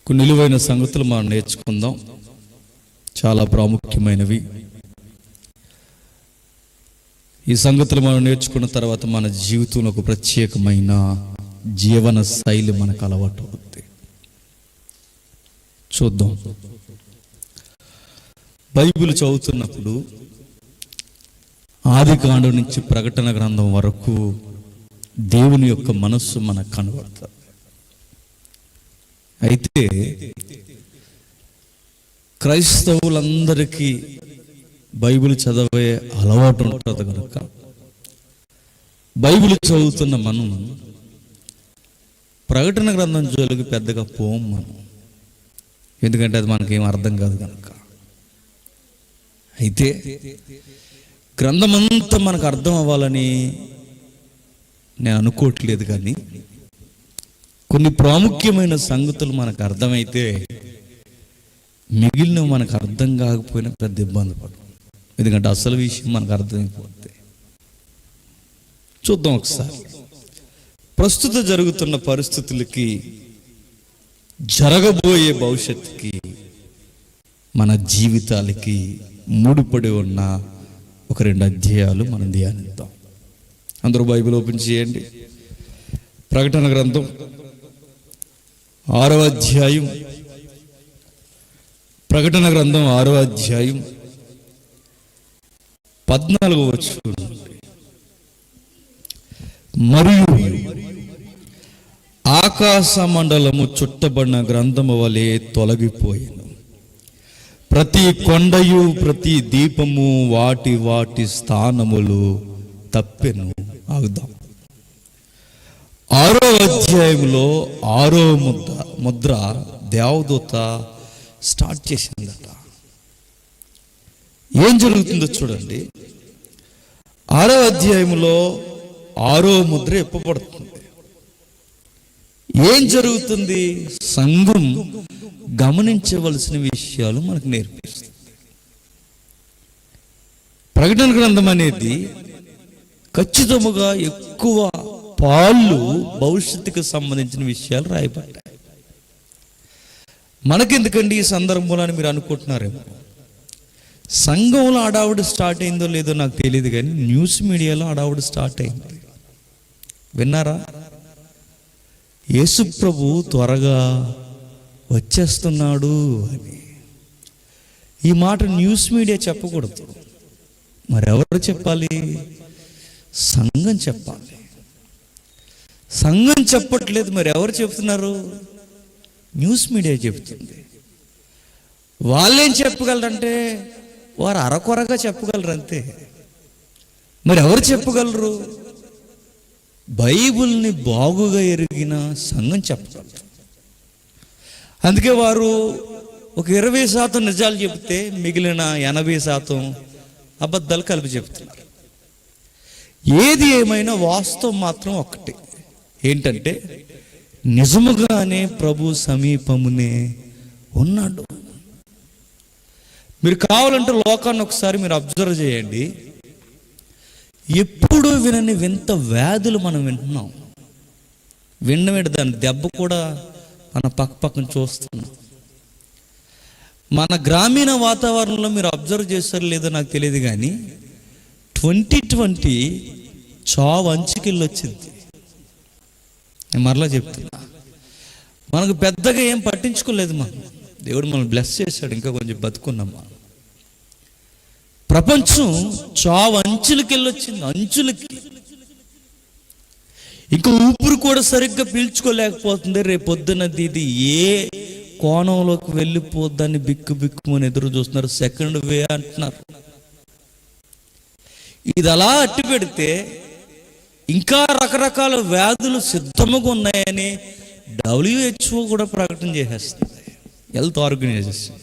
కొన్ని విలువైన సంగతులు మనం నేర్చుకుందాం, చాలా ప్రాముఖ్యమైనవి. ఈ సంగతులు మనం నేర్చుకున్న తర్వాత మన జీవితంలో ఒక ప్రత్యేకమైన జీవన శైలి మనకు అలవాటు అవుతుంది. చూద్దాం. బైబిల్ చదువుతున్నప్పుడు ఆదికాండం నుంచి ప్రకటన గ్రంథం వరకు దేవుని యొక్క మనస్సు మనకు కనబడుతుంది. అయితే క్రైస్తవులందరికీ బైబిల్ చదివే అలవాటు ఉంటుంది కనుక బైబిల్ చదువుతున్న మనం ప్రకటన గ్రంథం జోలికి పెద్దగా పోం మనం, ఎందుకంటే అది మనకేం అర్థం కాదు కనుక. అయితే గ్రంథమంతా మనకు అర్థం అవ్వాలని నేను అనుకోవట్లేదు, కానీ కొన్ని ప్రాముఖ్యమైన సంగతులు మనకు అర్థమైతే మిగిలిన మనకు అర్థం కాకపోయినా పెద్ద ఇబ్బంది పడదు, ఎందుకంటే అసలు విషయం మనకు అర్థమైపోతే. చూద్దాం ఒకసారి. ప్రస్తుత జరుగుతున్న పరిస్థితులకి, జరగబోయే భవిష్యత్తుకి, మన జీవితాలకి ముడిపడి ఉన్న ఒక 2 అధ్యాయాలు మనం ధ్యానిద్దాం. అందరూ బైబిల్ ఓపెన్ చేయండి. ప్రకటన గ్రంథం 6వ అధ్యాయం, ప్రకటన గ్రంథం 6వ అధ్యాయం 14వ వచనం. మరియు ఆకాశ మండలము చుట్టబడిన గ్రంథము వలె తొలగిపోయాను, ప్రతి కొండయు ప్రతి దీపము వాటి వాటి స్థానములు తప్పెను. ఆగుదాం. 6వ అధ్యాయంలో 6వ ముద్ర దేవదూత స్టార్ట్ చేసిందట. ఏం జరుగుతుందో చూడండి. 6వ అధ్యాయంలో 6వ ముద్ర ఎప్పబడుతుంది. ఏం జరుగుతుంది? సంఘం గమనించవలసిన విషయాలు మనకు నేర్పిస్తుంది. ప్రకటన గ్రంథం అనేది ఖచ్చితముగా ఎక్కువ పాళ్ళు భవిష్యత్తుకు సంబంధించిన విషయాలు రాయబడ్డాయి. మనకెందుకండి ఈ సందర్భంలో అని మీరు అనుకుంటున్నారేమో. సంఘంలో అడావుడు స్టార్ట్ అయిందో లేదో నాకు తెలియదు, కానీ న్యూస్ మీడియాలో అడావుడు స్టార్ట్ అయింది. విన్నారా? యేసు ప్రభు త్వరగా వచ్చేస్తున్నాడు అని. ఈ మాట న్యూస్ మీడియా చెప్పకూడదు, మరెవరు చెప్పాలి? సంఘం చెప్పాలి. సంఘం చెప్పట్లేదు, మరి ఎవరు చెప్తున్నారు? న్యూస్ మీడియా చెప్తుంది. వాళ్ళేం చెప్పగలరంటే వారు అరకొరగా చెప్పగలరు అంతే. మరి ఎవరు చెప్పగలరు? బైబిల్ని బాగుగా ఎరిగిన సంఘం చెప్పగలరు. అందుకే వారు ఒక 20% నిజాలు చెబితే మిగిలిన 80% అబద్ధాలు కలిపి చెబుతున్నారు. ఏది ఏమైనా వాస్తవం మాత్రం ఒక్కటే, ఏంటంటే నిజముగానే ప్రభు సమీపమునే ఉన్నాడు. మీరు కావాలంటే లోకాన్ని ఒకసారి మీరు అబ్జర్వ్ చేయండి. ఎప్పుడూ వినని వింత వ్యాధులు మనం వింటున్నాం. వినవేంటి, దాని దెబ్బ కూడా మన పక్కన చూస్తున్నాం. మన గ్రామీణ వాతావరణంలో మీరు అబ్జర్వ్ చేస్తారో లేదో నాకు తెలియదు, కానీ 2020 చావు అంచుకెళ్ళి వచ్చింది. నేను మరలా చెప్తున్నా, మనకు పెద్దగా ఏం పట్టించుకోలేదు. దేవుడు మనల్ని బ్లెస్ చేశాడు, ఇంకా కొంచెం బతుకున్నాం. ప్రపంచం చావు అంచులకి వెళ్ళొచ్చింది, అంచులకి. ఇంకా ఊపిరి కూడా సరిగ్గా పీల్చుకోలేకపోతుంది. రేపొద్దునది ఇది ఏ కోణంలోకి వెళ్ళిపోద్దని బిక్కుమని ఎదురు చూస్తున్నారు. 2nd wave అంటున్నారు. ఇది అలా అట్టి పెడితే ఇంకా రకరకాల వ్యాధులు సిద్ధముగా ఉన్నాయని WHO కూడా ప్రకటన చేసేస్తుంది, హెల్త్ ఆర్గనైజేషన్.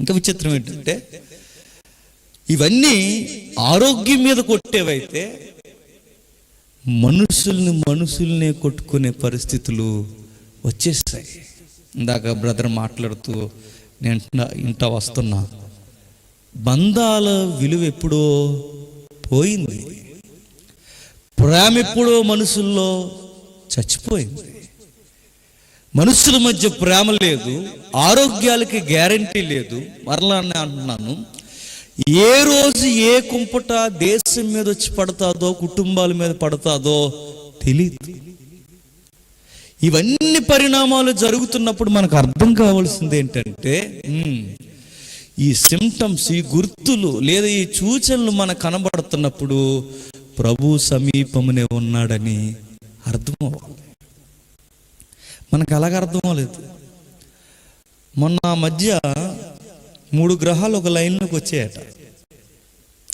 ఇంకా విచిత్రం ఏంటంటే ఇవన్నీ ఆరోగ్యం మీద కొట్టేవైతే మనుషుల్నే కొట్టుకునే పరిస్థితులు వచ్చేస్తాయి. ఇందాక బ్రదర్ మాట్లాడుతూ నేను ఇంట వస్తున్నా, బంధాల విలువ ఎప్పుడో పోయింది, ప్రేమ ఎప్పుడో మనుషుల్లో చచ్చిపోయింది. మనుషుల మధ్య ప్రేమ లేదు, ఆరోగ్యాలకి గ్యారంటీ లేదు. మరలా అంటున్నాను, ఏ రోజు ఏ కుంపట దేశం మీద వచ్చి పడతాదో, కుటుంబాల మీద పడతాదో తెలియదు. ఇవన్నీ పరిణామాలు జరుగుతున్నప్పుడు మనకు అర్థం కావాల్సింది ఏంటంటే, ఈ సిమ్టమ్స్, ఈ గుర్తులు లేదా ఈ సూచనలు మనకు కనబడుతున్నప్పుడు ప్రభు సమీపమునే ఉన్నాడని అర్థం అవ్వాలి. మనకు అలాగ అర్థం అవ్వలేదు. మొన్న మధ్య 3 గ్రహాలు ఒక లైన్లోకి వచ్చాయట.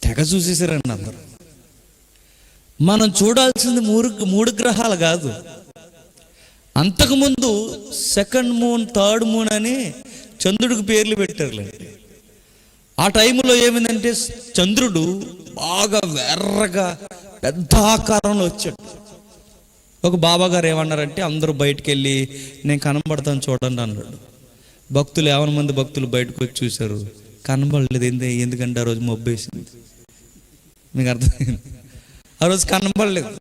తెగ చూసేసారండి అందరూ. మనం చూడాల్సింది 3 గ్రహాలు కాదు. అంతకుముందు సెకండ్ మూన్, థర్డ్ మూన్ అని చంద్రుడికి పేర్లు పెట్టారులేండి. ఆ టైంలో ఏమైందంటే చంద్రుడు బాగా వెర్రగా పెద్ద ఆకారంలో వచ్చాడు. ఒక బాబా గారు ఏమన్నారంటే, అందరూ బయటికి వెళ్ళి నేను కనబడతాను చూడండి అన్నాడు. భక్తులు 50 మంది భక్తులు బయటకు వచ్చి చూశారు, కనబడలేదు. ఎందుకంటే ఆ రోజు మబ్బేసింది. మీకు అర్థమైంది? ఆ రోజు కనబడలేదు.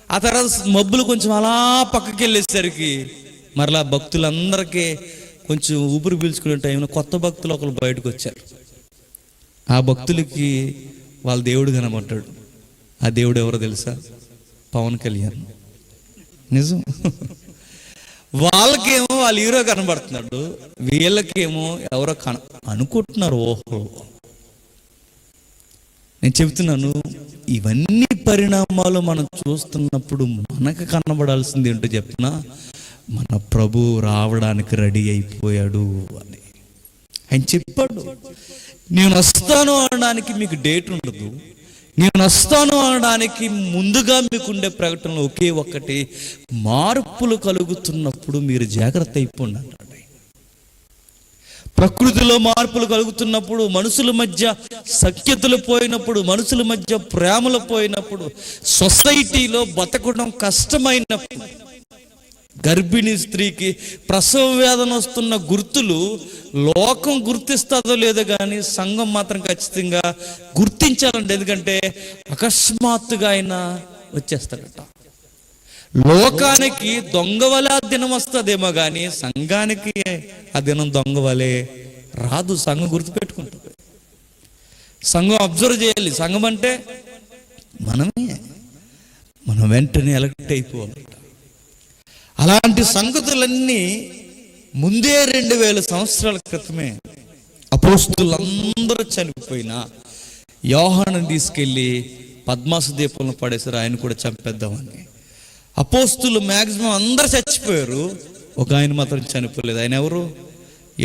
ఆ తర్వాత మబ్బులు కొంచెం అలా పక్కకి వెళ్ళేసరికి మరలా భక్తులందరికీ కొంచెం ఊపిరి పీల్చుకునే టైంలో కొత్త భక్తులు ఒకరు బయటకు వచ్చారు. ఆ భక్తులకి వాళ్ళ దేవుడు కనబడ్డాడు. ఆ దేవుడు ఎవరో తెలుసా? పవన్ కళ్యాణ్. నిజం. వాళ్ళకేమో వాళ్ళ హీరో కనబడుతున్నాడు, వీళ్ళకేమో ఎవరో అనుకుంటున్నారు. ఓహో, నేను చెబుతున్నాను, ఇవన్నీ పరిణామాలు మనం చూస్తున్నప్పుడు మనకు కనబడాల్సింది ఏంటో చెప్తున్నా, మన ప్రభు రావడానికి రెడీ అయిపోయాడు అని ఆయన చెప్పాడు. నేను వస్తాను అనడానికి మీకు డేట్ ఉండదు. నేను వస్తాను అనడానికి ముందుగా మీకుండే ప్రకటనలో ఒకే ఒక్కటి, మార్పులు కలుగుతున్నప్పుడు మీరు జాగ్రత్త అయిపోండి అంటాడు. ప్రకృతిలో మార్పులు కలుగుతున్నప్పుడు, మనుషుల మధ్య సఖ్యతలు పోయినప్పుడు, మనుషుల మధ్య ప్రేమలు పోయినప్పుడు, సొసైటీలో బతకడం కష్టమైనప్పుడు, గర్భిణీ స్త్రీకి ప్రసవ వేదన వస్తున్న గుర్తులు లోకం గుర్తిస్తుందో లేదో కానీ సంఘం మాత్రం ఖచ్చితంగా గుర్తించాలండి. ఎందుకంటే అకస్మాత్తుగా ఆయన వచ్చేస్తాడట. లోకానికి దొంగవలే ఆ దినం వస్తుందేమో కానీ సంఘానికి ఆ దినం దొంగవలే రాదు. సంఘం గుర్తుపెట్టుకుంటుంది. సంఘం అబ్జర్వ్ చేయాలి. సంఘం అంటే మనమే. మనం వెంటనే ఎలక్ట్ అయిపోవాలి. అలాంటి సంగతులన్నీ ముందే 2000 సంవత్సరాల క్రితమే అపోస్తులందరూ చనిపోయినా యోహానుని తీసుకెళ్ళి పద్మాసు దీపంలో పడేసారు. ఆయన కూడా చంపేద్దామని. అపోస్తులు మ్యాక్సిమం అందరు చచ్చిపోయారు, ఒక ఆయన మాత్రం చనిపోలేదు. ఆయన ఎవరు?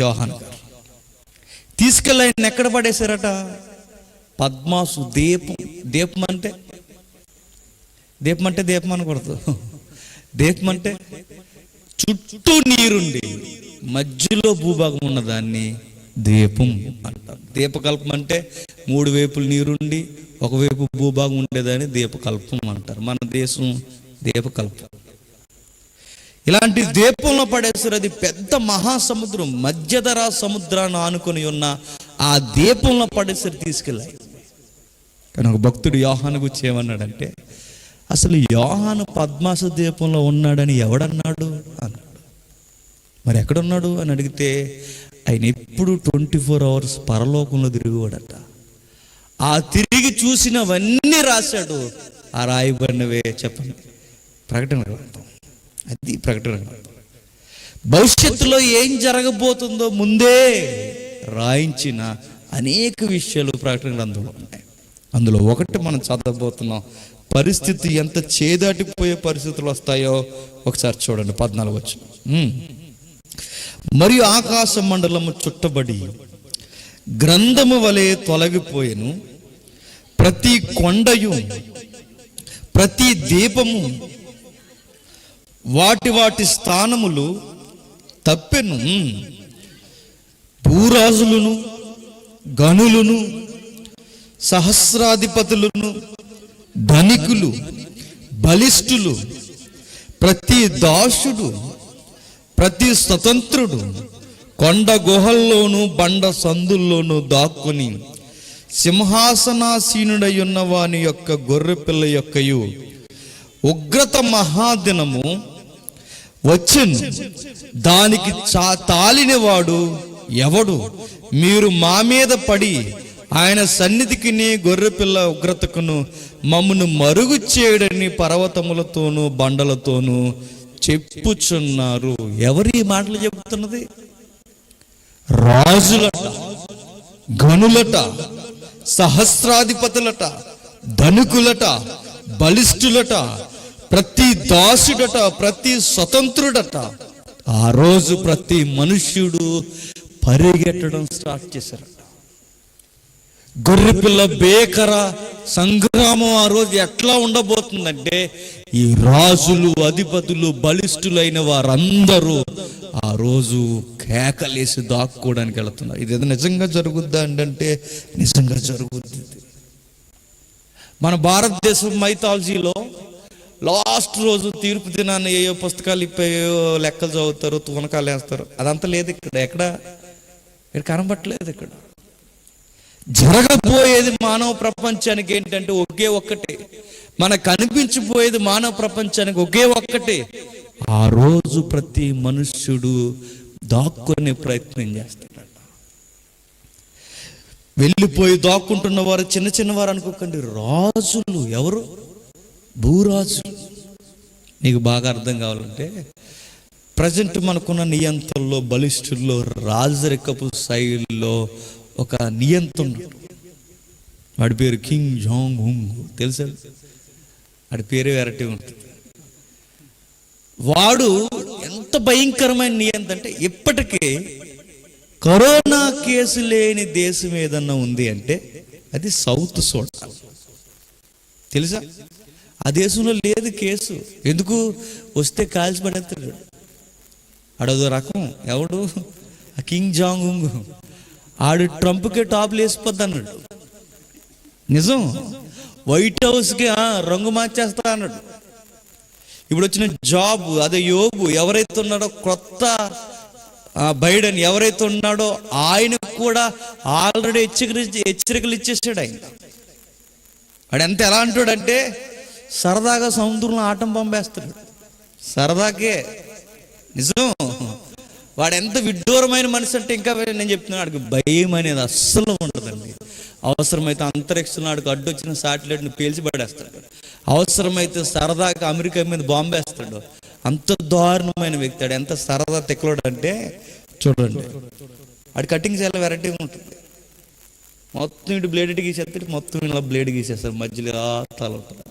యోహాను గారు. తీసుకెళ్ళి ఆయన ఎక్కడ పడేశారట? పద్మాసు దీపం. దీపం అంటే దీపం అనకూడదు. దీపం అంటే చుట్టూ నీరుండి మధ్యలో భూభాగం ఉన్నదాన్ని దీపం అంటారు. దీపకల్పం అంటే 3 వైపులు నీరుండి ఒకవైపు భూభాగం ఉండేదాన్ని దీపకల్పం అంటారు. మన దేశం దీపకల్పం. ఇలాంటి దీపంలో పడేసారు. అది పెద్ద మహాసముద్రం, మధ్యధరా సముద్రాన్ని ఆనుకొని ఉన్న ఆ దీపంలో పడేసరి తీసుకెళ్ళాయి. కానీ ఒక భక్తుడు యోహాను గురించి ఏమన్నాడంటే, అసలు యోహాను పద్మాసు దీపంలో ఉన్నాడని ఎవడన్నాడు అన్నాడు. మరి ఎక్కడున్నాడు అని అడిగితే, ఆయన ఎప్పుడు 24 hours పరలోకంలో తిరిగివాడట. ఆ తిరిగి చూసినవన్నీ రాశాడు. ఆ రాయబడినవే చెప్పండి, ప్రకటన గ్రంథం. అది ప్రకటన గ్రంథం. భవిష్యత్తులో ఏం జరగబోతుందో ముందే రాయించిన అనేక విషయాలు ప్రకటన గ్రంథంలో ఉన్నాయి. అందులో ఒకటి మనం చదవబోతున్నాం. పరిస్థితి ఎంత చేదాటిపోయే పరిస్థితులు వస్తాయో ఒకసారి చూడండి. 14 వచనం. మరియు ఆకాశ మండలము చుట్టబడి గ్రంథము వలె తొలగిపోయెను. ప్రతి కొండయు ప్రతి దీపము వాటి స్థానములు తప్పెను. భూరాజులను, గనులను, సహస్రాధిపతులను, ధనికులు, బలిష్ఠులు, ప్రతి దాసుడు, ప్రతి స్వతంత్రుడు కొండ గుహల్లోనూ బండ సందుల్లోనూ దాక్కుని సింహాసనాసీనుడై ఉన్న వాని యొక్క గొర్రెపిల్ల యొక్కయు ఉగ్రత మహాదినము వచ్చెను. దానికి తాలినవాడు ఎవడు? మీరు మా మీద పడి ఆయన సన్నిధికి గొర్రెపిల్ల ఉగ్రతకును మమ్మను మరుగు చేయడని పర్వతములతోనూ బండలతోనూ చెప్పుచున్నారు. ఎవరు ఈ మాటలు చెబుతున్నది? రాజులట, గనులట, సహస్రాధిపతులట, ధనికులట, బలిష్ఠులట, ప్రతి దాసుడట, ప్రతి స్వతంత్రుడట. ఆ రోజు ప్రతి మనుష్యుడు పరిగెట్టడం స్టార్ట్ చేశారట. గొర్రెపిల్ల బేకర సంగ్రామం ఆ రోజు ఎట్లా ఉండబోతుందంటే, ఈ రాజులు, అధిపతులు, బలిష్ఠులైన వారందరూ ఆ రోజు కేకలేసి దాక్కోవడానికి వెళుతున్నారు. ఇది నిజంగా జరుగుద్దా అంటే నిజంగా జరుగుద్ది. మన భారతదేశం మైథాలజీలో లాస్ట్ రోజు తీర్పు దినాన్ని ఏయో పుస్తకాలు ఇప్పేయో లెక్కలు చదువుతారు, తూనకాలు వేస్తారు. అదంతా లేదు ఇక్కడ. ఇక్కడ కనబట్టలేదు. ఇక్కడ జరగబోయేది మానవ ప్రపంచానికి ఏంటంటే ఒకే ఒక్కటే. మనకు కనిపించిపోయేది మానవ ప్రపంచానికి ఒకే ఒక్కటే. ఆ రోజు ప్రతి మనుష్యుడు దాక్కునే ప్రయత్నం చేస్తాడట. వెళ్ళిపోయి దాక్కుంటున్న వారు చిన్న చిన్నవారు అనుకోకండి, రాజులు. ఎవరు? భూరాజులు. నీకు బాగా అర్థం కావాలంటే, ప్రజెంట్ మనకున్న నియంత్రణలో, బలిష్ఠుల్లో, రాజరికపు శైలిలో ఒక నియంత్రణుడు. వాడి పేరు కింగ్ జాంగ్ ఉంగ్. తెలుసా? వాడి పేరే వెరైటీ ఉంటుంది. వాడు ఎంత భయంకరమైన నియంత్రణ అంటే, ఇప్పటికే కరోనా కేసు లేని దేశం ఏదన్నా ఉంది అంటే అది సౌత్ సూడాన్. తెలుసా? ఆ దేశంలో లేదు కేసు. ఎందుకు? వస్తే కాల్చి పడేస్తాడు. అడదో రకం. ఎవడు? ఆ కింగ్ జాంగ్ ఉంగ్. ఆడు ట్రంప్కే టాప్లు వేసిపోద్ది అన్నాడు. నిజం. వైట్ హౌస్కి రంగు మార్చేస్తా అన్నాడు. ఇప్పుడు వచ్చిన జాబ్ అదే యోబు ఎవరైతే ఉన్నాడో, కొత్త బైడెన్ ఎవరైతే ఉన్నాడో, ఆయనకు కూడా ఆల్రెడీ హెచ్చరికలు ఇచ్చేసాడు ఆయన. వాడు ఎంత ఎలా అంటాడంటే, సరదాగా సముద్రంలో ఆటం పంపేస్తాడు. సరదాకే. నిజం. వాడు ఎంత విడ్డూరమైన మనిషి అంటే, ఇంకా నేను చెప్తున్నాను, వాడికి భయం అనేది అస్సలు ఉండదండి. అవసరమైతే అంతరిక్షంలో వాడికి అడ్డు వచ్చిన శాటిలైట్ని పేల్చి పడేస్తాడు. అవసరమైతే సరదాగా అమెరికా మీద బాంబు వేస్తాడు. అంత దారుణమైన వ్యక్తి. వాడు ఎంత సరదా తెక్కలోడు అంటే చూడండి, వాడి కటింగ్ చాలా వెరైటీగా ఉంటుంది. మొత్తం ఇటు బ్లేడ్ గీసేస్తాడు, మొత్తం ఇలా బ్లేడ్ గీసేస్తారు. మధ్యలో తల ఉంటుంది.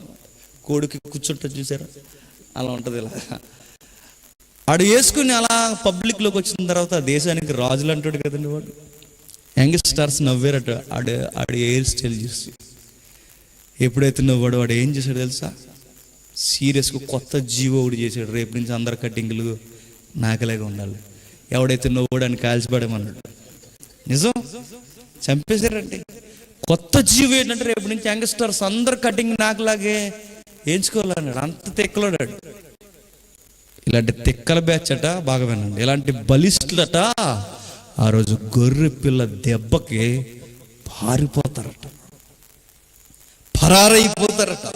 కోడికి కూర్చుంటే చూసారా, అలా ఉంటుంది. ఇలా ఆడు వేసుకుని అలా పబ్లిక్లోకి వచ్చిన తర్వాత దేశానికి రాజులు అంటాడు కదండి. వాడు యంగ్స్టర్స్ నవ్వారట ఆడు హెయిర్ స్టైల్ చూసి. ఎప్పుడైతే నవ్వాడు, వాడు ఏం చేశాడు తెలుసా? సీరియస్గా కొత్త జీవో ఒకటి చేశాడు. రేపు నుంచి అందరు కటింగ్లు నాకలాగా ఉండాలి. ఎవడైతే నవ్వడానికి కాల్చిపడమన్నాడు. నిజం. చంపేశారండి. కొత్త జీవో ఏంటంటే, రేపు నుంచి యంగ్స్టర్స్ అందరు కటింగ్ నాకులాగే వేయించుకోవాలన్నాడు. అంత తెక్కలోడాడు. ఇలాంటి తెక్కల బ్యాచ్ అట. బాగా వినండి. ఇలాంటి బలిష్ఠులట ఆ రోజు గొర్రె పిల్ల దెబ్బకి పారిపోతారట, పరారైపోతారట,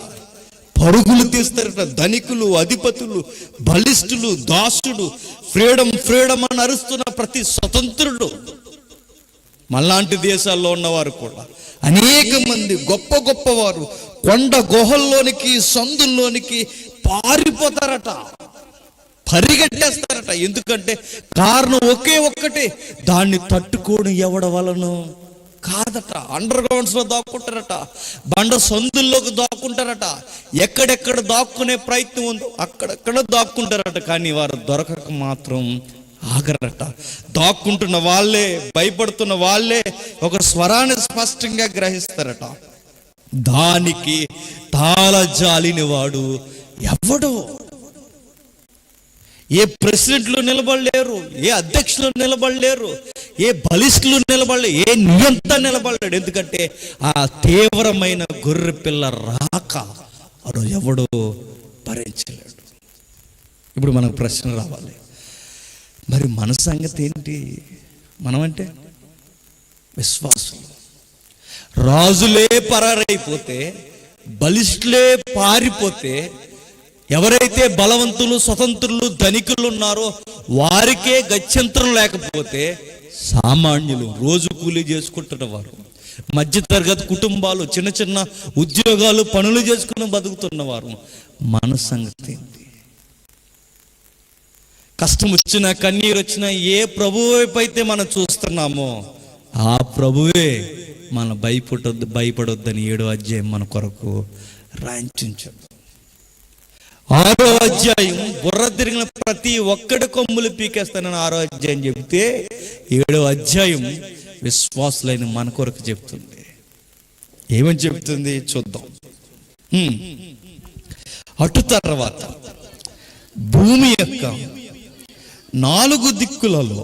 పరుగులు తీస్తారట. ధనికులు, అధిపతులు, బలిష్ఠులు, దాసుడు, ఫ్రీడమ్ ఫ్రీడమ్ అని అరుస్తున్న ప్రతి స్వతంత్రుడు, మళ్ళాంటి దేశాల్లో ఉన్నవారు కూడా అనేక మంది గొప్ప గొప్పవారు కొండ గుహల్లోనికి, సందుల్లోనికి పారిపోతారట, పరిగెట్టేస్తారట. ఎందుకంటే కారణం ఒకే ఒక్కటే, దాన్ని తట్టుకోవడం ఎవడ వలను కాదట. అండర్ గ్రౌండ్స్ లో దాక్కుంటారట, బండ సందుల్లోకి దాక్కుంటారట. ఎక్కడెక్కడ దాక్కునే ప్రయత్నం ఉందో అక్కడెక్కడ దాక్కుంటారట. కానీ వారు దొరకక మాత్రం ఆగరట. దాక్కుంటున్న వాళ్ళే, భయపడుతున్న వాళ్ళే ఒక స్వరాన్ని స్పష్టంగా గ్రహిస్తారట. దానికి తాళజాలిన వాడు ఎవడు? ఏ ప్రెసిడెంట్లు నిలబడలేరు, ఏ అధ్యక్షులు నిలబడలేరు, ఏ బలిష్ఠులు నిలబడలేరు, ఏ నియంత నిలబడలేడు. ఎందుకంటే ఆ తీవ్రమైన గొర్రె పిల్ల రాక వాడు ఎవడు భరించలేడు. ఇప్పుడు మనకు ప్రశ్న రావాలి, మరి మన సంగతి ఏంటి? మనమంటే విశ్వాసులు. రాజులే పరారైపోతే, బలిష్ఠులే పారిపోతే, ఎవరైతే బలవంతులు, స్వతంత్రులు, ధనికులు ఉన్నారో వారికే గత్యంతరం లేకపోతే సామాన్యులు, రోజు కూలీ చేసుకుంటున్న వారు, మధ్యతరగతి కుటుంబాలు, చిన్న చిన్న ఉద్యోగాలు, పనులు చేసుకుని బతుకుతున్నవారు, మన సంగతి ఏంటి? కష్టం వచ్చినా, కన్నీరు వచ్చినా ఏ ప్రభువు వైపు అయితే మనం చూస్తున్నామో ఆ ప్రభువే మన భయపడొద్దని 7వ అధ్యాయం మన కొరకు రాయించాడు. 6వ అధ్యాయం బుర్ర తిరిగిన ప్రతి ఒక్కడి కొమ్ములు పీకేస్తానని 6వ అధ్యాయం చెబితే 7వ అధ్యాయం విశ్వాసులైన మన కొరకు చెప్తుంది. ఏమని చెప్తుంది చూద్దాం. అటు తర్వాత భూమి యొక్క 4 దిక్కులలో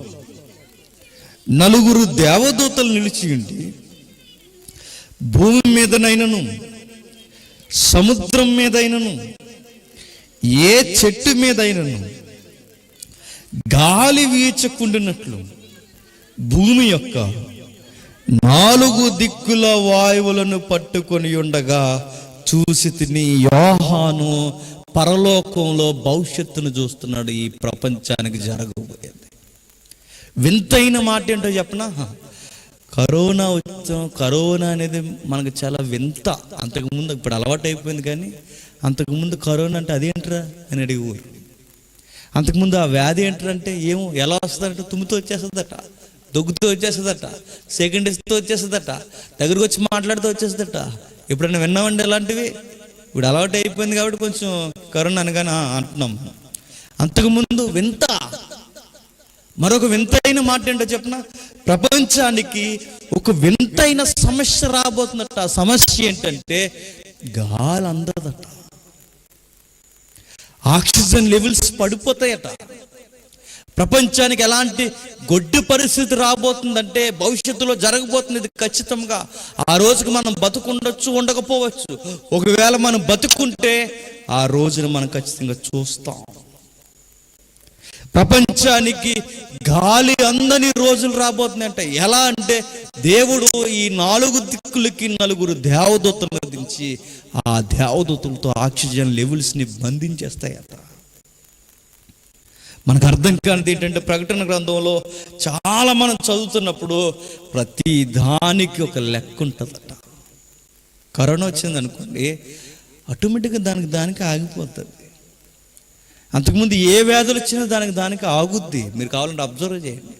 4 దేవదూతలు నిలిచి ఉండి, భూమి మీదనైనను సముద్రం మీదైనను ఏ చెట్టు మీదైనను గాలి వీచకుండినట్లు భూమి యొక్క 4 దిక్కుల వాయువులను పట్టుకొని ఉండగా చూసి తిని. యోహాను పరలోకంలో భవిష్యత్తును చూస్తున్నాడు. ఈ ప్రపంచానికి జరగబోయేది వింతైన మాట ఏంటో చెప్పనా? కరోనా వచ్చాం. కరోనా అనేది మనకు చాలా వింత. అంతకుముందు, ఇప్పుడు అలవాటు అయిపోయింది, కానీ అంతకుముందు కరోనా అంటే అదేంట్రా అని అడిగేవారు. అంతకుముందు ఆ వ్యాధి ఏంటంటే ఏమో ఎలా వస్తుందంటే తుమ్ముతో వచ్చేస్తుందట, దగ్గుతో వచ్చేస్తుందట, సెకండ్ ఇస్తూ వచ్చేస్తుందట, దగ్గరకు వచ్చి మాట్లాడుతూ వచ్చేస్తుందట. ఎప్పుడైనా విన్నామండి ఇలాంటివి? ఇప్పుడు అలవాటు అయిపోయింది కాబట్టి కొంచెం కరోనా అనగానే అంటున్నాం. అంతకుముందు వింత. మరొక వింతైన మాట ఏంటో చెప్పిన, ప్రపంచానికి ఒక వింతైన సమస్య రాబోతుందట. ఆ సమస్య ఏంటంటే గాలి అందదట, ఆక్సిజన్ లెవెల్స్ పడిపోతాయట. ప్రపంచానికి ఎలాంటి గొడ్డు పరిస్థితి రాబోతుందంటే భవిష్యత్తులో జరగబోతుంది. ఇది ఖచ్చితంగా. ఆ రోజుకి మనం బతుకుండొచ్చు, ఉండకపోవచ్చు. ఒకవేళ మనం బతుకుంటే ఆ రోజును మనం ఖచ్చితంగా చూస్తాం. ప్రపంచానికి గాలి అందని రోజులు రాబోతున్నాయంట. ఎలా అంటే దేవుడు ఈ 4 దిక్కులకి 4 దేవదూతలను దించి ఆ దేవదూతలతో ఆక్సిజన్ లెవెల్స్ని బంధించేస్తాయట. మనకు అర్థం కానిది ఏంటంటే, ప్రకటన గ్రంథంలో చాలా మనం చదువుతున్నప్పుడు ప్రతి దానికి ఒక లెక్క ఉంటుందట. కరోనా వచ్చింది అనుకోండి, ఆటోమేటిక్గా దానికి ఆగిపోతుంది. అంతకుముందు ఏ వ్యాధులు వచ్చినా దానికి ఆగుద్ది. మీరు కావాలంటే అబ్జర్వ్ చేయండి.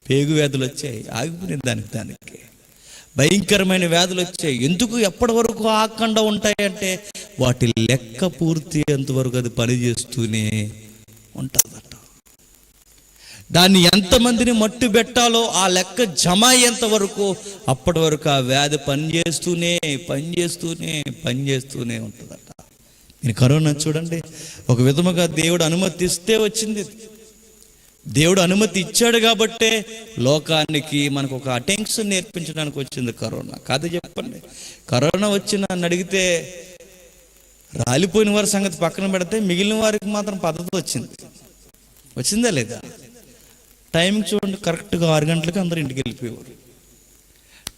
పేగు వ్యాధులు వచ్చాయి, ఆగిపోయినాయి. దానికి భయంకరమైన వ్యాధులు వచ్చాయి. ఎందుకు ఎప్పటి వరకు ఆగకుండా ఉంటాయంటే వాటి లెక్క పూర్తి అంతవరకు అది పనిచేస్తూనే ఉంటుందట. దాన్ని ఎంతమందిని మట్టు పెట్టాలో ఆ లెక్క జమ అయ్యేంత వరకు, అప్పటి వరకు ఆ వ్యాధి పనిచేస్తూనే ఉంటుందట. మీరు కరోనా చూడండి, ఒక విధముగా దేవుడు అనుమతిస్తే వచ్చింది. దేవుడు అనుమతి ఇచ్చాడు కాబట్టే లోకానికి మనకు ఒక అటెన్షన్ నేర్పించడానికి వచ్చింది కరోనా. కాదు చెప్పండి, కరోనా వచ్చి నన్ను అడిగితే రాలిపోయిన వారి సంగతి పక్కన పెడితే మిగిలిన వారికి మాత్రం పద్ధతి వచ్చిందా లేదా? టైంకి చూడండి, కరెక్ట్గా 6 గంటలకి అందరూ ఇంటికి వెళ్ళిపోయేవారు.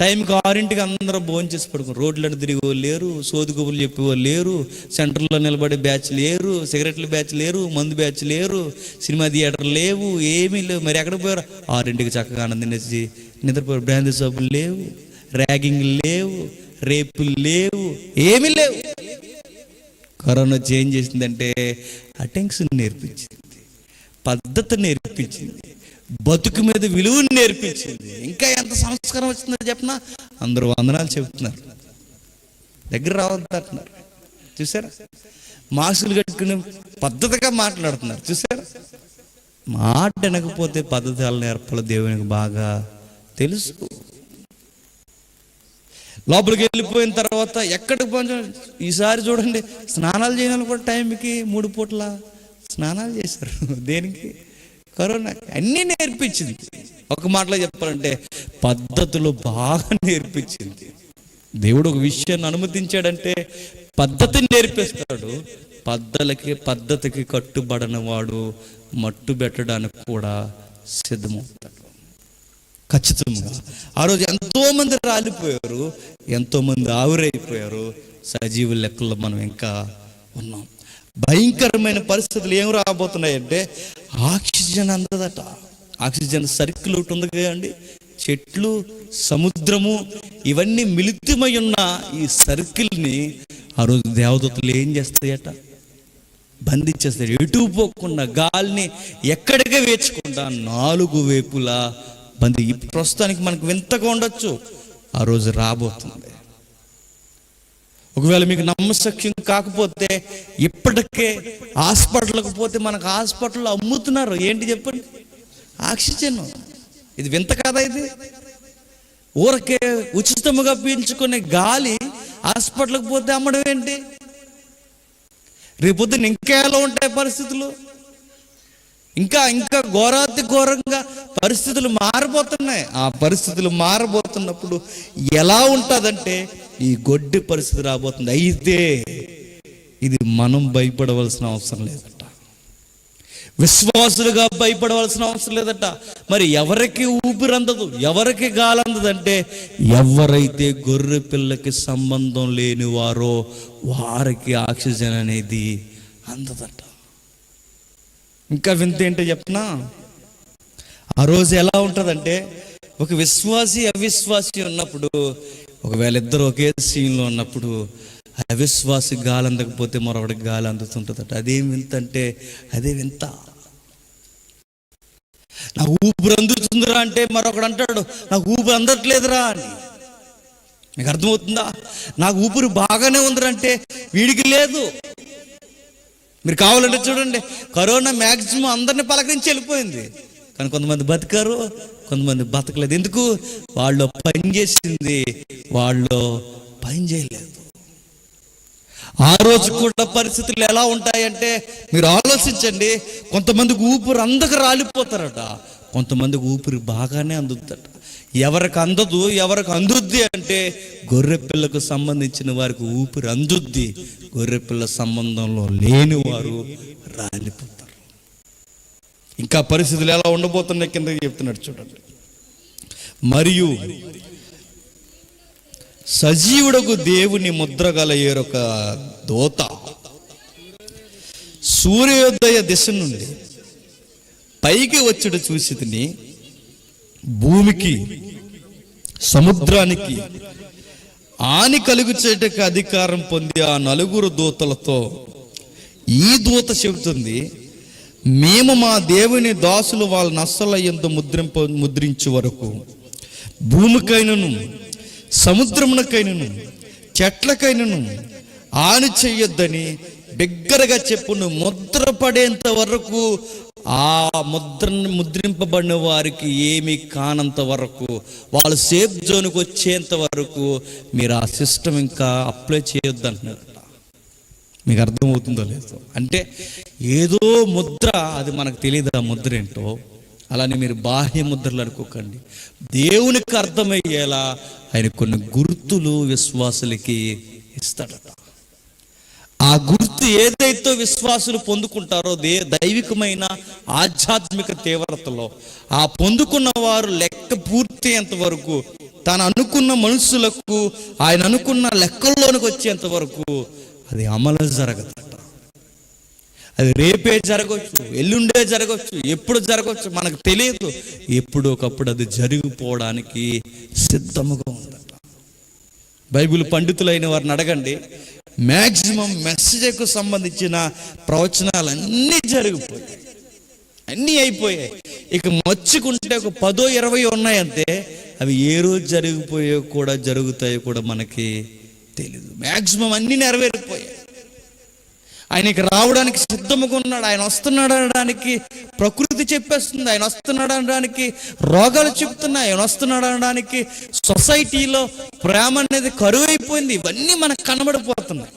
టైంకి 6ంటికి అందరూ భోజనం చేసి పడుకున్నారు. రోడ్లను తిరిగి వాళ్ళు లేరు, సోది కబుర్లు చెప్పేవాళ్ళు లేరు, సెంటర్లో నిలబడే బ్యాచ్ లేరు, సిగరెట్ల బ్యాచ్ లేరు, మందు బ్యాచ్ లేరు, సినిమా థియేటర్లు లేవు, ఏమీ లేవు. మరి ఎక్కడ పోయారు? 6ంటికి చక్కగా ఆనందం చేసి నిద్రపోయారు. బ్రాందీ షాపులు లేవు, ర్యాగింగ్ లేవు, రేపులు లేవు, ఏమీ లేవు. కరోనా చేంజ్ చేసిందంటే అటెన్షన్ నేర్పించింది, పద్ధతి నేర్పించింది, బతుకు మీద విలువను నేర్పించింది. ఇంకా ఎంత సంస్కారం వచ్చిందో చెప్పినా అందరూ వందనాలు చెబుతున్నారు, దగ్గర రావద్దంటున్నారు. చూసారా? మాస్కులు కట్టుకుని పద్ధతిగా మాట్లాడుతున్నారు. చూసారా? మాట వినకపోతే పద్ధతి ఎలా నేర్పాలో దేవునికి బాగా తెలుసు. లోపలికి వెళ్ళిపోయిన తర్వాత ఎక్కడికి పోయిన ఈసారి చూడండి, స్నానాలు చేయడం కూడా టైంకి 3 పూట్ల స్నానాలు చేశారు. దేనికి? కరోనా. అన్నీ నేర్పించింది. ఒక మాటలో చెప్పాలంటే పద్ధతులు బాగా నేర్పించింది. దేవుడు ఒక విషయాన్ని అనుమతించాడంటే పద్ధతిని నేర్పిస్తాడు. పద్ధతికి కట్టుబడని వాడు మట్టు పెట్టడానికి కూడా సిద్ధమవుతాడు. ఖచ్చితంగా ఆ రోజు ఎంతో మంది రాలిపోయారు, ఎంతో మంది ఆవిరైపోయారు. సజీవుల లెక్కల్లో మనం ఇంకా ఉన్నాం. భయంకరమైన పరిస్థితులు ఏం రాబోతున్నాయంటే ఆక్సిజన్ అందదట. ఆక్సిజన్ సర్కిల్ ఒకటి ఉంది కదండి, చెట్లు, సముద్రము ఇవన్నీ మిళితమై ఉన్న ఈ సర్కిల్ని ఆ రోజు దేవదూతలు ఏం చేస్తాయట? బంధించేస్తాయి. ఎటు పోకుండా గాలిని ఎక్కడికే వేర్చకుండా 4 వైపులా బంధి. ప్రస్తుతానికి మనకు వింతగా ఉండొచ్చు, ఆ రోజు రాబోతుంది. ఒకవేళ మీకు నమ్మశక్యం కాకపోతే ఇప్పటికే హాస్పిటల్కి పోతే మనకు హాస్పిటల్లో అమ్ముతున్నారు. ఏంటి చెప్పండి? ఆక్సిజన్. ఇది వింత కాదా? ఇది ఊరకే ఉచితముగా పీల్చుకునే గాలి హాస్పిటల్కి పోతే అమ్మడం ఏంటి? రేపొద్దున ఇంకా ఎలా ఉంటాయి పరిస్థితులు? ఇంకా ఇంకా ఘోరాతి ఘోరంగా పరిస్థితులు మారిపోతున్నాయి. ఆ పరిస్థితులు మారబోతున్నప్పుడు ఎలా ఉంటుందంటే ఈ గొడ్డి పరిస్థితి రాబోతుంది. అయితే ఇది మనం భయపడవలసిన అవసరం లేదట, విశ్వాసులుగా భయపడవలసిన అవసరం లేదట. మరి ఎవరికి ఊపిరి అందదు, ఎవరికి గాలి అందదంటే ఎవరైతే గొర్రె పిల్లకి సంబంధం లేని వారో వారికి ఆక్సిజన్ అనేది అందదట. ఇంకా వింత ఏంటో చెప్పనా? ఆ రోజు ఎలా ఉంటుందంటే ఒక విశ్వాసి అవిశ్వాసి ఉన్నప్పుడు, ఒకవేళ ఇద్దరు ఒకే సీన్లో ఉన్నప్పుడు అవిశ్వాసి గాలి అందకపోతే మరొకటి గాలి అందుతుంటుందట. అదేం వింత అంటే అదే వింత. నాకు ఊపిరి అందుతుందిరా అంటే మరొకడు అంటాడు నాకు ఊపిరి అందట్లేదురా అని. మీకు అర్థమవుతుందా? నాకు ఊపిరి బాగానే ఉందిరా అంటే వీడికి లేదు. మీరు కావాలంటే చూడండి, కరోనా మ్యాక్సిమం అందరిని పలకరించి వెళ్ళిపోయింది, కానీ కొంతమంది బతికారు, కొంతమంది బతకలేదు. ఎందుకు? వాళ్ళు పని చేసింది, వాళ్ళు పని చేయలేదు. ఆ రోజు కూడా పరిస్థితులు ఎలా ఉంటాయంటే మీరు ఆలోచించండి. కొంతమందికి ఊపిరి అందక రాలిపోతారట, కొంతమందికి ఊపిరి బాగానే అందుద్దట. ఎవరికి అందదు, ఎవరికి అందుద్ది అంటే గొర్రె పిల్లకు సంబంధించిన వారికి ఊపిరి అందుద్ది, గొర్రె పిల్ల సంబంధంలో లేని వారు రాలిపోతారు. ఇంకా పరిస్థితులు ఎలా ఉండబోతున్నాయి కిందకి చెప్తున్నాడు చూడండి. మరియు సజీవుడకు దేవుని ముద్ర గల ఏరొక దూత సూర్యోదయ దిశ నుండి పైకి వచ్చుడు చూసి తిని భూమికి సముద్రానికి హాని కలుగుచేటకు అధికారం పొంది ఆ 4 దూతలతో ఈ దూత చెబుతుంది, మేము మా దేవుని దాసులు వాళ్ళ నస్సలయ్యంతో ముద్రించే వరకు భూమికైనను సముద్రమునకైనను చెట్లకైనను హాని చెయ్యొద్దని బిగ్గరగా చెప్పును. ముద్ర పడేంత వరకు, ఆ ముద్రింపబడిన వారికి ఏమీ కానంత వరకు, వాళ్ళు సేఫ్ జోన్కి వచ్చేంత వరకు మీరు ఆ సిస్టమ్ ఇంకా అప్లై చేయొద్దు అంటున్నారు. మీకు అర్థమవుతుందో లేదో? అంటే ఏదో ముద్ర, అది మనకు తెలియదు ఆ ముద్ర ఏంటో. అలానే మీరు బాహ్య ముద్రలు అనుకోకండి, దేవునికి అర్థమయ్యేలా ఆయన కొన్ని గుర్తులు విశ్వాసులకి ఇస్తాడట. ఆ గుర్తు ఏదైతే విశ్వాసులు పొందుకుంటారో దైవికమైన ఆధ్యాత్మిక తీవ్రతలో, ఆ పొందుకున్న వారు లెక్క పూర్తి అయ్యేంత వరకు, తాను అనుకున్న మనుషులకు ఆయన అనుకున్న లెక్కల్లోనికి వచ్చేంత వరకు అది అమలు జరగదట. అది రేపే జరగవచ్చు, ఎల్లుండే జరగవచ్చు, ఎప్పుడు జరగవచ్చు మనకు తెలియదు. ఎప్పుడో ఒకప్పుడు అది జరిగిపోవడానికి సిద్ధముగా ఉందట. బైబిల్ పండితులైన వారిని అడగండి, మ్యాక్సిమం మెసేజ్కు సంబంధించిన ప్రవచనాలు అన్నీ జరిగిపోయాయి, అన్నీ అయిపోయాయి. ఇక మర్చుకుంటే ఒక 10-20 ఉన్నాయంతే. అవి ఏ రోజు జరిగిపోయో కూడా జరుగుతాయో కూడా మనకి తెలీదు. మ్యాక్సిమం అన్నీ నెరవేరిపోయాయి. ఆయనకి రావడానికి సిద్ధముగా ఉన్నాడు. ఆయన వస్తున్నాడు అనడానికి ప్రకృతి చెప్పేస్తుంది, ఆయన వస్తున్నాడు అనడానికి రోగాలు చెప్తున్నాయి, ఆయన వస్తున్నాడు అనడానికి సొసైటీలో ప్రేమ అనేది కరువైపోయింది. ఇవన్నీ మనకు కనబడిపోతున్నాయి.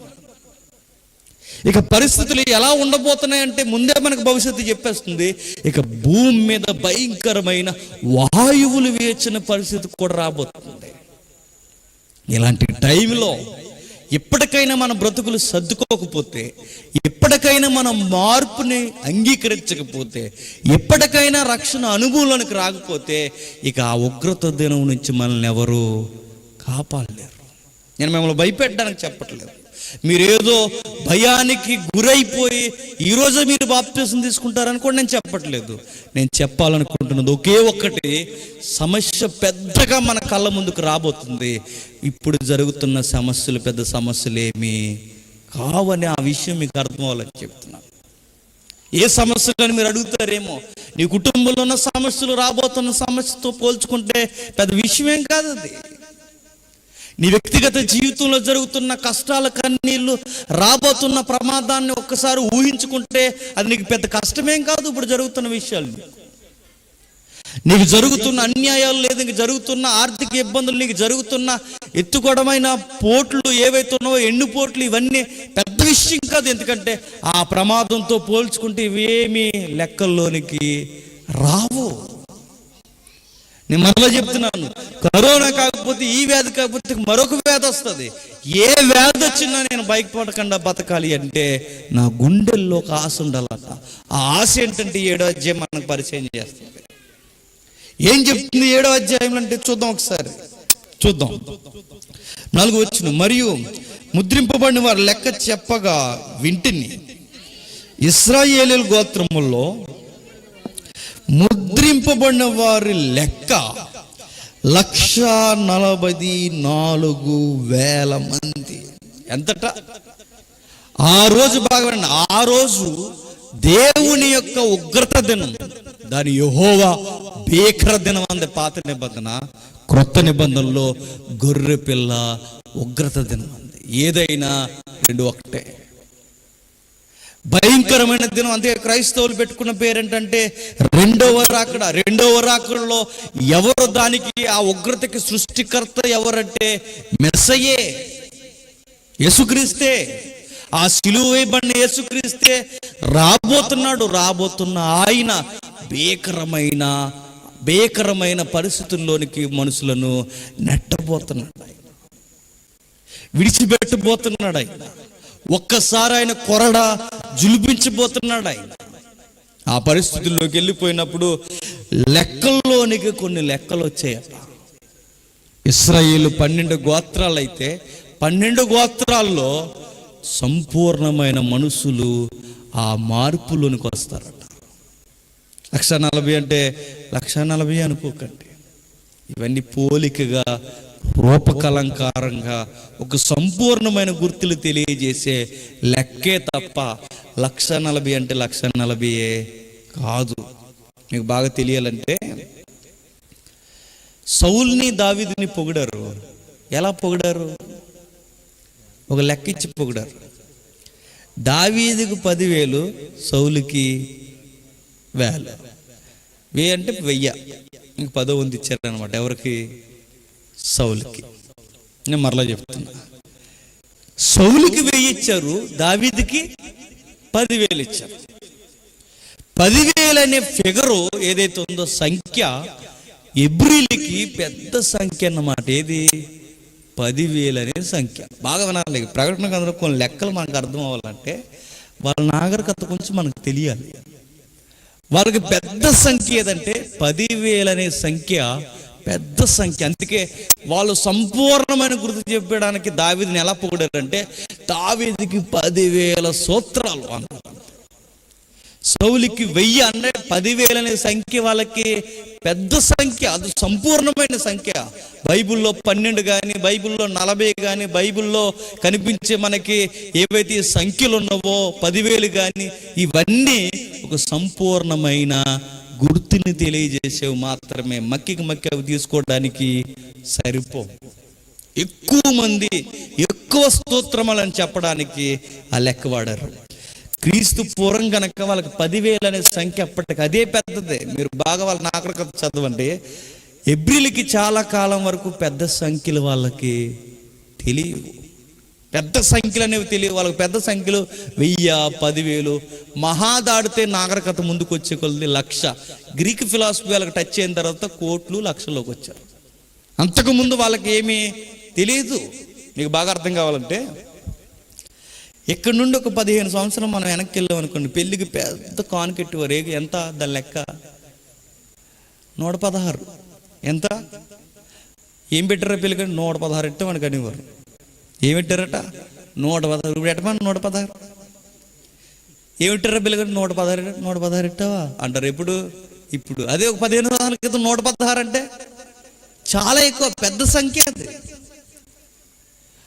ఇక పరిస్థితులు ఎలా ఉండబోతున్నాయి అంటే ముందే మనకు భవిష్యత్తు చెప్పేస్తుంది. ఇక భూమి మీద భయంకరమైన వాయువులు వేచిన పరిస్థితి కూడా రాబోతుంది. ఇలాంటి టైంలో ఎప్పటికైనా మన బ్రతుకులు సర్దుకోకపోతే, ఎప్పటికైనా మనం మార్పుని అంగీకరించకపోతే, ఎప్పటికైనా రక్షణ అనుభవంలోనికి రాకపోతే, ఇక ఆ ఉగ్రత దినం నుంచి మనల్ని ఎవరు కాపాడలేరు. నేను మిమ్మల్ని భయపెట్టడానికి చెప్పట్లేదు. మీరేదో భయానికి గురైపోయి ఈరోజు మీరు బాప్తిసం తీసుకుంటారనుకోండి నేను చెప్పట్లేదు. నేను చెప్పాలనుకుంటున్నది ఒకే ఒక్కటి, సమస్య పెద్దగా మన కళ్ళ ముందుకు రాబోతుంది. ఇప్పుడు జరుగుతున్న సమస్యలు పెద్ద సమస్యలు ఏమీ కావని ఆ విషయం మీకు అర్థం అవ్వాలని చెప్తున్నాను. ఏ సమస్యలు అని మీరు అడుగుతారేమో. నీ కుటుంబంలో ఉన్న సమస్యలు రాబోతున్న సమస్యతో పోల్చుకుంటే పెద్ద విషయమేం కాదు అది. నీ వ్యక్తిగత జీవితంలో జరుగుతున్న కష్టాల కన్నీళ్ళు, రాబోతున్న ప్రమాదాన్ని ఒక్కసారి ఊహించుకుంటే అది నీకు పెద్ద కష్టమేం కాదు. ఇప్పుడు జరుగుతున్న విషయాలు, నీకు జరుగుతున్న అన్యాయాలు, లేదు నీకు జరుగుతున్న ఆర్థిక ఇబ్బందులు, నీకు జరుగుతున్న ఎత్తుకోవడమైన పోట్లు ఏవైతే ఉన్నావో, ఎండుపోట్లు, ఇవన్నీ పెద్ద విషయం కాదు. ఎందుకంటే ఆ ప్రమాదంతో పోల్చుకుంటే ఇవేమీ లెక్కల్లోనికి రావు. నేను మరలా చెప్తున్నాను, కరోనా కాకపోతే, ఈ వ్యాధి కాకపోతే మరొక వ్యాధి వస్తుంది. ఏ వ్యాధి వచ్చినా నేను భయపడకుండా బతకాలి అంటే నా గుండెల్లో ఒక ఆశ ఉండాలట. ఆ ఆశ ఏంటంటే 7వ అధ్యాయం మనకు పరిచయం చేస్తుంది. ఏం చెప్తుంది 7వ అధ్యాయం అంటే చూద్దాం, ఒకసారి చూద్దాం. 4వ వచనం, మరియు ముద్రింపబడిన వారు లెక్క చెప్పగా వింటిని, ఇశ్రాయేలీయుల గోత్రముల్లో ముద్రింపబడిన వారి లెక్క 144,000 మంది. ఎంతట? ఆ రోజు బాగా, ఆ రోజు దేవుని యొక్క ఉగ్రత దినం, దాని యెహోవా భీకర దినం అంది పాత నిబంధన. క్రొత్త నిబంధనలో గొర్రె పిల్ల ఉగ్రత దినం అంది. ఏదైనా రెండు ఒకటే, భయంకరమైన దినం. అంతే క్రైస్తవులు పెట్టుకున్న పేరేంటంటే రెండవ రాకడ. రెండవ రాకడలో ఎవరు దానికి, ఆ ఉగ్రతకి సృష్టికర్త ఎవరంటే మెస్సయే, యేసుక్రీస్తే. ఆ సిలువ వేయబడిన యేసుక్రీస్తే రాబోతున్నాడు. రాబోతున్న ఆయన భీకరమైన పరిస్థితుల్లోనికి మనుషులను నెట్టబోతున్నాడు, విడిచిపెట్టబోతున్నాడు. ఆయన ఒక్కసారి ఆయన కొరడ జులిపించబోతున్నాడు. ఆయన ఆ పరిస్థితుల్లోకి వెళ్ళిపోయినప్పుడు లెక్కల్లోనికి కొన్ని లెక్కలు వచ్చాయట. ఇశ్రాయేలు 12 గోత్రాలు అయితే 12 గోత్రాల్లో సంపూర్ణమైన మనుషులు ఆ మార్పులోనికి వస్తారట. 140 అంటే 140 అనుకోకండి. ఇవన్నీ పోలికగా, రూపకలంకారంగా ఒక సంపూర్ణమైన గుర్తులు తెలియజేసే లెక్కే తప్ప 140 అంటే 140 కాదు. మీకు బాగా తెలియాలంటే, సౌల్ని దావీదుని పొగిడారు. ఎలా పొగిడారు? ఒక లెక్క ఇచ్చి పొగిడారు. దావీదుకు 10,000, సౌలుకి 1,000. 1000 అంటే 1000, ఇంక 10 వంతు ఇచ్చారనమాట. ఎవరికి? సౌలుకి. నేను మరలా చెప్తున్నా, సౌలుకి 1000 ఇచ్చారు, దావీదుకి 10,000 ఇచ్చారు. 10,000 అనే ఫిగరు ఏదైతే ఉందో, సంఖ్య ఎబ్రీలకి పెద్ద సంఖ్య అన్నమాట. ఏది? 10,000 అనే సంఖ్య. బాగా వినాలి. ప్రకటన గ్రంథంలో కొన్ని లెక్కలు మనకు అర్థం అవ్వాలంటే వాళ్ళ నాగరికత కొంచెం మనకు తెలియాలి. వాళ్ళకి పెద్ద సంఖ్య ఏదంటే 10,000 అనే సంఖ్య పెద్ద సంఖ్య. అందుకే వాళ్ళు సంపూర్ణమైన గుర్తు చెప్పడానికి దావీదుని ఎలా పొగిడారంటే, దావీదుకి 10,000 సూత్రాలు అన్నారు. సౌలుకి 1000 అంటే 10,000 అనే సంఖ్య వాళ్ళకి పెద్ద సంఖ్య, అది సంపూర్ణమైన సంఖ్య. బైబిల్లో 12 కానీ, బైబిల్లో 40 కానీ, బైబిల్లో కనిపించే మనకి ఏవైతే సంఖ్యలు ఉన్నావో 10,000 కానీ, ఇవన్నీ ఒక సంపూర్ణమైన గుర్తుని తెలియజేసేవి మాత్రమే. మక్కి అవి తీసుకోవడానికి సరిపో. ఎక్కువ మంది ఎక్కువ స్తోత్రములని చెప్పడానికి ఆ లెక్క వాడారు. క్రీస్తు పూర్వం గనక వాళ్ళకి 10,000 అనే సంఖ్య అప్పటికి అదే పెద్దదే. మీరు బాగా వాళ్ళ నాగరికత చదవండి. ఎబ్రిలకి చాలా కాలం వరకు పెద్ద సంఖ్యలు వాళ్ళకి తెలియవు, పెద్ద సంఖ్యలు అనేవి తెలియవు వాళ్ళకి. పెద్ద సంఖ్యలు 1000, 10,000 మహా దాడితే నాగరికత ముందుకు వచ్చే కొద్ది 1,00,000. గ్రీక్ ఫిలాసఫీ వాళ్ళకి టచ్ అయిన తర్వాత కోట్లు, లక్షల్లోకి వచ్చారు. అంతకుముందు వాళ్ళకి ఏమీ తెలియదు. మీకు బాగా అర్థం కావాలంటే, ఇక్కడ నుండి ఒక 15 సంవత్సరం మనం వెనక్కి వెళ్ళాం అనుకోండి, పెళ్ళికి పెద్ద కానుకెట్టేవారు. ఎంత దాని లెక్క? 116. ఎంత? ఏం పెట్టారో పెళ్ళికి? 116 ఇట్టే మనకు అనేవారు. ఏమిట్టారట? 116. ఇప్పుడు ఎట్టమని 116 ఏమిట్టారా బిల్లగారు? 116 ఇట్టావా అంటారు. ఇప్పుడు అదే ఒక 15 సంవత్సరాల క్రితం 116 అంటే చాలా ఎక్కువ, పెద్ద సంఖ్య అది.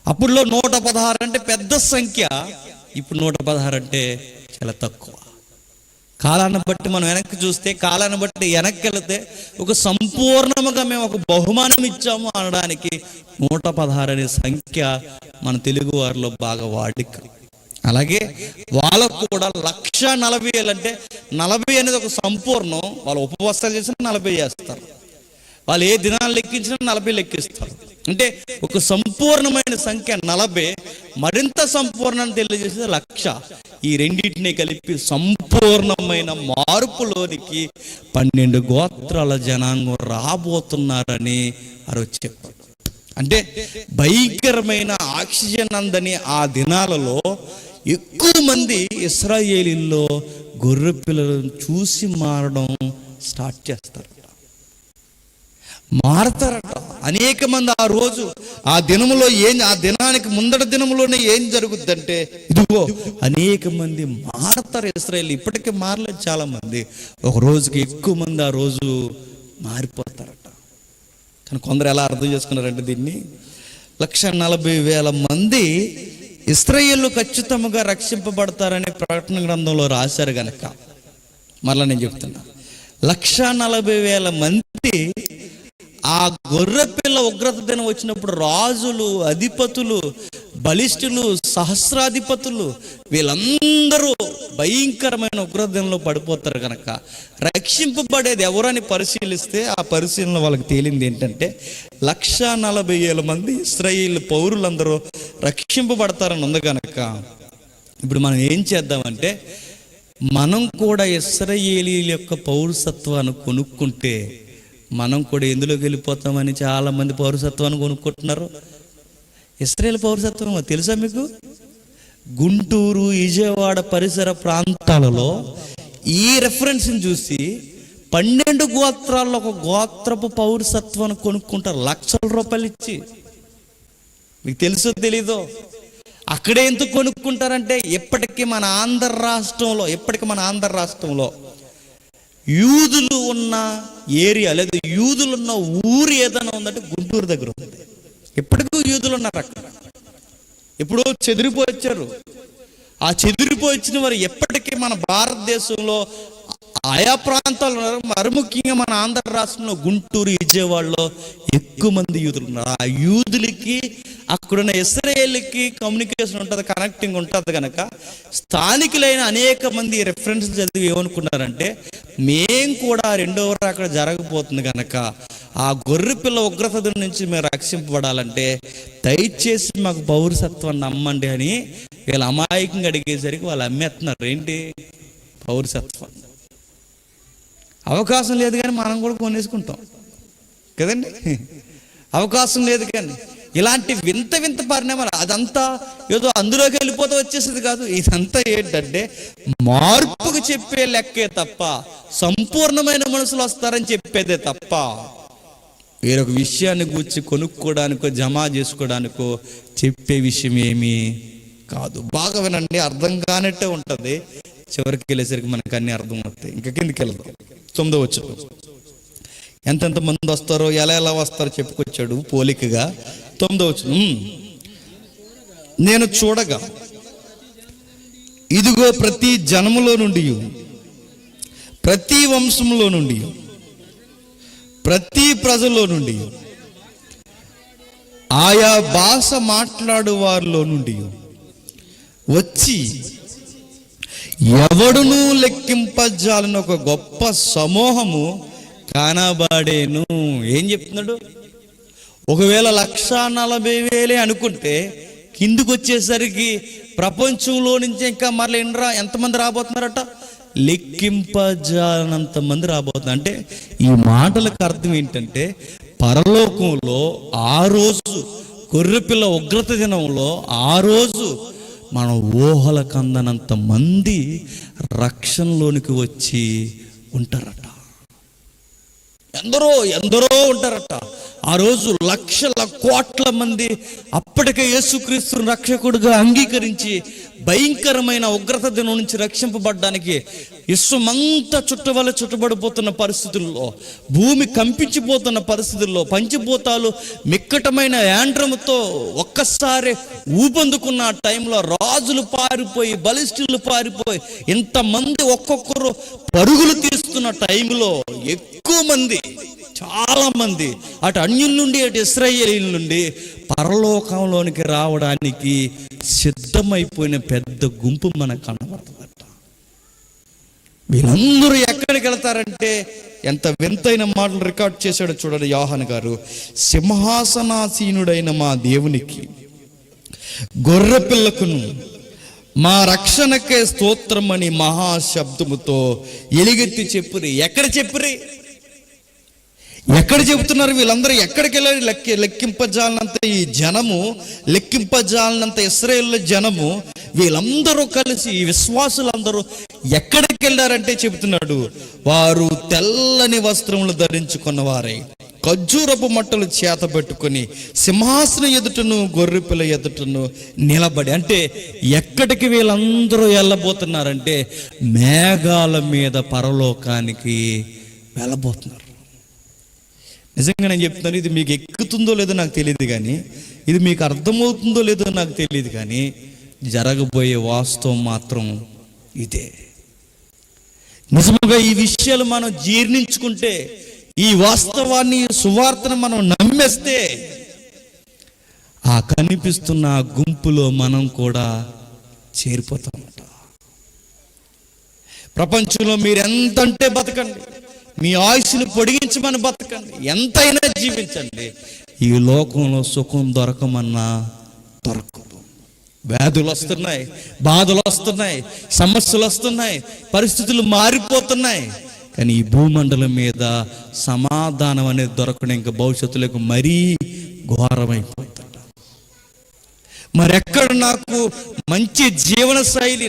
అప్పుడులో 116 అంటే పెద్ద సంఖ్య, ఇప్పుడు 116 అంటే చాలా తక్కువ. కాలాన్ని బట్టి మనం వెనక్కి చూస్తే, కాలాన్ని బట్టి వెనక్కి వెళితే ఒక సంపూర్ణముగా మేము ఒక బహుమానం ఇచ్చాము అనడానికి 116 అనే సంఖ్య మన తెలుగు వారిలో బాగా వాడిక. అలాగే వాళ్ళకు కూడా 1,40,000 అంటే 40 అనేది ఒక సంపూర్ణం. వాళ్ళు ఉపవాసాలు చేసినా 40 చేస్తారు, వాళ్ళు ఏ దినాలు లెక్కించినా 40 లెక్కిస్తారు. అంటే ఒక సంపూర్ణమైన సంఖ్య 40, మరింత సంపూర్ణాన్ని తెలియజేసేది 1,00,000. ఈ రెండింటిని కలిపి సంపూర్ణమైన మార్పులోనికి 12 గోత్రాల జనాంగం రాబోతున్నారని చెప్పాడు. అంటే భయంకరమైన ఆక్సిజన్ అందని ఆ దినాలలో ఎక్కువ మంది ఇశ్రాయేలీల్లో గొర్రె పిల్లలను చూసి మారడం స్టార్ట్ చేస్తారట, మారతారట. అనేక మంది ఆ రోజు ఆ దినములో ఆ దినానికి ముందటి దినములోనే ఏం జరుగుద్దంటే, ఇదిగో అనేక మంది మారతారు ఇశ్రాయేలు. ఇప్పటికే మారలేదు చాలా మంది, ఒక రోజుకి ఎక్కువ మంది ఆ రోజు మారిపోతారట. కానీ కొందరు ఎలా అర్థం చేసుకున్నారంటే దీన్ని, 1,40,000 మంది ఇశ్రాయేలు ఖచ్చితంగా రక్షింపబడతారని ప్రకటన గ్రంథంలో రాశారు గనక, మరలా నేను చెప్తున్నా, 1,40,000 మంది ఆ గొర్రెపిల్ల ఉగ్రత దినం వచ్చినప్పుడు రాజులు, అధిపతులు, బలిష్ఠులు, సహస్రాధిపతులు వీళ్ళందరూ భయంకరమైన ఉగ్రత దినంలో పడిపోతారు కనుక రక్షింపబడేది ఎవరని పరిశీలిస్తే ఆ పరిశీలన వాళ్ళకి తేలింది ఏంటంటే 1,40,000 మంది ఇశ్రాయేలు పౌరులందరూ రక్షింపబడతారని ఉంది కనుక ఇప్పుడు మనం ఏం చేద్దామంటే, మనం కూడా ఇశ్రాయేలీయుల యొక్క పౌరసత్వాన్ని కొనుక్కుంటే మనం కూడా ఎందులోకి వెళ్ళిపోతామని చాలామంది పౌరసత్వాన్ని కొనుక్కుంటున్నారు. ఇశ్రాయేలు పౌరసత్వం తెలుసా మీకు? గుంటూరు, విజయవాడ పరిసర ప్రాంతాలలో ఈ రెఫరెన్స్ని చూసి 12 గోత్రాల్లో ఒక గోత్రపు పౌరసత్వాన్ని కొనుక్కుంటారు లక్షల రూపాయలు ఇచ్చి. మీకు తెలుసో తెలీదో? అక్కడే ఎందుకు కొనుక్కుంటారంటే, ఇప్పటికీ మన ఆంధ్ర రాష్ట్రంలో యూదులు ఉన్న ఏరియా లేదా యూదులు ఉన్న ఊరు ఏదైనా ఉందంటే గుంటూరు దగ్గర ఉంది. ఇప్పటికూ యూదులు ఉన్నారు అక్కడ. ఎప్పుడో చెదిరిపోయి వచ్చారు. ఆ చెదిరిపోయి వచ్చిన వారు ఎప్పటికీ మన భారతదేశంలో ఆయా ప్రాంతాల్లో ఉన్నారు. మరి ముఖ్యంగా మన ఆంధ్ర రాష్ట్రంలో గుంటూరు, విజయవాడలో ఎక్కువ మంది యూదులు ఉన్నారు. ఆ యూదులకి అక్కడున్న ఇశ్రాయేలుకి కమ్యూనికేషన్ ఉంటుంది, కనెక్టింగ్ ఉంటుంది కనుక స్థానికులైన అనేక మంది రెఫరెన్స్ చదివి ఏమనుకున్నారంటే, మేం కూడా రెండవ అక్కడ జరగబోతుంది కనుక ఆ గొర్రె పిల్ల ఉగ్రత నుంచి మేము రక్షింపబడాలంటే దయచేసి మాకు పౌరసత్వాన్ని నమ్మండి అని వీళ్ళు అమాయకంగా అడిగేసరికి వాళ్ళు అమ్మేస్తున్నారు. ఏంటి? పౌరసత్వం. అవకాశం లేదు కానీ మనం కూడా కొనేసుకుంటాం కదండి. అవకాశం లేదు కానీ ఇలాంటి వింత పరిణామాలు, అదంతా ఏదో అందులోకి వెళ్ళిపోతూ వచ్చేసేది కాదు. ఇదంతా ఏంటంటే మార్పుకు చెప్పే లెక్కే తప్ప, సంపూర్ణమైన మనుషులు వస్తారని చెప్పేదే తప్ప వేరొక విషయాన్ని గూర్చి కొనుక్కోవడానికో జమ చేసుకోవడానికో చెప్పే విషయం ఏమీ కాదు. బాగా వినండి, అర్థం కానట్టే ఉంటుంది. చివరికి వెళ్ళేసరికి మనకు అన్ని అర్థం అవుతాయి. ఇంకా కిందికి వెళ్దాం. 9వ వచనం. ఎంతెంత మంది వస్తారో ఎలా వస్తారో చెప్పుకొచ్చాడు పోలికగా. 9వ వచనం. నేను చూడగా ఇదిగో ప్రతి జనములో నుండి, ప్రతి వంశంలో నుండి, ప్రతి ప్రజలో నుండి, ఆయా భాష మాట్లాడు వారిలో నుండి వచ్చి ఎవడునూ లెక్కింపజాలని ఒక గొప్ప సమూహము కానబాడేను. ఏం చెప్తున్నాడు? ఒకవేళ 1,40,000 అనుకుంటే కిందికి వచ్చేసరికి ప్రపంచంలో నుంచి ఇంకా మరల ఎంతమంది రాబోతున్నారట? లెక్కింపజాలనంత మంది రాబోతున్నారు. అంటే ఈ మాటలకు అర్థం ఏంటంటే, పరలోకంలో ఆ రోజు గొర్రెపిల్ల ఉగ్రత దినంలో ఆ రోజు మన ఊహలకు అందనంత మంది రక్షణలోనికి వచ్చి ఉంటారట. ఎందరో ఎందరో ఉంటారట. ఆ రోజు లక్షల కోట్ల మంది అప్పటికే యేసుక్రీస్తుని రక్షకుడుగా అంగీకరించి భయంకరమైన ఉగ్రత దినం నుంచి రక్షింపబడ్డానికి విశ్వమంతా చుట్టబడిపోతున్న పరిస్థితుల్లో, భూమి కంపించిపోతున్న పరిస్థితుల్లో, పంచిపోతాలు మిక్కటమైన యాండ్రముతో ఒక్కసారి ఊపందుకున్న టైంలో రాజులు పారిపోయి, బలిష్ఠులు పారిపోయి, ఇంతమంది ఒక్కొక్కరు పరుగులు తీస్తున్న టైంలో ఎక్కువ మంది, చాలా మంది అటు అన్యుల నుండి అటు ఇశ్రాయేలీయుల నుండి పరలోకంలోనికి రావడానికి సిద్ధమైపోయిన పెద్ద గుంపు మనకు కనబడుతుందట. వీళ్ళందరూ ఎక్కడికి వెళ్తారంటే, ఎంత వింతైన మాటలు రికార్డ్ చేశాడో చూడండి యోహాను గారు. సింహాసనాసీనుడైన మా దేవునికి, గొర్రె పిల్లకును, మా రక్షణకే స్తోత్రం అని మహాశబ్దముతో ఎలుగెత్తి చెప్పురి. ఎక్కడ చెప్పురి? ఎక్కడ చెబుతున్నారు? వీళ్ళందరూ ఎక్కడికి వెళ్ళారు? లెక్కింపజాలనంత ఈ జనము, లెక్కింపజాలనంత ఇశ్రాయేలు జనము, వీళ్ళందరూ కలిసి, ఈ విశ్వాసులందరూ ఎక్కడికి వెళ్ళారంటే చెబుతున్నాడు, వారు తెల్లని వస్త్రములు ధరించుకున్న వారై ఖర్జూరపు మట్టలు చేత పెట్టుకొని సింహాసనం ఎదుటను గొర్రెపిల్ల ఎదుటను నిలబడి. అంటే ఎక్కడికి వీళ్ళందరూ వెళ్ళబోతున్నారంటే మేఘాల మీద పరలోకానికి వెళ్ళబోతున్నారు. నిజంగా నేను చెప్తున్నాను, ఇది మీకు ఎక్కుతుందో లేదో నాకు తెలియదు, కానీ ఇది మీకు అర్థమవుతుందో లేదో నాకు తెలియదు, కానీ జరగబోయే వాస్తవం మాత్రం ఇదే. నిజంగా ఈ విషయాలు మనం జీర్ణించుకుంటే, ఈ వాస్తవాన్ని, సువార్తను మనం నమ్మేస్తే, ఆ కనిపిస్తున్న గుంపులో మనం కూడా చేరిపోతామట. ప్రపంచంలో మీరు ఎంతంటే బతకండి, మీ ఆయుష్ను పొడిగించమని బతకండి, ఎంతైనా జీవించండి, ఈ లోకంలో సుఖం దొరకమన్నా దొరకదు. వ్యాధులు వస్తున్నాయి, బాధలు వస్తున్నాయి, సమస్యలు వస్తున్నాయి, పరిస్థితులు మారిపోతున్నాయి, కానీ ఈ భూమండలం మీద సమాధానం అనేది దొరకడం ఇంకా భవిష్యత్తులోకి మరీ ఘోరమైపోతుంది. మరెక్కడ నాకు మంచి జీవన శైలి,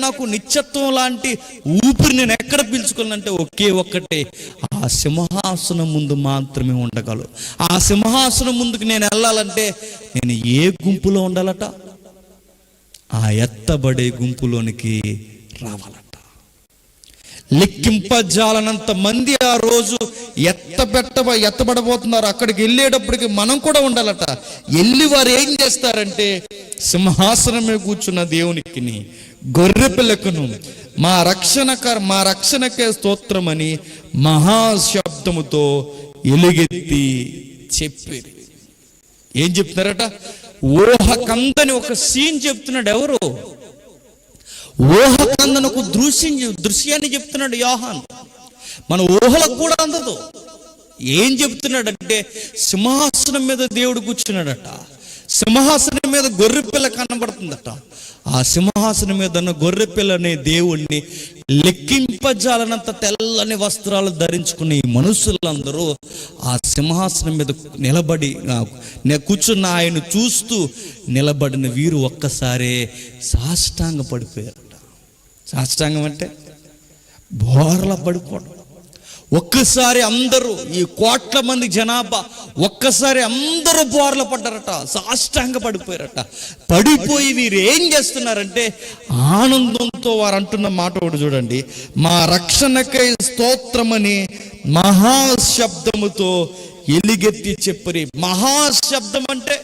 నాకు నిత్యత్వం లాంటి ఊపిరి నేను ఎక్కడ పీల్చుకోవాలంటే ఒకే ఒక్కటే, ఆ సింహాసనం ముందు మాత్రమే ఉండగలను. ఆ సింహాసనం ముందుకు నేను వెళ్ళాలంటే నేను ఏ గుంపులో ఉండాలట? ఆ ఎత్తబడే గుంపులోనికి రావాలట. లెక్కింపజాలనంత మంది ఆ రోజు ఎత్తబడబోతున్నారు. అక్కడికి వెళ్ళేటప్పటికి మనం కూడా ఉండాలట. వెళ్ళి వారు ఏం చేస్తారంటే, సింహాసనమే కూర్చున్న దేవునికి, గొర్రె పిల్లకును, మా రక్షణకే స్తోత్రమని మహాశబ్దముతో ఎలుగెత్తి చెప్పారు. ఏం చెప్తున్నారట? ఊహ కందని ఒక సీన్ చెప్తున్నాడు. ఎవరు? ఊహ కందని ఒక దృశ్యాన్ని చెప్తున్నాడు యోహాను. మన ఊహలకు కూడా అందదు. ఏం చెప్తున్నాడంటే, సింహాసనం మీద దేవుడు కూర్చున్నాడట. సింహాసనం మీద గొర్రెపిల్ల కనబడుతుందట. ఆ సింహాసనం మీద ఉన్న గొర్రెపిల్ల అనే దేవుణ్ణి లెక్కింపజాలనంత తెల్లని వస్త్రాలు ధరించుకున్న ఈ మనుషులందరూ ఆ సింహాసనం మీద నిలబడి కూర్చున్న ఆయన చూస్తూ నిలబడిన వీరు ఒక్కసారే సాష్టాంగ పడిపోయారట. సాష్టాంగం అంటే బోర్ల పడిపోవడం. ఒక్కసారి అందరూ, ఈ కోట్ల మంది జనాభా ఒక్కసారి అందరూ బోర్ల పడ్డారట, సాష్టాంగ పడిపోయారట. పడిపోయి వీరు ఏం చేస్తున్నారంటే, ఆనందంతో వారు అంటున్న మాట ఒకటి చూడండి. మా రక్షణకై స్తోత్రమని మహాశబ్దముతో ఎలుగెత్తి చెప్పరి. మహాశబ్దం అంటే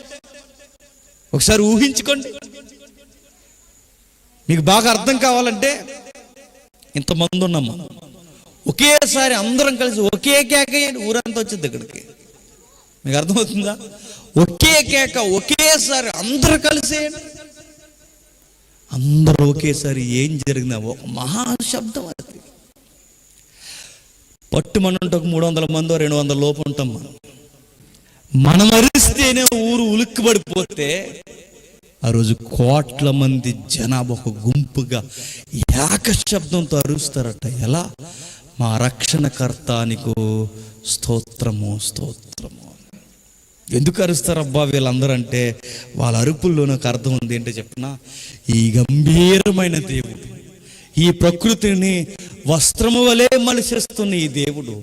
ఒకసారి ఊహించుకోండి. మీకు బాగా అర్థం కావాలంటే, ఇంతమంది ఉన్నాము, ఒకేసారి అందరం కలిసి ఒకే కేక ఊరంతా వచ్చింది ఇక్కడికి. మీకు అర్థమవుతుందా? ఒకే కేక, ఒకేసారి అందరూ కలిసి, అందరూ ఒకేసారి ఏం జరిగిందా? ఒక మహాశబ్దం. అది పట్టుమనంటే ఒక 300 మందో 200 లోపు ఉంటాం. మనం అరిస్తేనే ఊరు ఉలిక్కిపడిపోతే, ఆ రోజు కోట్ల మంది జనాభా ఒక గుంపుగా ఏకశబ్దంతో అరుస్తారట. ఎలా? మా రక్షణకర్తానికు స్తోత్రము, స్తోత్రము. ఎందుకు అరుస్తారబ్బా వీళ్ళందరూ అంటే, వాళ్ళ అరుపుల్లో నాకు అర్థం ఉంది. ఏంటో చెప్పిన, ఈ గంభీరమైన దేవుడు, ఈ ప్రకృతిని వస్త్రము వలె మలిచేస్తున్న ఈ దేవుడు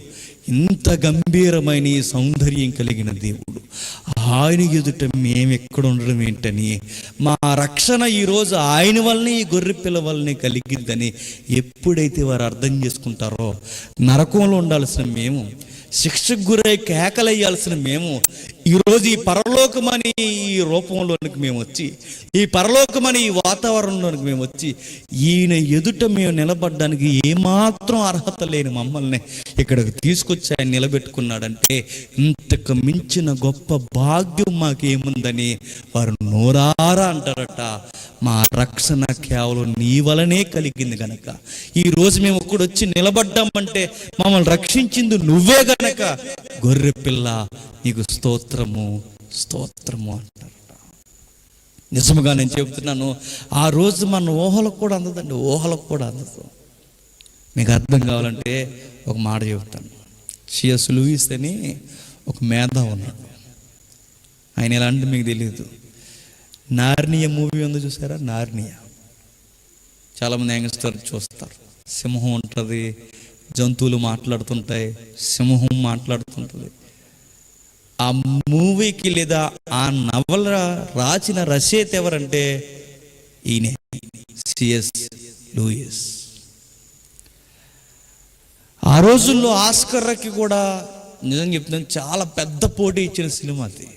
ఇంత గంభీరమైన ఈ సౌందర్యం కలిగిన దేవుడు, ఆయన ఎదుట మేము ఎక్కడ ఉండడం ఏంటని, మా రక్షణ ఈరోజు ఆయన వల్లనే, ఈ గొర్రె పిల్ల వల్లనే కలిగిందని ఎప్పుడైతే వారు అర్థం చేసుకుంటారో, నరకంలో ఉండాల్సిన మేము, శిక్షకు గురై కేకలయ్యాల్సిన మేము, ఈరోజు ఈ పరలోకమని ఈ రూపంలోనికి మేము వచ్చి, ఈ పరలోకమని ఈ వాతావరణంలోనికి మేము వచ్చి, ఈయన ఎదుట మేము నిలబడడానికి ఏమాత్రం అర్హత లేని మమ్మల్ని ఇక్కడికి తీసుకొచ్చి ఆయన నిలబెట్టుకున్నాడంటే, ఇంతకు మించిన గొప్ప భాగ్యం మాకేముందని వారు నోరారా అంటారట. మా రక్షణ కేవలం నీ వలనే కలిగింది గనక, ఈరోజు మేము ఒక్కడు వచ్చి నిలబడ్డామంటే మమ్మల్ని రక్షించింది నువ్వే గనక, గొర్రె పిల్ల నీకు స్తోత్రము స్తోత్రము అంటారట. నిజముగా నేను చెబుతున్నాను, ఆ రోజు మన ఊహలకు కూడా అందదండి, ఊహలకు కూడా అందదు. మీకు అర్థం కావాలంటే ఒక మాట చెబుతాను. సిఎస్ లూయిస్ అని ఒక మేధావి ఉన్నాడు. ఆయన ఎలా అంటే మీకు తెలియదు, నార్నియా మూవీ ఉందో చూసారా? నార్నియా చాలామంది యంగ్స్టర్ చూస్తారు. సింహం ఉంటుంది, జంతువులు మాట్లాడుతుంటాయి, సింహం మాట్లాడుతుంటుంది. ఆ మూవీకి లేదా ఆ నవల రాసిన రచయిత ఎవరంటే ఈయనే, సిఎస్ లూయిస్. ఆ రోజుల్లో ఆస్కర్కి కూడా నిజంగా చెప్తున్నాను, చాలా పెద్ద పోటీ ఇచ్చిన సినిమా అది.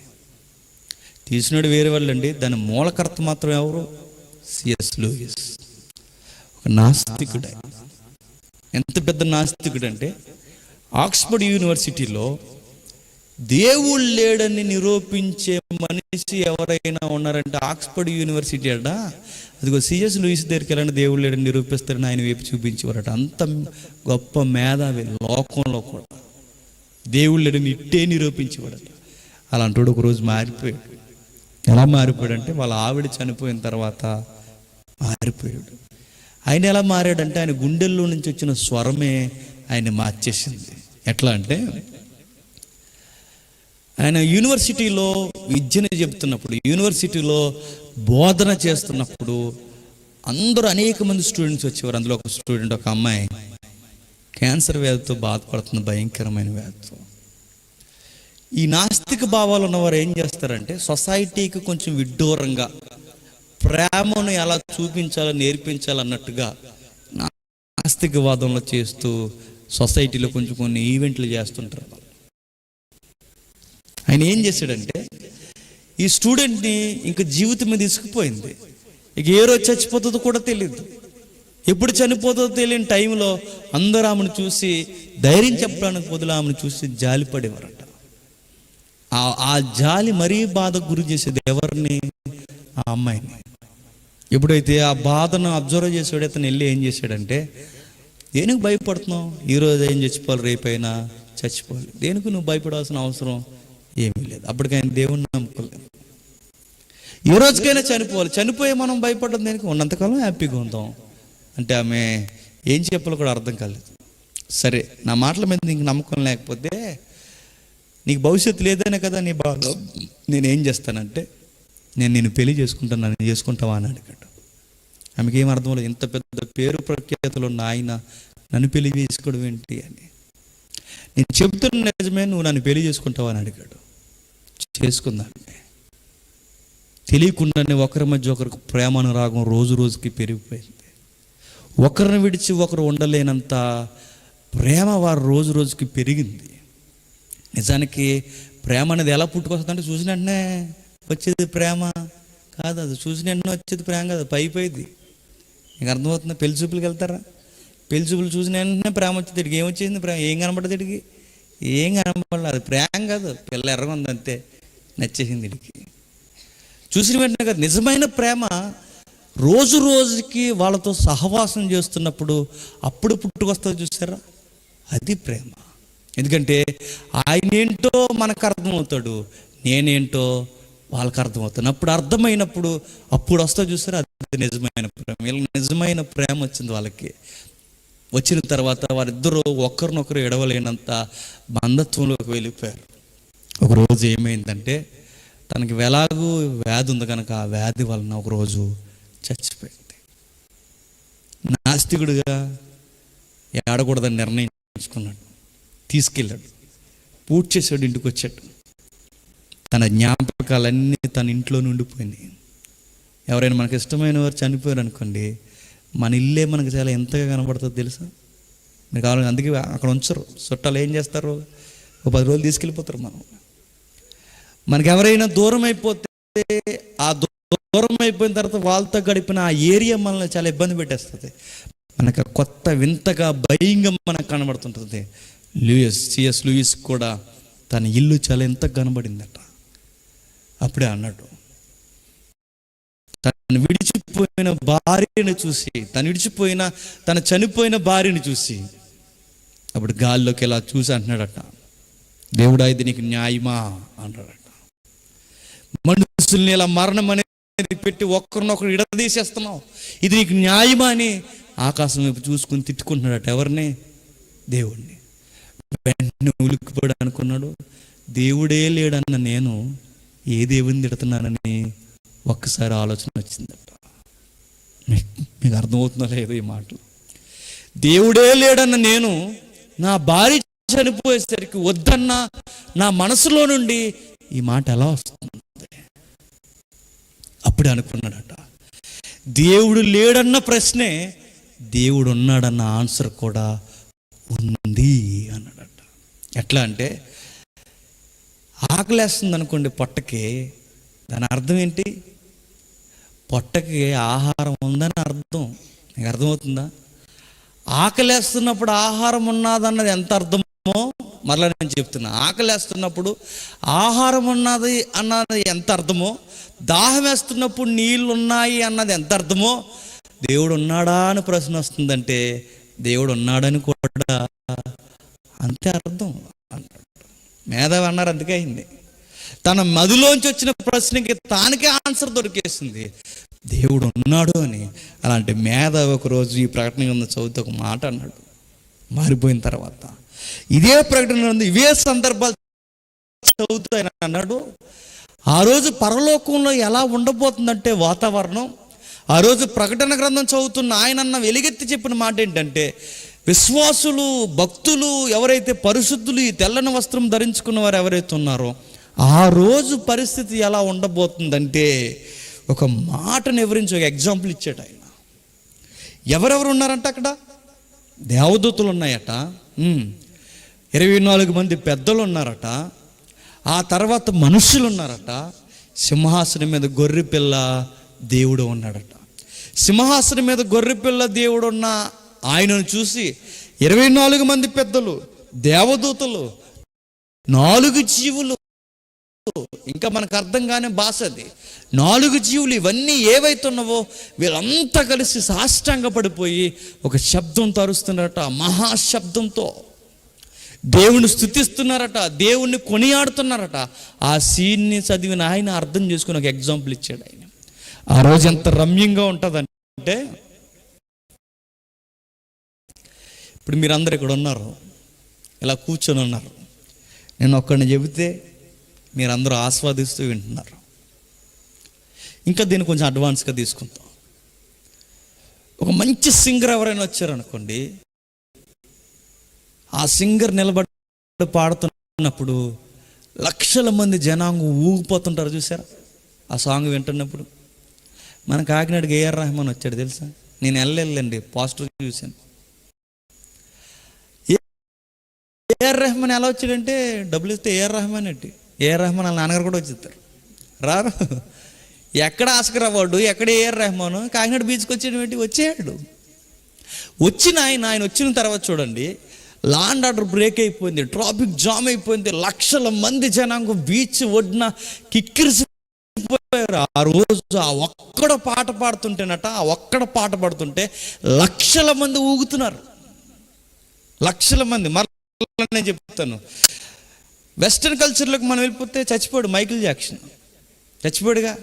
తీసినాడు వేరే వాళ్ళండి, దాని మూలకర్త మాత్రం ఎవరు? CS Lewis. ఒక నాస్తికుడు. ఎంత పెద్ద నాస్తికుడు అంటే, ఆక్స్ఫర్డ్ యూనివర్సిటీలో దేవుడు లేడని నిరూపించే మనిషి ఎవరైనా ఉన్నారంటే ఆక్స్ఫర్డ్ యూనివర్సిటీ అట. అదిగో సిఎస్ లూయిస్ దగ్గరికి వెళ్ళండి, దేవుడు లేడని నిరూపిస్తారని ఆయన వైపు చూపించేవారట. అంత గొప్ప మేధావి లోకంలో కూడా, దేవుడు లేడని ఇట్టే నిరూపించేవాడట. అలాంటి ఒకరోజు మారిపోయాడు. ఎలా మారిపోయాడంటే, వాళ్ళ ఆవిడ చనిపోయిన తర్వాత మారిపోయాడు. ఆయన ఎలా మారాడంటే, ఆయన గుండెల్లో నుంచి వచ్చిన స్వరమే ఆయన మార్చేసింది. ఎట్లా అంటే, ఆయన యూనివర్సిటీలో విద్యను చెబుతున్నప్పుడు, యూనివర్సిటీలో బోధన చేస్తున్నప్పుడు అందరూ అనేక మంది స్టూడెంట్స్ వచ్చేవారు. అందులో ఒక స్టూడెంట్, ఒక అమ్మాయి క్యాన్సర్ వ్యాధితో బాధపడుతున్న, భయంకరమైన వ్యాధితో. ఈ నాస్తిక భావాలు ఉన్నవారు ఏం చేస్తారంటే, సొసైటీకి కొంచెం విడ్డూరంగా ప్రేమను ఎలా చూపించాలో నేర్పించాలన్నట్టుగా నాస్తికవాదంలో చేస్తూ సొసైటీలో కొంచెం కొన్ని ఈవెంట్లు చేస్తుంటారు. ఆయన ఏం చేశాడంటే, ఈ స్టూడెంట్ని ఇంకా జీవితం మీద తీసుకుపోయింది. ఇక ఏ రోజు చచ్చిపోతుందో కూడా తెలియదు, ఎప్పుడు చనిపోతుందో తెలియని టైంలో అందరూ ఆమెను చూసి ధైర్యం చెప్పడానికి బదులు ఆమెను చూసి జాలిపడేవారట. ఆ జాలి మరీ బాధకు గురి చేసేది ఎవరిని? ఆ అమ్మాయిని. ఎప్పుడైతే ఆ బాధను అబ్జర్వ్ చేసాడు, అతను వెళ్ళి ఏం చేశాడంటే, దేనికి భయపడుతున్నావు? ఈరోజు ఏం చచ్చిపోవాలి, రేపైనా చచ్చిపోవాలి, దేనికి నువ్వు భయపడాల్సిన అవసరం ఏమీ లేదు. అప్పటికైనా దేవుణ్ణి నమ్ముకోలేదు. ఏ రోజుకైనా చనిపోవాలి, చనిపోయి మనం భయపడడం దేనికి? ఉన్నంతకాలం హ్యాపీగా ఉంటాం అంటే ఆమె ఏం చెప్పాలో కూడా అర్థం కాలేదు. సరే, నా మాటల మీద నీకు నమ్మకం లేకపోతే, నీకు భవిష్యత్తు లేదనే కదా నీ బాధ, నేనేం చేస్తానంటే, నేను పెళ్లి చేసుకుంటాను, నన్ను చేసుకుంటావా అని అడిగాడు. ఆమెకి ఏం అర్థం లేదు, ఇంత పెద్ద పేరు ప్రఖ్యాతులు ఉన్న ఆయన నన్ను పెళ్లి చేసుకోవడం ఏంటి అని. నేను చెబుతున్న నిజమే, నువ్వు నన్ను పెళ్లి చేసుకుంటావా అని అడిగాడు. చేసుకుందాన్ని. తెలియకుండానే ఒకరి మధ్య ఒకరికి ప్రేమానురాగం రోజు రోజుకి పెరిగిపోయింది. ఒకరిని విడిచి ఒకరు ఉండలేనంత ప్రేమ వారు రోజు రోజుకి పెరిగింది. నిజానికి ప్రేమ అనేది ఎలా పుట్టుకొస్తుందంటే, చూసిన వెంటనే వచ్చేది ప్రేమ కాదు, అది చూసిన వెంటనే వచ్చేది ప్రేమ కాదు, పైపోయింది. నీకు అర్థమవుతుందా? పెళ్లి చూపులకు వెళ్తారా? పెళ్లి చూపులు చూసిన వెంటనే ప్రేమ వచ్చేది. ఇడికి ఏమొచ్చేసింది? ప్రేమ ఏం కనపడదు, ఇడికి ఏం కనపడలేదు. అది ప్రేమ కాదు, పిల్ల ఎర్రగా ఉంది అంతే, నచ్చేసింది ఇడికి. చూసిన వెంటనే కాదు. నిజమైన ప్రేమ రోజు రోజుకి వాళ్ళతో సహవాసం చేస్తున్నప్పుడు అప్పుడు పుట్టుకొస్తుంది, చూసారా? అది ప్రేమ. ఎందుకంటే ఆయనేంటో మనకు అర్థమవుతాడు, నేనేంటో వాళ్ళకి అర్థమవుతాను. అప్పుడు అర్థమైనప్పుడు అప్పుడు వస్తా, చూసారా? అది నిజమైన ప్రేమ. వీళ్ళకి నిజమైన ప్రేమ వచ్చింది. వాళ్ళకి వచ్చిన తర్వాత వారిద్దరూ ఒకరినొకరు ఎడవలేనంత బంధత్వంలోకి వెళ్ళిపోయారు. ఒకరోజు ఏమైందంటే, తనకి ఎలాగూ వ్యాధి ఉంది కనుక ఆ వ్యాధి వలన ఒకరోజు చచ్చిపోయింది. నాస్తికుడిగా ఏడకూడదని నిర్ణయించుకున్నాడు. తీసుకెళ్ళాడు, పూజ చేసాడు, ఇంటికి వచ్చాడు. తన జ్ఞాపకాలన్నీ తన ఇంట్లో ఉండిపోయినాయి. ఎవరైనా మనకు ఇష్టమైన వారు చనిపోయారు అనుకోండి, మన ఇల్లే మనకు చాలా ఎంతగా కనబడుతుంది తెలుసా? మీరు కావాలి, అందుకే అక్కడ ఉంచరు. చుట్టాలు ఏం చేస్తారు, ఒక 10 రోజులు తీసుకెళ్ళిపోతారు. మనకి ఎవరైనా దూరం అయిపోతే ఆ దూరం అయిపోయిన తర్వాత వాళ్ళతో గడిపిన ఆ ఏరియా మనల్ని చాలా ఇబ్బంది పెట్టేస్తుంది. మనకు కొత్త వింతగా భయంగా మనకు కనబడుతుంటుంది. సిఎస్ లూయిస్ కూడా తన ఇల్లు చాలా ఎంత కనబడిందట. అప్పుడే అన్నాడు, తను విడిచిపోయిన భార్యను చూసి, తన చనిపోయిన భార్యను చూసి అప్పుడు గాల్లోకి ఇలా చూసి అంటున్నాడట, దేవుడా ఇది నీకు న్యాయమా అన్నాడట. మనుషుల్ని ఇలా మరణం అనేది పెట్టి ఒక్కరినొకరు ఇడదీసేస్తున్నావు, ఇది నీకు న్యాయమా అని ఆకాశం వైపు చూసుకుని తిట్టుకుంటున్నాడట. ఎవరిని? దేవుడిని. వెంటనే ఉలిక్కిపోయాడు. అనుకున్నాడు, దేవుడే లేడన్న నేను ఏ దేవుని తిడుతున్నానని ఒక్కసారి ఆలోచన వచ్చిందట. మీకు అర్థమవుతుందో లేదో ఈ మాటలు? దేవుడే లేడన్న నేను నా భార్య చనిపోయేసరికి వద్దన్న నా మనసులో నుండి ఈ మాట ఎలా వస్తుంది? అప్పుడే అనుకున్నాడట, దేవుడు లేడన్న ప్రశ్నే దేవుడు ఉన్నాడన్న ఆన్సర్ కూడా ఉంది అన్నాడట. ఎట్లా అంటే, ఆకలేస్తుంది అనుకోండి పొట్టకి, దాని అర్థం ఏంటి? పొట్టకి ఆహారం ఉందని అర్థం. నీకు అర్థమవుతుందా? ఆకలేస్తున్నప్పుడు ఆహారం ఉన్నదన్నది ఎంత అర్థమో మరలా నేను చెప్తున్నా. ఆకలేస్తున్నప్పుడు ఆహారం ఉన్నది అన్నది ఎంత అర్థమో, దాహం వేస్తున్నప్పుడు నీళ్ళు ఉన్నాయి అన్నది ఎంత అర్థమో, దేవుడు ఉన్నాడా అని ప్రశ్న వస్తుందంటే దేవుడు ఉన్నాడని కూడా అంతే అర్థం అన్నాడు. మేధావి అన్నారు, అందుకే అయింది. తన మదిలోంచి వచ్చిన ప్రశ్నకి తానికే ఆన్సర్ దొరికేసింది, దేవుడు ఉన్నాడు అని. అలాంటి మేధావి ఒకరోజు ఈ ప్రకటన ఉన్న చదివితే ఒక మాట అన్నాడు. మారిపోయిన తర్వాత ఇదే ప్రకటన ఉంది, ఇవే సందర్భాలు చదువుతాయని అన్నాడు. ఆ రోజు పరలోకంలో ఎలా ఉండబోతుందంటే వాతావరణం, ఆ రోజు ప్రకటన గ్రంథం చదువుతున్న ఆయన అన్న వెలుగెత్తి చెప్పిన మాట ఏంటంటే, విశ్వాసులు, భక్తులు ఎవరైతే పరిశుద్ధులు, ఈ తెల్లని వస్త్రం ధరించుకున్న వారు ఎవరైతే ఉన్నారో ఆ రోజు పరిస్థితి ఎలా ఉండబోతుందంటే, ఒక మాటను వివరించి ఒక ఎగ్జాంపుల్ ఇచ్చాడు ఆయన. ఎవరెవరు ఉన్నారంట అక్కడ? దేవదూతలు ఉన్నాయట, 24 మంది పెద్దలు ఉన్నారట, ఆ తర్వాత మనుషులు ఉన్నారట, సింహాసనం మీద గొర్రెపిల్ల దేవుడు ఉన్నాడట. సింహాసనం మీద గొర్రెపిల్ల దేవుడు ఉన్న ఆయనను చూసి 24 మంది పెద్దలు, దేవదూతలు, 4 జీవులు, ఇంకా మనకు అర్థం కాని భాష అది, 4 జీవులు, ఇవన్నీ ఏవైతే ఉన్నావో వీళ్ళంతా కలిసి సాష్టాంగ పడిపోయి ఒక శబ్దం తరుస్తున్నారట. మహాశబ్దంతో దేవుని స్తుతిస్తున్నారట, దేవుణ్ణి కొనియాడుతున్నారట. ఆ సీన్ని చదివిన ఆయన అర్థం చేసుకుని ఒక ఎగ్జాంపుల్ ఇచ్చాడు ఆయన. ఆ రోజు ఎంత రమ్యంగా ఉంటుందంటే, ఇప్పుడు మీరందరూ ఇక్కడ ఉన్నారు, ఇలా కూర్చొని ఉన్నారు. నేను ఒక్కడిని చెబితే మీరందరూ ఆస్వాదిస్తూ వింటున్నారు. ఇంకా దీన్ని కొంచెం అడ్వాన్స్గా తీసుకుంటాం. ఒక మంచి సింగర్ ఎవరైనా వచ్చారనుకోండి, ఆ సింగర్ నిలబడి పాడుతున్నప్పుడు లక్షల మంది జనాంగం ఊగిపోతుంటారు, చూసారా? ఆ సాంగ్ వింటున్నప్పుడు. మన కాకినాడకి ఏఆర్ రెహమాన్ వచ్చాడు తెలుసా? నేను వెళ్ళండి, పాజిటివ్ చూశాను. ఏఆర్ రెహమాన్ ఎలా వచ్చాడంటే, డబ్బులు ఇస్తే ఏఆర్ రెహమాన్ ఏంటి, ఏఆర్ రెహమాన్ వాళ్ళ నాన్నగారు కూడా వచ్చేస్తారు. రారు. ఎక్కడ ఆస్కర్ అవార్డు, ఎక్కడ ఏఆర్ రెహమాన్, కాకినాడ బీచ్కి వచ్చేటి వచ్చేయాడు. వచ్చిన ఆయన వచ్చిన తర్వాత చూడండి, లాండ్ ఆర్డర్ బ్రేక్ అయిపోయింది, ట్రాఫిక్ జామ్ అయిపోయింది, లక్షల మంది జనాంగం బీచ్ ఒడ్డున కిక్కిరిసిపోయారు. ఆ రోజు ఆ ఒక్కడ పాట పాడుతుంటేనట, ఆ ఒక్కడ పాట పాడుతుంటే లక్షల మంది ఊగుతున్నారు, లక్షల మంది. మరలా నేను చెప్తాను, వెస్ట్రన్ కల్చర్లోకి మనం వెళ్ళిపోతే చచ్చిపోయాడు మైకిల్ జాక్సన్, చచ్చిపోయాడుగా.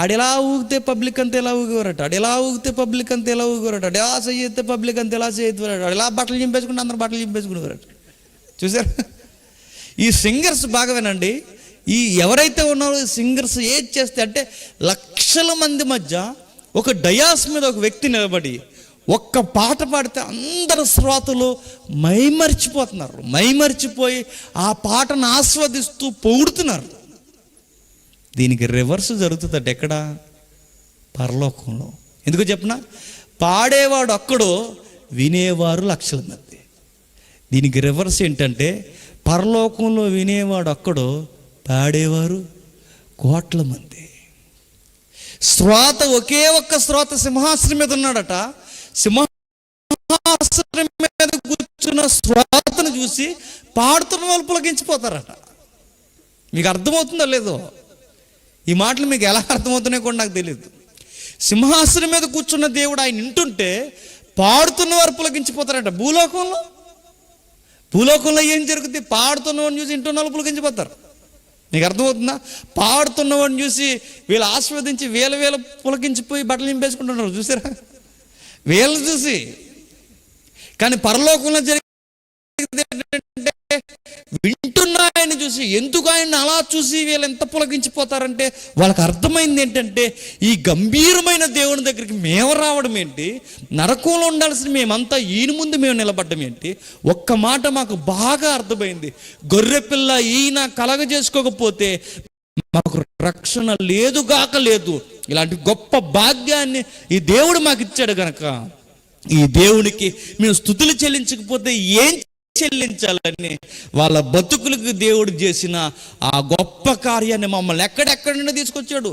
ఆడెలా ఊగితే పబ్లిక్ అంతా ఎలా ఊగేవారట, ఆడెలా ఊగితే పబ్లిక్ అంతా ఎలా ఊగేవారట, ఆడు ఎలా చేయితే పబ్లిక్ అంతా ఎలా చేయివారట, ఆడు ఎలా బట్టలు చింపేసుకుంటే అందరు బట్టలు చింపేసుకునేవారట. చూసారు? ఈ సింగర్స్ బాగా వినండి, ఈ ఎవరైతే ఉన్నారో సింగర్స్ ఏది చేస్తే అంటే, లక్షల మంది మధ్య ఒక డయాస్ మీద ఒక వ్యక్తి నిలబడి ఒక్క పాట పాడితే అందరు శ్రోతలు మైమరిచిపోతున్నారు. మైమరిచిపోయి ఆ పాటను ఆస్వాదిస్తూ పొగుడుతున్నారు. దీనికి రివర్స్ జరుగుతుందట ఎక్కడ? పరలోకంలో. ఎందుకు చెప్పనా? పాడేవాడు ఒక్కడు, వినేవారు లక్షల మంది. దీనికి రివర్స్ ఏంటంటే పరలోకంలో వినేవాడు ఒక్కడు, పాడేవారు కోట్ల మంది. శ్రోత, ఒకే ఒక్క శ్రోత సింహాసనం మీద ఉన్నాడట. సింహాసనం మీద కూర్చున్న శ్రోతను చూసి పాడుతున్న వాళ్ళు పులకించిపోతారట. మీకు అర్థమవుతుందో లేదో? ఈ మాటలు మీకు ఎలా అర్థమవుతున్నాయో కూడా నాకు తెలియదు. సింహాసనం మీద కూర్చున్న దేవుడు ఆయన వింటుంటే పాడుతున్న వారు పులకించిపోతారట. భూలోకంలో ఏం జరుగుతుంది? పాడుతున్నవాడిని చూసి వింటున్న వాళ్ళు పులకించిపోతారు. నీకు అర్థమవుతుందా? పాడుతున్నవాడిని చూసి వీళ్ళు ఆస్వాదించి వీళ్ళ పులకించిపోయి బట్టలు నింపేసుకుంటున్నారు. చూసారా? వీళ్ళని చూసి. కానీ పరలోకంలో జరిగేది ఏంటంటే వింటున్న ఆయన చూసి, ఎందుకు ఆయన అలా చూసి వీళ్ళు ఎంత పులకించిపోతారంటే వాళ్ళకి అర్థమైంది ఏంటంటే ఈ గంభీరమైన దేవుని దగ్గరికి మేము రావడం ఏంటి, నరకంలో ఉండాల్సిన మేమంతా ఈయన ముందు మేము నిలబడ్డం ఏంటి? ఒక్క మాట మాకు బాగా అర్థమైంది. గొర్రెపిల్ల ఈయన కలగజేసుకోకపోతే మాకు రక్షణ లేదుగాక లేదు. ఇలాంటి గొప్ప భాగ్యాన్ని ఈ దేవుడు మాకు ఇచ్చాడు కనుక ఈ దేవునికి మేము స్తుతులు చెల్లించకపోతే ఏం చెల్లించాలని వాళ్ళ బతుకులకు దేవుడు చేసిన ఆ గొప్ప కార్యాన్ని మమ్మల్ని ఎక్కడెక్కడి నుండి తీసుకొచ్చాడు.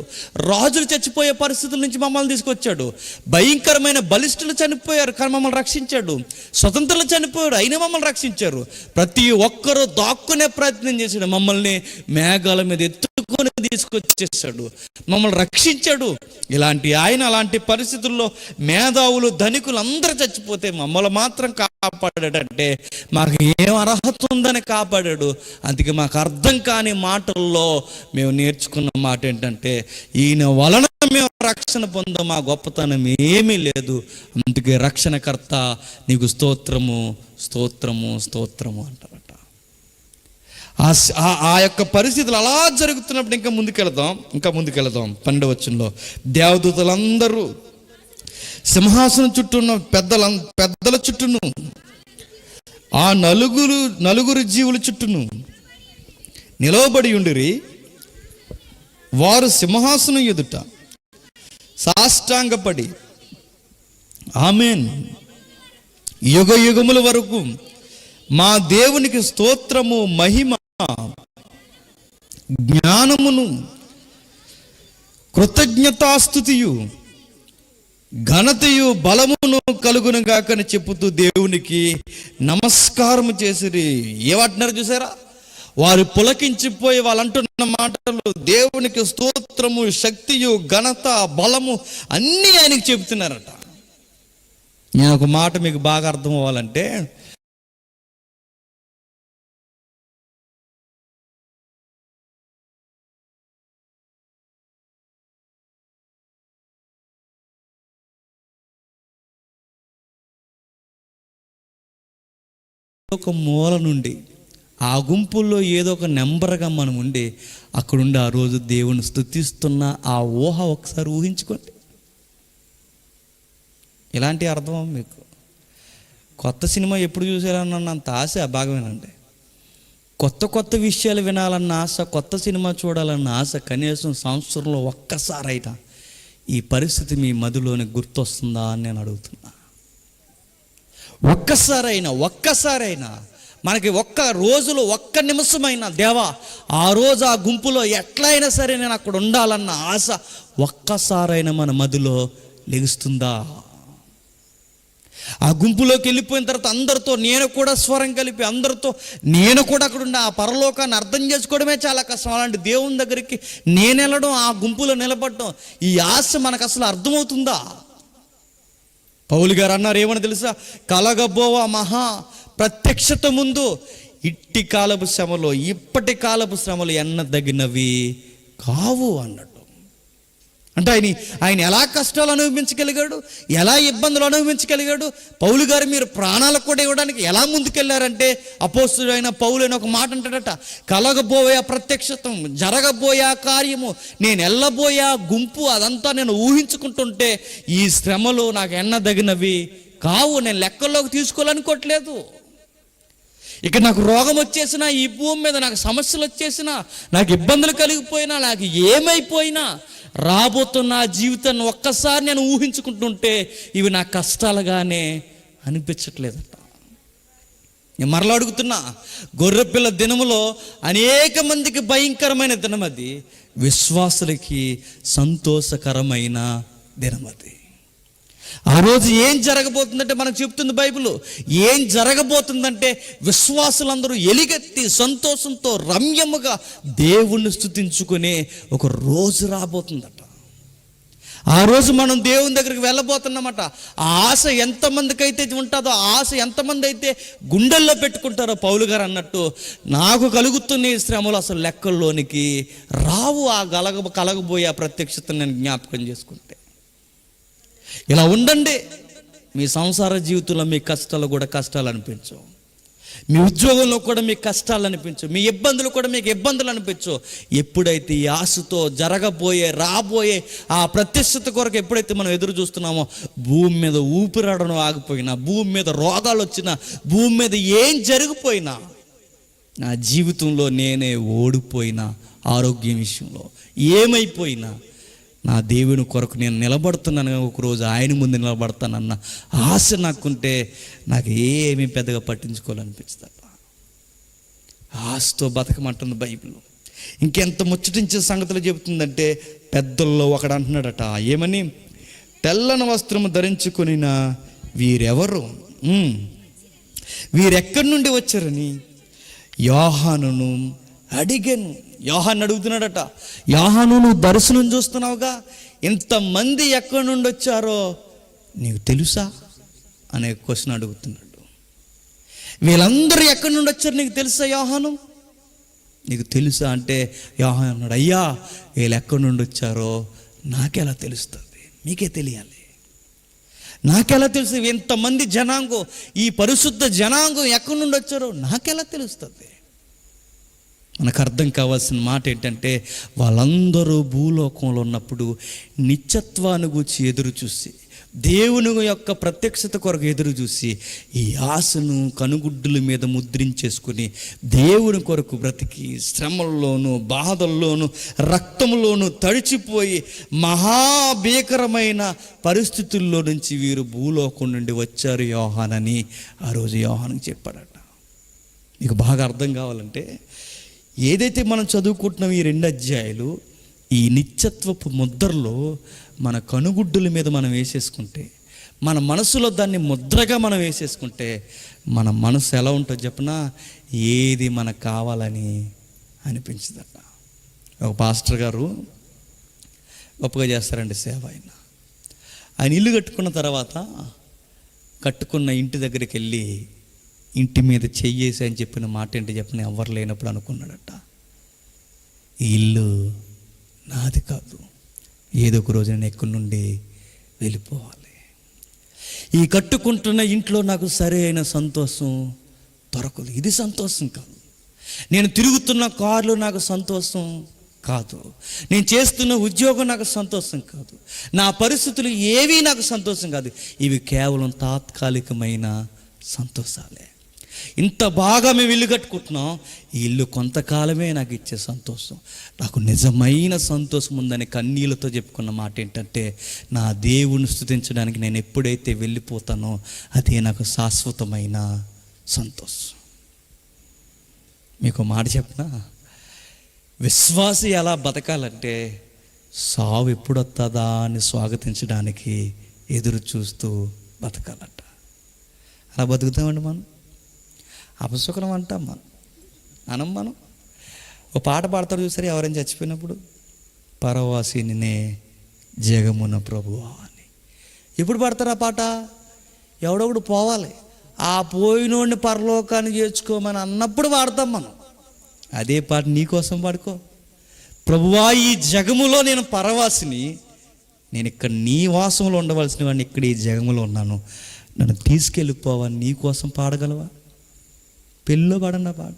రాజులు చచ్చిపోయే పరిస్థితుల నుంచి మమ్మల్ని తీసుకొచ్చాడు. భయంకరమైన బలిష్ఠులు చనిపోయారు కానీ మమ్మల్ని రక్షించాడు. స్వతంత్రులు చనిపోయారు అయినా మమ్మల్ని రక్షించారు. ప్రతి ఒక్కరూ దాక్కునే ప్రయత్నం చేశాడు. మమ్మల్ని మేఘాల మీద ఎత్తుకొని తీసుకొచ్చేసాడు, మమ్మల్ని రక్షించాడు. ఇలాంటి ఆయన అలాంటి పరిస్థితుల్లో మేధావులు ధనికులు అందరూ చచ్చిపోతే మమ్మల్ని మాత్రం కాపాడాడంటే మాకు ఏం అర్హత ఉందని కాపాడాడు. అందుకే మాకు అర్థం కాని మాటల్లో మేము నేర్చుకున్న మాట ఏంటంటే ఈయన వలన మేము రక్షణ పొందాం, మా గొప్పతనం ఏమీ లేదు. అందుకే రక్షణకర్త నీకు స్తోత్రము స్తోత్రము స్తోత్రము అంటారట. ఆ యొక్క పరిస్థితులు అలా జరుగుతున్నప్పుడు ఇంకా ముందుకెళదాం 12వ వచనంలో దేవదూతలందరూ సింహాసనం చుట్టూ ఉన్న పెద్దల చుట్టూను ఆ నలుగురు జీవుల చుట్టూను నిలవబడి ఉండిరి. వారు సింహాసనం ఎదుట సాష్టాంగపడి ఆమేన్, యుగ యుగముల వరకు మా దేవునికి స్తోత్రము, మహిమ, జ్ఞానమును, కృతజ్ఞతాస్తుతియు, ఘనతయు, బలమును కలుగును గాకని చెప్పుతూ దేవునికి నమస్కారము చేసిరి. ఏమంటున్నారు చూసారా? వారు పులకించిపోయి వాళ్ళు అంటున్న మాటలు దేవునికి స్తోత్రము, శక్తియు, ఘనత, బలము అన్నీ ఆయనకి చెబుతున్నారట. నేను ఒక మాట మీకు బాగా అర్థం అవ్వాలంటే, ఒక మూల నుండి ఆ గుంపుల్లో ఏదో ఒక నెంబర్గా మనం ఉండి అక్కడుండి ఆ రోజు దేవుని స్తుతిస్తున్న ఆ ఊహ ఒకసారి ఊహించుకోండి. ఇలాంటి అర్థం మీకు కొత్త సినిమా ఎప్పుడు చూసేయాలన్నంత ఆశ భాగమేనండి. కొత్త విషయాలు వినాలన్న ఆశ, కొత్త సినిమా చూడాలన్న ఆశ కనీసం సంవత్సరంలో ఒక్కసారైనా ఈ పరిస్థితి మీ మదిలోని గుర్తొస్తుందా అని నేను అడుగుతున్నా. ఒక్కసారైనా మనకి ఒక్క రోజులో ఒక్క నిమిషమైనా దేవా ఆ రోజు ఆ గుంపులో ఎట్లయినా సరే నేను అక్కడ ఉండాలన్న ఆశ ఒక్కసారైనా మన మదిలో లెగుస్తుందా? ఆ గుంపులోకి వెళ్ళిపోయిన తర్వాత అందరితో నేను కూడా స్వరం కలిపి అందరితో నేను కూడా అక్కడ ఉండి ఆ పరలోకాన్ని అర్థం చేసుకోవడమే చాలా కష్టం. అలాంటి దేవుని దగ్గరికి నేను వెళ్ళడం, ఆ గుంపులో నిలబడడం, ఈ ఆశ మనకు అసలు అర్థమవుతుందా? పౌలు గారు అన్నారు, ఏమని తెలుసా? కలగబోవా మహా ప్రత్యక్షత ముందు ఇట్టి కాలపు శ్రమలు ఇప్పటి కాలపు శ్రమలు ఎన్నదగినవి కావు అన్నట్టు. అంటే ఆయన ఎలా కష్టాలు అనుభవించగలిగాడు, ఎలా ఇబ్బందులు అనుభవించగలిగాడు? పౌలు గారు మీరు ప్రాణాలకు కూడా ఇవ్వడానికి ఎలా ముందుకెళ్ళారంటే, అపోస్తుడైన పౌలు అని ఒక మాట అంటాడట, కలగబోయే ప్రత్యక్షతం, జరగబోయే కార్యము, నేను వెళ్ళబోయే గుంపు, అదంతా నేను ఊహించుకుంటుంటే ఈ శ్రమలు నాకు ఎన్నదగినవి కావు, నేను లెక్కల్లోకి తీసుకోవాలనుకోవట్లేదు. ఇక నాకు రోగం వచ్చేసినా, ఈ భూమి మీద నాకు సమస్యలు వచ్చేసినా, నాకు ఇబ్బందులు కలిగిపోయినా, నాకు ఏమైపోయినా, రాబోతున్న జీవితాన్ని ఒక్కసారి నేను ఊహించుకుంటుంటే ఇవి నా కష్టాలుగానే అనిపించట్లేదట. నేను మరలా అడుగుతున్నా, గొర్రెపిల్ల దినములో అనేక మందికి భయంకరమైన దినం అది, విశ్వాసులకి సంతోషకరమైన దినం అది. ఆ రోజు ఏం జరగబోతుందంటే మనకు చెప్తుంది బైబిల్, ఏం జరగబోతుందంటే విశ్వాసులందరూ ఎలుగెత్తి సంతోషంతో రమ్యముగా దేవుణ్ణి స్తుతించుకునే ఒక రోజు రాబోతుందట. ఆ రోజు మనం దేవుని దగ్గరికి వెళ్ళబోతున్నమాట. ఆ ఆశ ఎంతమందికి అయితే ఉంటుందో, ఆ ఆశ ఎంతమంది అయితే గుండెల్లో పెట్టుకుంటారో, పౌలు గారు అన్నట్టు నాకు కలుగుతున్న ఈ శ్రమలు అసలు లెక్కల్లోనికి రావు. ఆ కలగబోయే ఆ ప్రత్యక్షతను నేను జ్ఞాపకం చేసుకుంటే. ఇలా ఉండండి, మీ సంసార జీవితంలో మీ కష్టాలు కూడా కష్టాలు అనిపించవు, మీ ఉద్యోగంలో కూడా మీకు కష్టాలు అనిపించవు, మీ ఇబ్బందులు కూడా మీకు ఇబ్బందులు అనిపించవు. ఎప్పుడైతే ఈ ఆశతో రాబోయే ఆ ప్రత్యక్షత కొరకు ఎప్పుడైతే మనం ఎదురు చూస్తున్నామో, భూమి మీద ఊపిరాడడం ఆగిపోయినా, భూమి మీద రోగాలు వచ్చినా, భూమి మీద ఏం జరిగిపోయినా, నా జీవితంలో నేనే ఓడిపోయినా, ఆరోగ్యం విషయంలో ఏమైపోయినా, నా దేవుని కొరకు నేను నిలబడుతున్నాను, ఒకరోజు ఆయన ముందు నిలబడతానన్న ఆశ నాకుంటే నాకు ఏమీ పెద్దగా పట్టించుకోవాలనిపిస్తుంది. ఆశతో బతకమంటుంది బైబిల్. ఇంకెంత ముచ్చటించే సంగతులు చెబుతుందంటే, పెద్దల్లో ఒకడు అంటున్నాడట, ఏమని, తెల్లని వస్త్రము ధరించుకొనిన వీరెవరు, వీరెక్కడి నుండి వచ్చారని యోహానును అడిగాను. యోహాను అడుగుతున్నాడట, యోహాను నువ్వు దర్శనం చూస్తున్నావుగా, ఇంతమంది ఎక్కడి నుండి వచ్చారో నీకు తెలుసా అనే క్వశ్చన్ అడుగుతున్నాడు. వీళ్ళందరూ ఎక్కడి నుండి వచ్చారు నీకు తెలుసా యోహాను, నీకు తెలుసా అంటే యోహాను అన్నాడు, అయ్యా వీళ్ళు ఎక్కడి నుండి వచ్చారో నాకెలా తెలుస్తుంది, మీకే తెలియాలి, నాకెలా తెలుసు? ఇంతమంది జనాంగం, ఈ పరిశుద్ధ జనాంగం ఎక్కడి నుండి వచ్చారో నాకెలా తెలుస్తుంది? మనకు అర్థం కావాల్సిన మాట ఏంటంటే, వాళ్ళందరూ భూలోకంలో ఉన్నప్పుడు నిత్యత్వాన్ని గురించి ఎదురు చూసి, దేవుని యొక్క ప్రత్యక్షత కొరకు ఎదురు చూసి, ఈ ఆశను కనుగుడ్డుల మీద ముద్రించేసుకుని దేవుని కొరకు బ్రతికి, శ్రమల్లోనూ బాధల్లోనూ రక్తంలోనూ తడిచిపోయి మహాభీకరమైన పరిస్థితుల్లో నుంచి వీరు భూలోకం నుండి వచ్చారు యోహానని ఆ రోజు యోహానుకి చెప్పాడట. మీకు బాగా అర్థం కావాలంటే, ఏదైతే మనం చదువుకుంటున్నాం ఈ 2 అధ్యాయాలు, ఈ నిత్యత్వపు ముద్రలో మన కనుగుడ్డుల మీద మనం వేసేసుకుంటే, మన మనసులో దాన్ని ముద్రగా మనం వేసేసుకుంటే, మన మనసు ఎలా ఉంటుందో చెప్పనా, ఏది మనకు కావాలని అనిపించదట. ఒక పాస్టర్ గారు గొప్పగా చేస్తారండి సేవ. ఆయన ఇల్లు కట్టుకున్న తర్వాత, కట్టుకున్న ఇంటి దగ్గరికి వెళ్ళి ఇంటి మీద చెయ్యేసి అని చెప్పిన మాట ఏంటి చెప్పిన, ఎవరు లేనప్పుడు అనుకున్నాడట, ఈ ఇల్లు నాది కాదు, ఏదో ఒక రోజు నేను ఎక్కడి నుండి వెళ్ళిపోవాలి, ఈ కట్టుకుంటున్న ఇంట్లో నాకు సరైన సంతోషం దొరకదు, ఇది సంతోషం కాదు, నేను తిరుగుతున్న కార్లు నాకు సంతోషం కాదు, నేను చేస్తున్న ఉద్యోగం నాకు సంతోషం కాదు, నా పరిస్థితులు ఏవి నాకు సంతోషం కాదు, ఇవి కేవలం తాత్కాలికమైన సంతోషాలే. ఇంత బాగా మేము ఇల్లు కట్టుకుంటున్నాం, ఈ ఇల్లు కొంతకాలమే నాకు ఇచ్చే సంతోషం, నాకు నిజమైన సంతోషం ఉందని కన్నీళ్ళతో చెప్పుకున్న మాట ఏంటంటే, నా దేవుని స్తుతించడానికి నేను ఎప్పుడైతే వెళ్ళిపోతానో అదే నాకు శాశ్వతమైన సంతోషం. మీకు మాట చెప్పనా, విశ్వాసి ఎలా బతకాలంటే, సావు ఎప్పుడు వస్తుందా అని స్వాగతించడానికి ఎదురు చూస్తూ బతకాలట. అలా బతుకుతామండి మనం, అపశకునం అంటాం మనం. ఒక పాట పాడతారు చూసారు, ఎవరైనా చచ్చిపోయినప్పుడు, పరవాసినినే జగమున ప్రభువా అని. ఎప్పుడు పాడతారు ఆ పాట? ఎవడొకడు పోవాలి, ఆ పోయినోడిని పరలోకాన్ని చేర్చుకోమని అన్నప్పుడు పాడతాం మనం. అదే పాట నీకోసం పాడుకో, ప్రభువా ఈ జగములో నేను పరవాసిని, నేను ఇక్కడ నీ వాసంలో ఉండవలసిన వాడిని ఇక్కడ ఈ జగములో ఉన్నాను, నన్ను తీసుకెళ్ళిపోవా, నీ కోసం పాడగలవా? పెళ్ళిలో పాడన్నా పాట.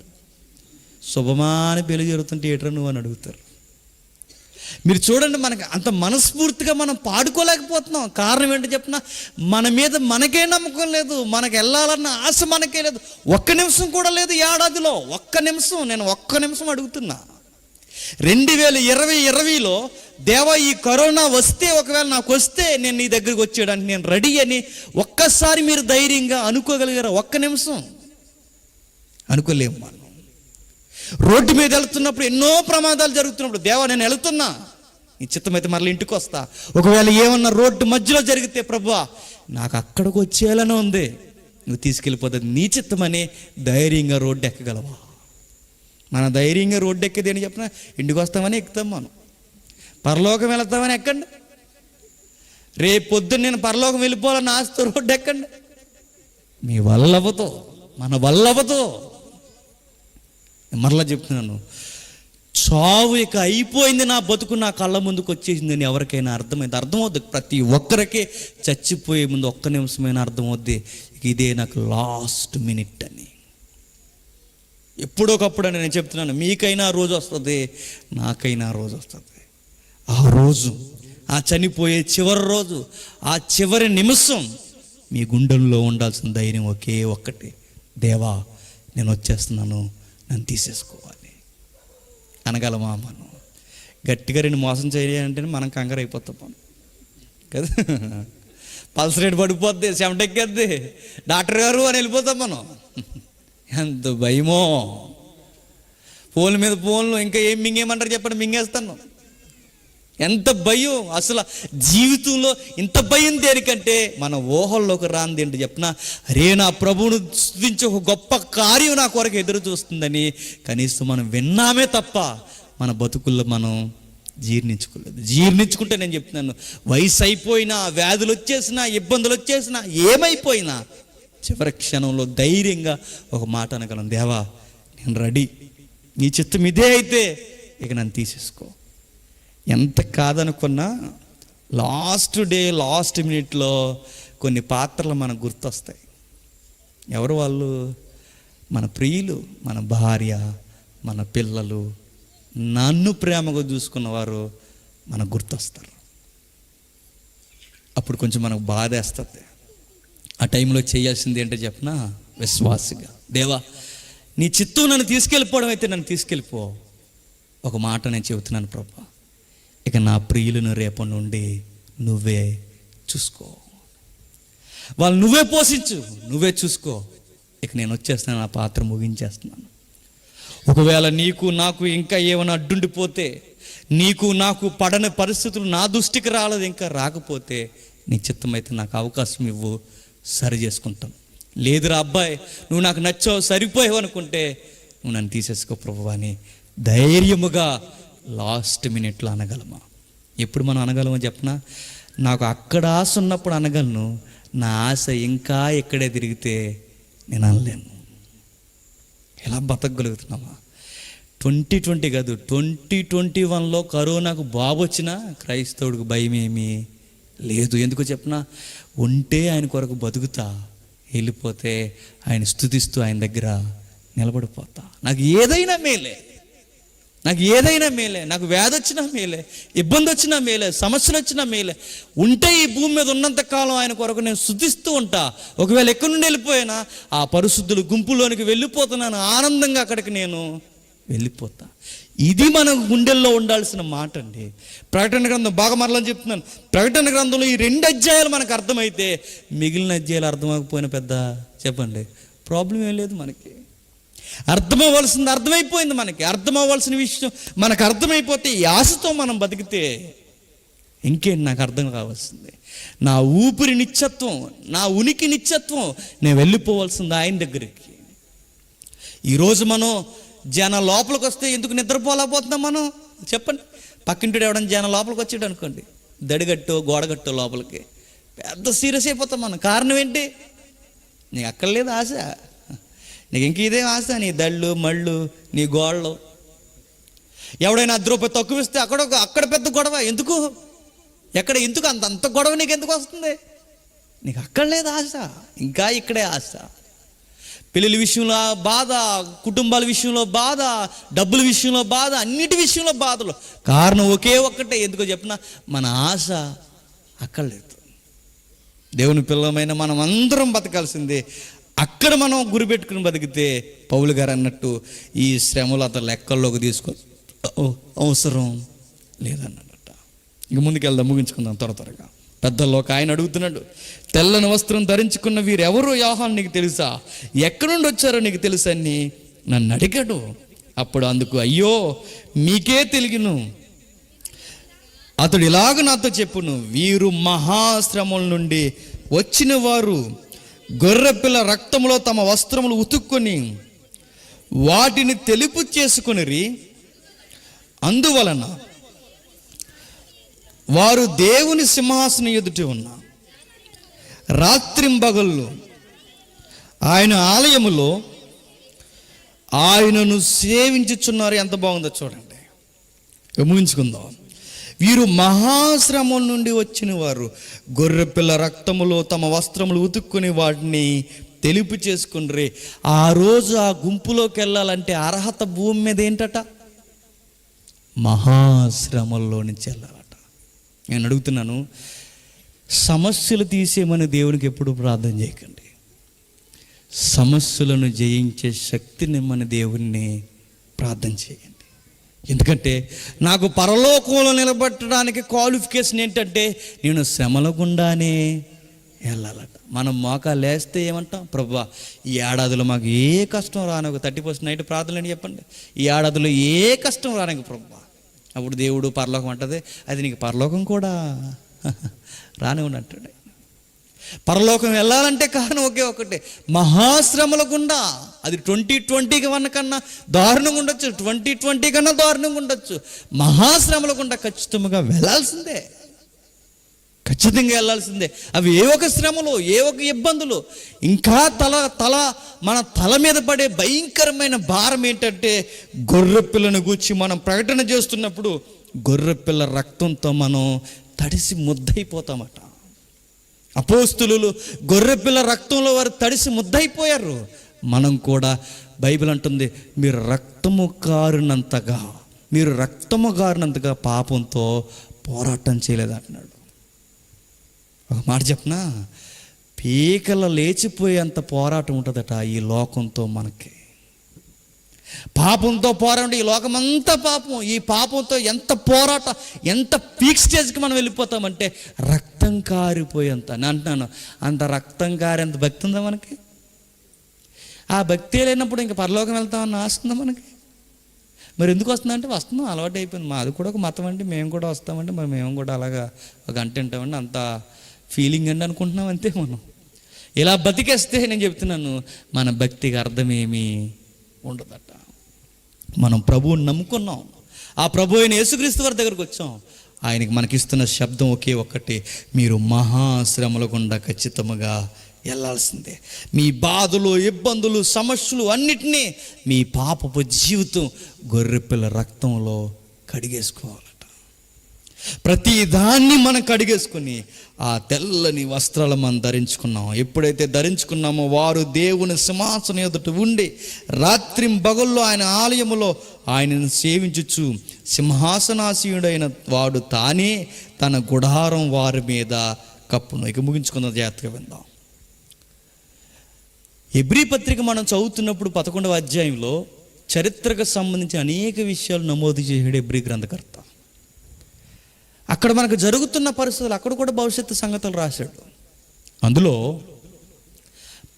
శుభమాని పెళ్లి జరుగుతుంటే ఏట్రా నువ్వు అని అడుగుతారు. మీరు చూడండి, మనకి అంత మనస్ఫూర్తిగా మనం పాడుకోలేకపోతున్నాం. కారణం ఏంటో చెప్పిన, మన మీద మనకే నమ్మకం లేదు, మనకు వెళ్ళాలన్న ఆశ మనకే లేదు. ఒక్క నిమిషం కూడా లేదు ఏడాదిలో. నేను ఒక్క నిమిషం అడుగుతున్నా. 2020లో దేవా ఈ కరోనా వస్తే, ఒకవేళ నాకు వస్తే నేను నీ దగ్గరికి వచ్చేయడానికి నేను రెడీ అని ఒక్కసారి మీరు ధైర్యంగా అనుకోగలిగారా? ఒక్క నిమిషం అనుకోలేము. మనం రోడ్డు మీద వెళ్తున్నప్పుడు, ఎన్నో ప్రమాదాలు జరుగుతున్నప్పుడు, దేవా నేను వెళుతున్నా, నీ చిత్తమైతే మరలా ఇంటికి వస్తా. ఒకవేళ ఏమన్నా రోడ్డు మధ్యలో జరిగితే, ప్రభువా నాకు అక్కడికి వచ్చేయాలని ఉంది, నువ్వు తీసుకెళ్ళిపోతుంది నీ చిత్తమని ధైర్యంగా రోడ్డు ఎక్కగలవా? మన ధైర్యంగా రోడ్డు ఎక్కేది అని చెప్పిన, ఇంటికి వస్తామని ఎక్కుతాం, మనం పరలోకం వెళతామని ఎక్కండి. రేపు పొద్దున్న నేను పరలోకం వెళ్ళిపోవాలని ఆశతో రోడ్డు ఎక్కండి. మీ వల్లవతో, మన వల్లవతో. మరలా చెప్తున్నాను, చావు ఇక అయిపోయింది, నా బతుకు నా కళ్ళ ముందుకు వచ్చేసింది అని ఎవరికైనా అర్థమవుద్ది. ప్రతి ఒక్కరికి చచ్చిపోయే ముందు ఒక్క నిమిషమైనా అర్థమవుద్ది, ఇదే నాకు లాస్ట్ మినిట్ అని. ఎప్పుడొకప్పుడు అని నేను చెప్తున్నాను, మీకైనా ఆ రోజు వస్తుంది, నాకైనా ఆ రోజు వస్తుంది. ఆ రోజు, ఆ చనిపోయే చివరి రోజు, ఆ చివరి నిమిషం మీ గుండెల్లో ఉండాల్సిన ధైర్యం ఒకే ఒక్కటి, దేవా నేను వచ్చేస్తున్నాను, నన్ను తీసేసుకోవాలి అనగలమా? మనం గట్టిగా 2 మోసం చేయాలంటే మనం కంగారు అయిపోతాం మనం కదా. పల్స్ రేట్ పడిపోద్ది, చెమటెక్కేద్ది, డాక్టర్ గారు అని వెళ్ళిపోతాం మనం. ఎంత భయమో! ఫోన్ల మీద ఫోన్లు, ఇంకా ఏం మింగేయమంటారు చెప్పండి, మింగేస్తాను. ఎంత భయం అసలు జీవితంలో. ఇంత భయం దేనికంటే మన ఊహల్లోకి రాంది ఏంటి చెప్పిన, అరే నా ప్రభువును స్తుతించే ఒక గొప్ప కార్యం నా కొరకు ఎదురు చూస్తుందని కనీసం మనం విన్నామే తప్ప మన బతుకుల్లో మనం జీర్ణించుకోలేదు. జీర్ణించుకుంటే నేను చెప్తున్నాను, వయసు అయిపోయినా, వ్యాధులు వచ్చేసినా, ఇబ్బందులు వచ్చేసినా, ఏమైపోయినా చివరి క్షణంలో ధైర్యంగా ఒక మాట అనగలను, దేవా నేను రెడీ, నీ చిత్తం ఇదే అయితే ఇక నన్ను తీసేసుకో. ఎంత కాదనుకున్నా లాస్ట్ డే, లాస్ట్ మినిట్లో కొన్ని పాత్రలు మనకు గుర్తొస్తాయి. ఎవరు వాళ్ళు? మన ప్రియులు, మన భార్య, మన పిల్లలు, నన్ను ప్రేమగా చూసుకున్నవారు మనకు గుర్తొస్తారు. అప్పుడు కొంచెం మనకు బాధేస్తుంది. ఆ టైంలో చేయాల్సింది ఏంటో చెప్పినా, విశ్వాసిగా, దేవా నీ చిత్తం నన్ను తీసుకెళ్ళిపోవడం అయితే నన్ను తీసుకెళ్ళిపో. ఒక మాట నేను చెబుతున్నాను ప్రభా, ఇక నా ప్రియులను రేపటి నుండి నువ్వే చూసుకో, వాళ్ళు నువ్వే పోషించు, నువ్వే చూసుకో. ఇక నేను వచ్చేస్తున్నాను, నా పాత్ర ముగించేస్తున్నాను. ఒకవేళ నీకు నాకు ఇంకా ఏమైనా అడ్డుండిపోతే, నీకు నాకు పడని పరిస్థితులు నా దృష్టికి రాలేదు, ఇంకా రాకపోతే నీ చిత్తమైతే నాకు అవకాశం ఇవ్వు, సరి చేసుకుంటాను. లేదురా అబ్బాయి నువ్వు నాకు నచ్చావు, సరిపోయావు అనుకుంటే నువ్వు నన్ను తీసేసుకో ప్రభువా అని ధైర్యముగా లాస్ట్ మినిట్లో అనగలమా? ఎప్పుడు మనం అనగలమో చెప్పనా? నాకు అక్కడ ఆశ ఉన్నప్పుడు అనగలను, నా ఆశ ఇంకా ఎక్కడే తిరిగితే నేను అనలేను. ఎలా బతకగలుగుతున్నామా? 2020 కాదు, 2021లో కరోనాకు బాబు వచ్చినా క్రైస్తవుడికి భయం ఏమీ లేదు. ఎందుకు చెప్పనా? ఉంటే ఆయన కొరకు బతుకుతా, వెళ్ళిపోతే ఆయన స్తుతిస్తూ ఆయన దగ్గర నిలబడిపోతా. నాకు ఏదైనా మేలే, నాకు వ్యాధి వచ్చినా మేలే, ఇబ్బంది వచ్చినా మేలే, సమస్యలు వచ్చినా మేలే. ఉంటే ఈ భూమి మీద ఉన్నంత కాలం ఆయన కొరకు నేను స్తుతిస్తూ ఉంటా. ఒకవేళ ఎక్కడి నుండి వెళ్ళిపోయినా ఆ పరిశుద్ధుల గుంపులోనికి వెళ్ళిపోతున్నాను, ఆనందంగా అక్కడికి నేను వెళ్ళిపోతా. ఇది మన గుండెల్లో ఉండాల్సిన మాట అండి. ప్రకటన గ్రంథం బాగా మరలా చెప్తున్నాను, ప్రకటన గ్రంథంలో ఈ 2 అధ్యాయాలు మనకు అర్థమైతే మిగిలిన అధ్యాయాలు అర్థమవకపోయినా పెద్ద చెప్పండి ప్రాబ్లం ఏం లేదు. మనకి అర్థమవ్వాల్సింది అర్థమైపోయింది. మనకి అర్థమవ్వాల్సిన విషయం మనకు అర్థమైపోతే ఈ ఆశతో మనం బతికితే ఇంకేంటి నాకు అర్థం కావాల్సింది? నా ఊపిరి నిత్యత్వం, నా ఉనికి నిత్యత్వం, నేను వెళ్ళిపోవాల్సింది ఆయన దగ్గరికి. ఈరోజు మనం జన లోపలికి వస్తే ఎందుకు నిద్రపోలేకపోతున్నాం మనం చెప్పండి? పక్కింటి ఎవడన్నా జన లోపలికి వచ్చాడు అనుకోండి, దడిగట్టో గోడగట్టో లోపలికి, పెద్ద సీరియస్ అయిపోతాం మనం. కారణం ఏంటి? నీకు అక్కర్లేదు ఆశ, నీకు ఇంక ఇదే ఆశ, నీ దళ్ళు మళ్ళు నీ గోళ్ళు. ఎవడైనా 10 రూపాయలు తక్కువ ఇస్తే అక్కడ పెద్ద గొడవ. ఎందుకు? ఎక్కడ ఎందుకు అంత గొడవ నీకు ఎందుకు వస్తుంది? నీకు అక్కడ లేదు ఆశ, ఇంకా ఇక్కడే ఆశ. పిల్లల విషయంలో బాధ, కుటుంబాల విషయంలో బాధ, డబ్బుల విషయంలో బాధ, అన్నిటి విషయంలో బాధలు. కారణం ఒకే ఒక్కటే, ఎందుకో చెప్పిన మన ఆశ అక్కడ లేదు. దేవుని పిల్లమైన మనం అందరం బతకాల్సిందే. అక్కడ మనం గురిపెట్టుకుని బతికితే పౌలు గారు అన్నట్టు ఈ శ్రమలు అతను లెక్కల్లోకి తీసుకో అవసరం లేదన్నట. ఇంక ముందుకెళ్దాం, ముగించుకుందాం త్వరగా. పెద్దల్లో ఒక ఆయన అడుగుతున్నాడు, తెల్లని వస్త్రం ధరించుకున్న వీరెవరో యోహాను నీకు తెలుసా, ఎక్కడి నుండి వచ్చారో నీకు తెలుసా అని నన్ను అడిగాడు. అప్పుడు అందుకు అయ్యో మీకే తెలియను. అతడు ఇలాగ నాతో చెప్పును, వీరు మహాశ్రమల నుండి వచ్చిన వారు, గొర్రెపిల్ల రక్తంలో తమ వస్త్రములు ఉతుక్కొని వాటిని తెలుపు చేసుకొనిరి. అందువలన వారు దేవుని సింహాసనం ఎదుట ఉన్న రాత్రింబగళ్ళు ఆయన ఆలయములో ఆయనను సేవించుచున్నారు. ఎంత బాగుందో చూడండి, ముగించుకుందాం. వీరు మహాశ్రమం నుండి వచ్చిన వారు, గొర్రెపిల్ల రక్తములో తమ వస్త్రములు ఉతుక్కుని వాటిని తెలుపు చేసుకుని. ఆ రోజు ఆ గుంపులోకి వెళ్ళాలంటే అర్హత భూమి మీద ఏంటట? మహాశ్రమల్లో నుంచి వెళ్ళాలట. నేను అడుగుతున్నాను, సమస్యలు తీసేయమని దేవునికి ఎప్పుడు ప్రార్థన చేయకండి. సమస్యలను జయించే శక్తిని మన దేవుణ్ణి ప్రార్థన చేయండి. ఎందుకంటే నాకు పరలోకంలో నిలబెట్టడానికి క్వాలిఫికేషన్ ఏంటంటే నేను శ్రమల గుండానే వెళ్ళాలట. మనం మోకాలు వేస్తే ఏమంటాం? ప్రభువా ఈ ఏడాదిలో మాకు ఏ కష్టం రాని, ఒక 30% నైట్ ప్రార్థనలు అని చెప్పండి, ఈ ఏడాదిలో ఏ కష్టం రానికి ప్రభువా. అప్పుడు దేవుడు పరలోకం అంటది, అది నీకు పరలోకం కూడా రానివ్వండి అంటాడు. పరలోకం వెళ్ళాలంటే కారణం ఒకే ఒకటే, మహాశ్రమల గుండా. అది 2021 కన్నా దారుణంగా ఉండొచ్చు, 2020 కన్నా దారుణంగా ఉండొచ్చు. మహాశ్రమల గుండా ఖచ్చితంగా వెళ్ళాల్సిందే, ఖచ్చితంగా వెళ్ళాల్సిందే. అవి ఏ ఒక శ్రమలు, ఏ ఒక ఇబ్బందులు. ఇంకా మన తల మీద పడే భయంకరమైన భారం ఏంటంటే, గొర్రెపిల్లను గూర్చి మనం ప్రకటన చేస్తున్నప్పుడు గొర్రెపిల్ల రక్తంతో మనం తడిసి ముద్దయిపోతామట. అపోస్తులు గొర్రెపిల్ల రక్తంలో వారు తడిసి ముద్దయిపోయారు. మనం కూడా, బైబిల్ అంటుంది, మీరు రక్తము గారినంతగా పాపంతో పోరాటం చేయలేదు అంటున్నాడు. ఒక మాట చెప్పనా, పీకల లేచిపోయేంత పోరాటం ఉంటుందట ఈ లోకంతో మనకి. పాపంతో పోరాటం, ఈ లోకమంతా పాపం. ఈ పాపంతో ఎంత పోరాటం, ఎంత పీక్ స్టేజ్కి మనం వెళ్ళిపోతామంటే రక్తం కారిపోయేంత. నేను అంటున్నాను, అంత రక్తం కారేంత భక్తి ఉందా మనకి? ఆ భక్తి లేనప్పుడు ఇంకా పరలోకం వెళ్తామని ఆస్తుందా మనకి? మరి ఎందుకు వస్తుందంటే వస్తున్నాం, అలవాటు అయిపోయింది. మాది కూడా ఒక మతం అండి, మేము కూడా వస్తామంటే మరి మేము కూడా అలాగా ఒక గంట వింటామండి, అంత ఫీలింగ్ అండి అనుకుంటున్నాం అంతే. మనం ఇలా బతికేస్తే నేను చెప్తున్నాను, మన భక్తికి అర్థమేమీ ఉండదట. మనం ప్రభువుని నమ్ముకున్నాం, ఆ ప్రభు అయిన యేసుక్రీస్తు వారి దగ్గరకు వచ్చాం. ఆయనకి మనకిస్తున్న శబ్దం ఒకే ఒక్కటి, మీరు మహాశ్రమల గుండా ఖచ్చితంగా వెళ్ళాల్సిందే. మీ బాధలు, ఇబ్బందులు, సమస్యలు అన్నిటినీ మీ పాపపు జీవితం గొర్రెపిల్ల రక్తంలో కడిగేసుకోవాలట. ప్రతి దాన్ని మనం కడిగేసుకుని ఆ తెల్లని వస్త్రాలు మనం ధరించుకున్నాం. ఎప్పుడైతే ధరించుకున్నామో వారు దేవుని సింహాసనం ఎదుట ఉండి రాత్రింబగళ్ళు ఆయన ఆలయములో ఆయనను సేవించుచు సింహాసనాసీనుడైన వాడు తానే తన గుడారం వారి మీద కప్పును. ఇక ముగించుకున్న జాగ్రత్తగా విందాం. హెబ్రీ పత్రిక మనం చదువుతున్నప్పుడు 11వ అధ్యాయంలో చరిత్రకు సంబంధించి అనేక విషయాలు నమోదు చేసాడు హెబ్రీ గ్రంథకర్త. అక్కడ మనకు జరుగుతున్న పరిస్థితులు, అక్కడ కూడా భవిష్యత్తు సంగతులు రాశాడు. అందులో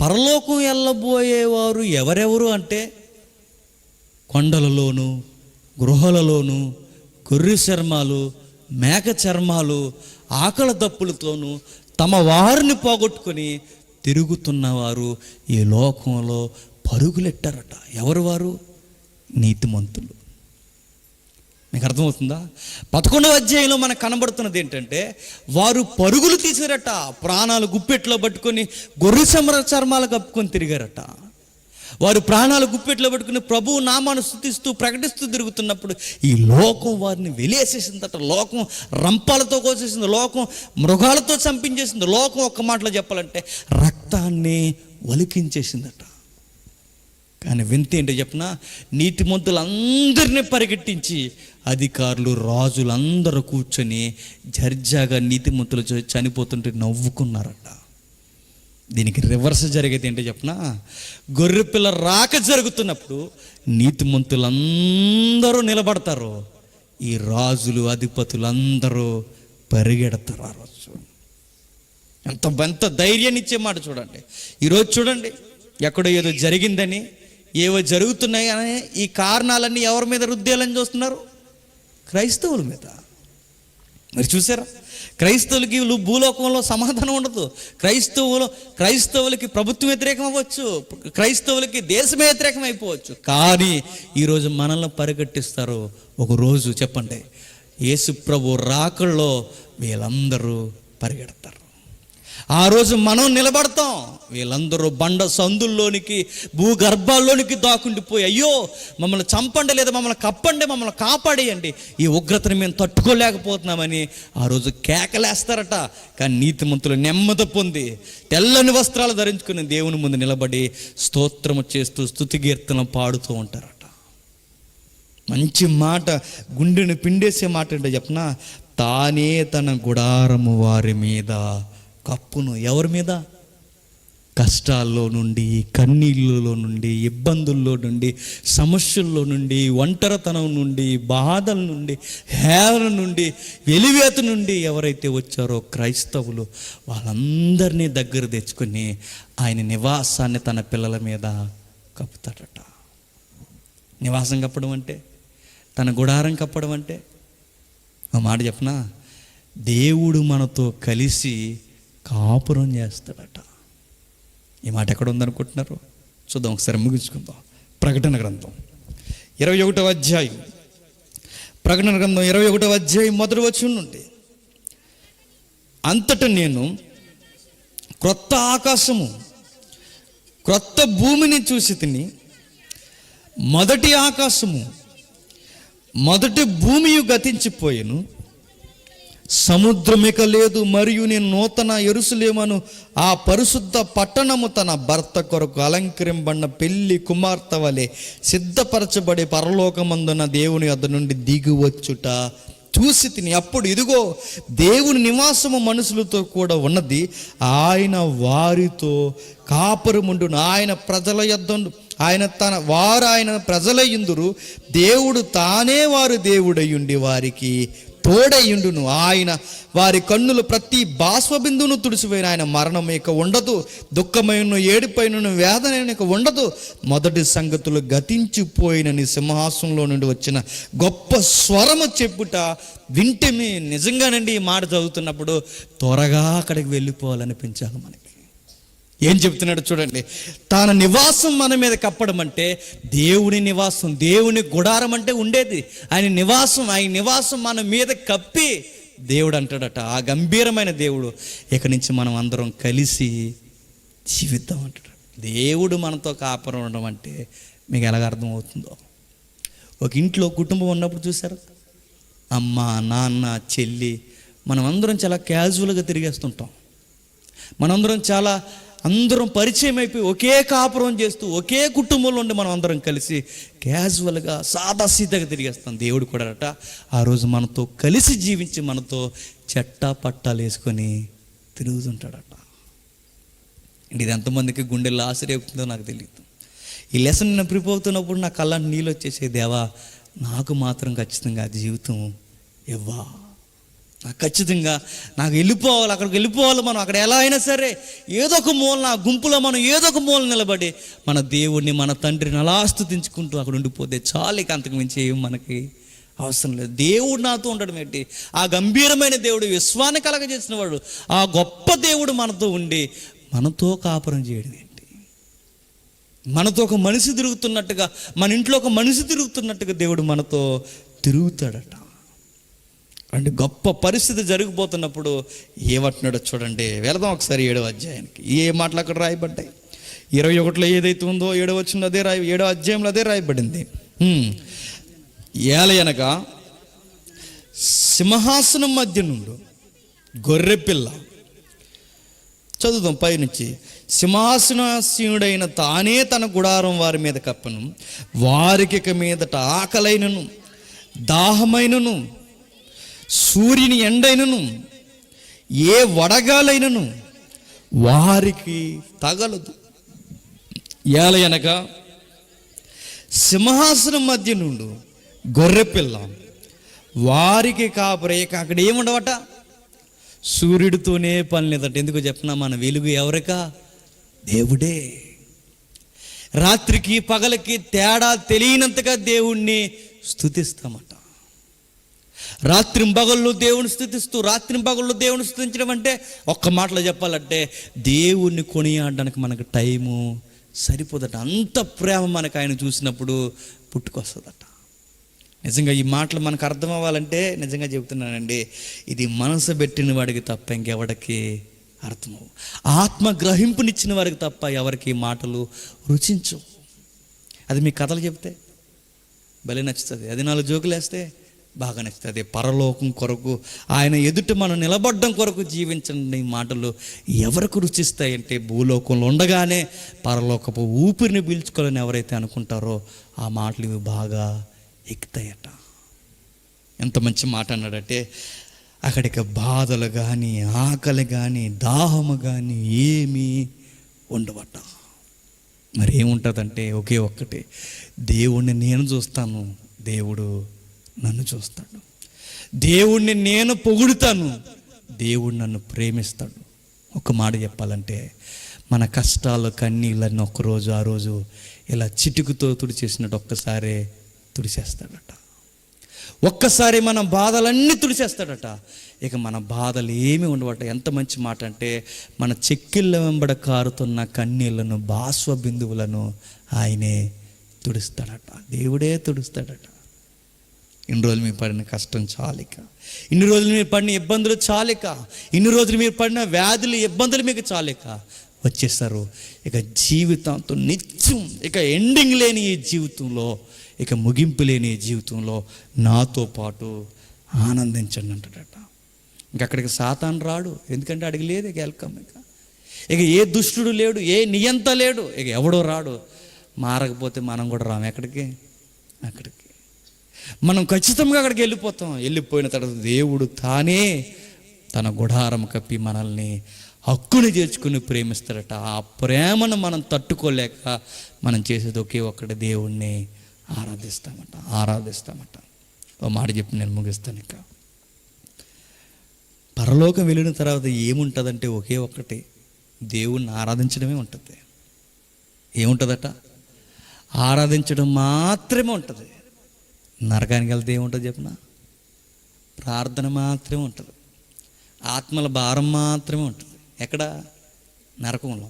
పరలోకం వెళ్ళబోయేవారు ఎవరెవరు అంటే, కొండలలోను, గృహలలోను, గొర్రె చర్మాలు, మేక చర్మాలు, ఆకలి దప్పులతోనూ తమ వారిని పోగొట్టుకొని తిరుగుతున్నవారు ఈ లోకంలో పరుగులెట్టారట. ఎవరు వారు? నీతిమంతులు. మీకు అర్థమవుతుందా? 11వ అధ్యాయంలో మనకు కనబడుతున్నది ఏంటంటే, వారు పరుగులు తీసారట, ప్రాణాలు గుప్పెట్లో పట్టుకొని గొర్రె చర్మాలు కప్పుకొని తిరిగారట. వారు ప్రాణాలు గుప్పెట్లో పెట్టుకుని ప్రభువు నామాన్ని స్తుతిస్తూ ప్రకటిస్తూ తిరుగుతున్నప్పుడు ఈ లోకం వారిని వెలేసేసిందట. లోకం రంపాలతో కోసేసింది, లోకం మృగాలతో చంపించేసింది, లోకం ఒక్క మాటలో చెప్పాలంటే రక్తాన్ని ఒలికించేసిందట. కానీ వింత ఏంటో చెప్పిన, నీతిమంతులందరినీ పరిగెట్టించి అధికారులు రాజులందరూ కూర్చొని దర్జాగా నీతిమంతులు చనిపోతుంటే నవ్వుకున్నారట. దీనికి రివర్స్ జరిగేది ఏంటో చెప్పిన, గొర్రెపిల్ల రాక జరుగుతున్నప్పుడు నీతిమంతులందరూ నిలబడతారు, ఈ రాజులు అధిపతులు అందరూ పరిగెడతారు. ఆ రోజు ఎంత ధైర్యాన్ని ఇచ్చే మాట చూడండి. ఈరోజు చూడండి, ఎక్కడో ఏదో జరిగిందని, ఏవో జరుగుతున్నాయి అని ఈ కారణాలన్నీ ఎవరి మీద రుద్దేయాలని చూస్తున్నారు? క్రైస్తవుల మీద. మరి చూసారా, క్రైస్తవులకి భూలోకంలో సమాధానం ఉండదు. క్రైస్తవులకి ప్రభుత్వం వ్యతిరేకం అవ్వచ్చు, క్రైస్తవులకి దేశమే వ్యతిరేకం అయిపోవచ్చు. కానీ ఈరోజు మనల్ని పరిగెట్టిస్తారు. ఒకరోజు చెప్పండి, యేసు ప్రభు రాకల్లో వీళ్ళందరూ పరిగెడతారు. ఆ రోజు మనం నిలబడతాం, వీళ్ళందరూ బండ సందుల్లోనికి భూగర్భాల్లోనికి దాక్కుండిపోయి అయ్యో మమ్మల్ని చంపండి, లేదా మమ్మల్ని కప్పండి, మమ్మల్ని కాపాడేయండి, ఈ ఉగ్రతను మేము తట్టుకోలేకపోతున్నామని ఆ రోజు కేకలేస్తారట. కానీ నీతిమంతులు నెమ్మది పొంది తెల్లని వస్త్రాలు ధరించుకుని దేవుని ముందు నిలబడి స్తోత్రము చేస్తూ స్తుతి కీర్తన పాడుతూ ఉంటారట. మంచి మాట, గుండెను పిండేసే మాట ఏంటో చెప్పిన, తానే తన గుడారము వారి మీద కప్పును. ఎవరి మీద? కష్టాల్లో నుండి, కన్నీళ్ళలో నుండి, ఇబ్బందుల్లో నుండి, సమస్యల్లో నుండి, ఒంటరితనం నుండి, బాధల నుండి, హేళన నుండి, వెలివేత నుండి ఎవరైతే వచ్చారో క్రైస్తవులు, వాళ్ళందరినీ దగ్గర తెచ్చుకొని ఆయన నివాసాన్ని తన పిల్లల మీద కప్పుతాడట. నివాసం కప్పడం అంటే, తన గుడారం కప్పడం అంటే, ఆ మాట చెప్పనా, దేవుడు మనతో కలిసి కాపురం చేస్తాడట. ఈ మాట ఎక్కడ ఉందనుకుంటున్నారు? చూద్దాం, ఒకసారి ముగించుకుందాం. ప్రకటన గ్రంథం 21వ అధ్యాయం, ప్రకటన గ్రంథం 21వ అధ్యాయం మొదటి వచనం నుండి, అంతటా నేను క్రొత్త ఆకాశము క్రొత్త భూమిని చూసి తిని, మొదటి ఆకాశము మొదటి భూమియు గతించిపోయెను, సముద్రమిక లేదు, మరియు నేను నూతన యెరూషలేమును ఆ పరిశుద్ధ పట్టణము తన భర్త కొరకు అలంకరింపబడిన పెళ్లి కుమార్తె వలె సిద్ధపరచబడి పరలోకమందున దేవుని వద్ద నుండి దిగివచ్చుట చూసి తిని. అప్పుడు ఇదిగో దేవుని నివాసము మనుషులతో కూడా ఉన్నది, ఆయన వారితో కాపురముండును, ఆయన ప్రజల యొద్ద ఆయన ప్రజలయ్యుందురు, దేవుడు తానే వారు దేవుడయ్యుండి వారికి తోడయ్యుండును, ఆయన వారి కన్నులు ప్రతి బాష్పబిందును తుడిచిపోయిన, ఆయన మరణం ఇక ఉండదు, దుఃఖమైన ఏడుపైన వేదన ఇక ఉండదు, మొదటి సంగతులు గతించిపోయినని సింహాసనంలో నుండి వచ్చిన గొప్ప స్వరము చెప్పుట వింటమే. నిజంగానండి, ఈ మాట చదువుతున్నప్పుడు త్వరగా అక్కడికి వెళ్ళిపోవాలనిపించాలి మనకి. ఏం చెప్తున్నాడు చూడండి, తన నివాసం మన మీద కప్పడం అంటే దేవుని నివాసం, దేవుని గుడారం అంటే ఉండేది ఆయన నివాసం మన మీద కప్పి దేవుడు అంటాడట, ఆ గంభీరమైన దేవుడు, ఇక నుంచి మనం అందరం కలిసి జీవిద్దాం అంటాడు. దేవుడు మనతో కాపురం ఉండడం అంటే మీకు ఎలాగ అర్థమవుతుందో, ఒక ఇంట్లో కుటుంబం ఉన్నప్పుడు చూసారు, అమ్మ నాన్న చెల్లి, మనం అందరం చాలా క్యాజువల్గా తిరిగేస్తుంటాం. మనందరం అందరం పరిచయం అయిపోయి ఒకే కాపురం చేస్తూ ఒకే కుటుంబంలో ఉండి మనం అందరం కలిసి క్యాజువల్గా సాదాసీదాగా తిరిగేస్తాం. దేవుడు కూడా అట ఆ రోజు మనతో కలిసి జీవించి మనతో చెట్టా పట్టాలు వేసుకొని తిరుగుతుంటాడట. ఇది ఎంతమందికి గుండెల్లో ఆశ్చర్యవుతుందో నాకు తెలియదు. ఈ లెసన్ నేను ప్రిపేర్ అవుతున్నప్పుడు నా కళ్ళని నీళ్ళు వచ్చేసే, దేవా నాకు మాత్రం ఖచ్చితంగా జీవితం ఇవ్వా, నాకు ఖచ్చితంగా వెళ్ళిపోవాలి, అక్కడికి వెళ్ళిపోవాలి. మనం అక్కడ ఎలా అయినా సరే ఏదో ఒక మూలన, ఆ గుంపులో మనం ఏదో ఒక మూల నిలబడి మన దేవుడిని, మన తండ్రిని అలా స్తుతించుకుంటూ అక్కడ ఉండిపోతే చాలు, ఇక అంతకు మించి ఏం మనకి అవసరం లేదు. దేవుడు నాతో ఉండడం ఏంటి, ఆ గంభీరమైన దేవుడు, విశ్వాన్ని కలగజేసిన వాడు, ఆ గొప్ప దేవుడు మనతో ఉండి మనతో కాపురం చేయడం ఏంటి, మనతో ఒక మనిషి తిరుగుతున్నట్టుగా, మన ఇంట్లో ఒక మనిషి తిరుగుతున్నట్టుగా దేవుడు మనతో తిరుగుతాడట. అంటే గొప్ప పరిస్థితి జరిగిపోతున్నప్పుడు ఏమంటున్నాడో చూడండి. వెళదాం ఒకసారి 7వ అధ్యాయానికి. ఏ మాటలు అక్కడ రాయబడ్డాయి? 21లో ఏదైతే ఉందో 7వ వచనంలో అదే 7వ అధ్యాయంలో అదే రాయబడింది. ఏలయనగా సింహాసనం మధ్య నుండి గొర్రెపిల్ల, చదువుదాం పైనుంచి, సింహాసనాసీనుడైన తానే తన గుడారం వారి మీద కప్పను, వారికి ఇక మీదట ఆకలైనను దాహమైనను సూర్యుని ఎండైనను ఏ వడగాలైనను వారికి తగలదు. ఏలయనగా సింహాసనం మధ్య నుండి గొర్రెపిల్ల వారికి కాపరే. అక్కడ ఏముండవట, సూర్యుడితోనే పని లేదట. ఎందుకు చెప్పినా, మన వెలుగు ఎవరికా? దేవుడే. రాత్రికి పగలకి తేడా తెలియనంతగా దేవుణ్ణి స్తుతిస్తామట. రాత్రి పగళ్ళు దేవుని స్తుతిస్తూ, రాత్రి పగళ్ళు దేవుని స్తుతించడం అంటే ఒక్క మాటలో చెప్పాలంటే దేవుణ్ణి కొనియాడడానికి మనకు టైము సరిపోదట. అంత ప్రేమ మనకు ఆయన చూసినప్పుడు పుట్టుకొస్తుందట. నిజంగా ఈ మాటలు మనకు అర్థం అవ్వాలంటే నిజంగా చెబుతున్నానండి, ఇది మనసు పెట్టిన వాడికి తప్ప ఇంకెవడికి అర్థమవు. ఆత్మ గ్రహింపునిచ్చిన వారికి తప్ప ఎవరికి మాటలు రుచించవు. అది మీ కథలు చెప్తే భలే నచ్చుతుంది, అది 4 జోకులు వేస్తే బాగా నచ్చుతుంది. పరలోకం కొరకు ఆయన ఎదుట మనం నిలబడ్డం కొరకు జీవించండి మాటలు ఎవరికి రుచిస్తాయంటే, భూలోకంలో ఉండగానే పరలోకపు ఊపిరిని పీల్చుకోవాలని ఎవరైతే అనుకుంటారో ఆ మాటలు ఇవి బాగా ఎక్కుతాయట. ఎంత మంచి మాట అన్నాడంటే, అక్కడికి బాధలు కానీ ఆకలి కానీ దాహము కానీ ఏమీ ఉండవట. మరి ఏముంటుందంటే ఒకే ఒక్కటి, దేవుణ్ణి నేను చూస్తాను, దేవుడు నన్ను చూస్తాడు. దేవుణ్ణి నేను పొగుడుతాను, దేవుడు నన్ను ప్రేమిస్తాడు. ఒక మాట చెప్పాలంటే, మన కష్టాలు కన్నీళ్ళని ఒక్కరోజు ఆ రోజు ఇలా చిటుకుతో తుడిచేసినట్టు ఒక్కసారే తుడిచేస్తాడట. ఒక్కసారి మన బాధలన్నీ తుడిచేస్తాడట. ఇక మన బాధలు ఏమి ఉండవట. ఎంత మంచి మాట అంటే, మన చెక్కిళ్ళ వెంబడ కారుతున్న కన్నీళ్లను, బాష్ప బిందువులను ఆయనే తుడుస్తాడట. దేవుడే తుడుస్తాడట. ఇన్ని రోజులు మీరు పడిన కష్టం చాలిక, ఇన్ని రోజులు మీరు పడిన ఇబ్బందులు చాలిక, ఇన్ని రోజులు మీరు పడిన వ్యాధులు ఇబ్బందులు మీకు చాలిక వచ్చేస్తారు. ఇక జీవితంతో నిత్యం, ఇక ఎండింగ్ లేని ఈ జీవితంలో, ఇక ముగింపు లేని ఈ జీవితంలో నాతో పాటు ఆనందించండి అంటాడట. ఇంకక్కడికి సాతాను రాడు, ఎందుకంటే అడిగి లేదు ఇక వెల్కమ్. ఇక ఏ దుష్టుడు లేడు, ఏ నియంత లేడు, ఇక ఎవడో రాడు. మారకపోతే మనం కూడా రాము ఎక్కడికి, అక్కడికి మనం ఖచ్చితంగా అక్కడికి వెళ్ళిపోతాం. వెళ్ళిపోయిన తర్వాత దేవుడు తానే తన గుడారం కప్పి మనల్ని హక్కుని చేర్చుకుని ప్రేమిస్తాడట. ఆ ప్రేమను మనం తట్టుకోలేక మనం చేసేది ఒకే ఒక్కటి, దేవుణ్ణి ఆరాధిస్తామట. ఓ మాట చెప్పి నేను ముగిస్తాను. ఇక పరలోకం వెళ్ళిన తర్వాత ఏముంటుందంటే ఒకే ఒక్కటి, దేవుణ్ణి ఆరాధించడమే ఉంటుంది. ఏముంటుందట? ఆరాధించడం మాత్రమే ఉంటుంది. నరకానికి వెళ్తే ఏముంటుంది చెప్పిన? ప్రార్థన మాత్రమే ఉంటుంది. ఆత్మల భారం మాత్రమే ఉంటుంది. ఎక్కడ? నరకంలో.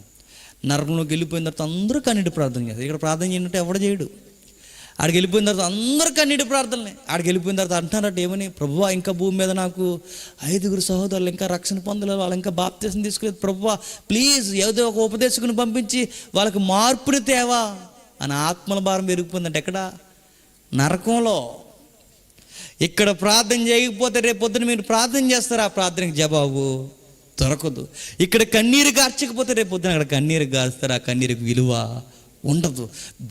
నరకంలోకి వెళ్ళిపోయిన తర్వాత అందరూ కన్నీటి ప్రార్థన చేస్తారు. ఇక్కడ ప్రార్థన చేయనంటే ఎవడ చేయడు. ఆడికి వెళ్ళిపోయిన తర్వాత అందరూ కన్నీటి ప్రార్థనలే. ఆడికి వెళ్ళిపోయిన తర్వాత అంటున్నారట ఏమని, ప్రభువా ఇంకా భూమి మీద నాకు 5 సహోదరులు ఇంకా రక్షణ పొందలేదు, వాళ్ళు ఇంకా బాప్తిసం తీసుకోలేదు, ప్రభువా ప్లీజ్ ఏదో ఒక ఉపదేశకుని పంపించి వాళ్ళకి మార్పుని తేవా అని ఆత్మల భారం పెరిగిపోయిందంటే ఎక్కడ? నరకంలో. ఇక్కడ ప్రార్థన చేయకపోతే రేపు పొద్దున మీరు ప్రార్థన చేస్తారు, ఆ ప్రార్థనకి జవాబు దొరకదు. ఇక్కడ కన్నీరు గార్చకపోతే రేపు పొద్దున అక్కడ కన్నీరు గారుస్తారు, ఆ కన్నీరుకి విలువ ఉండదు.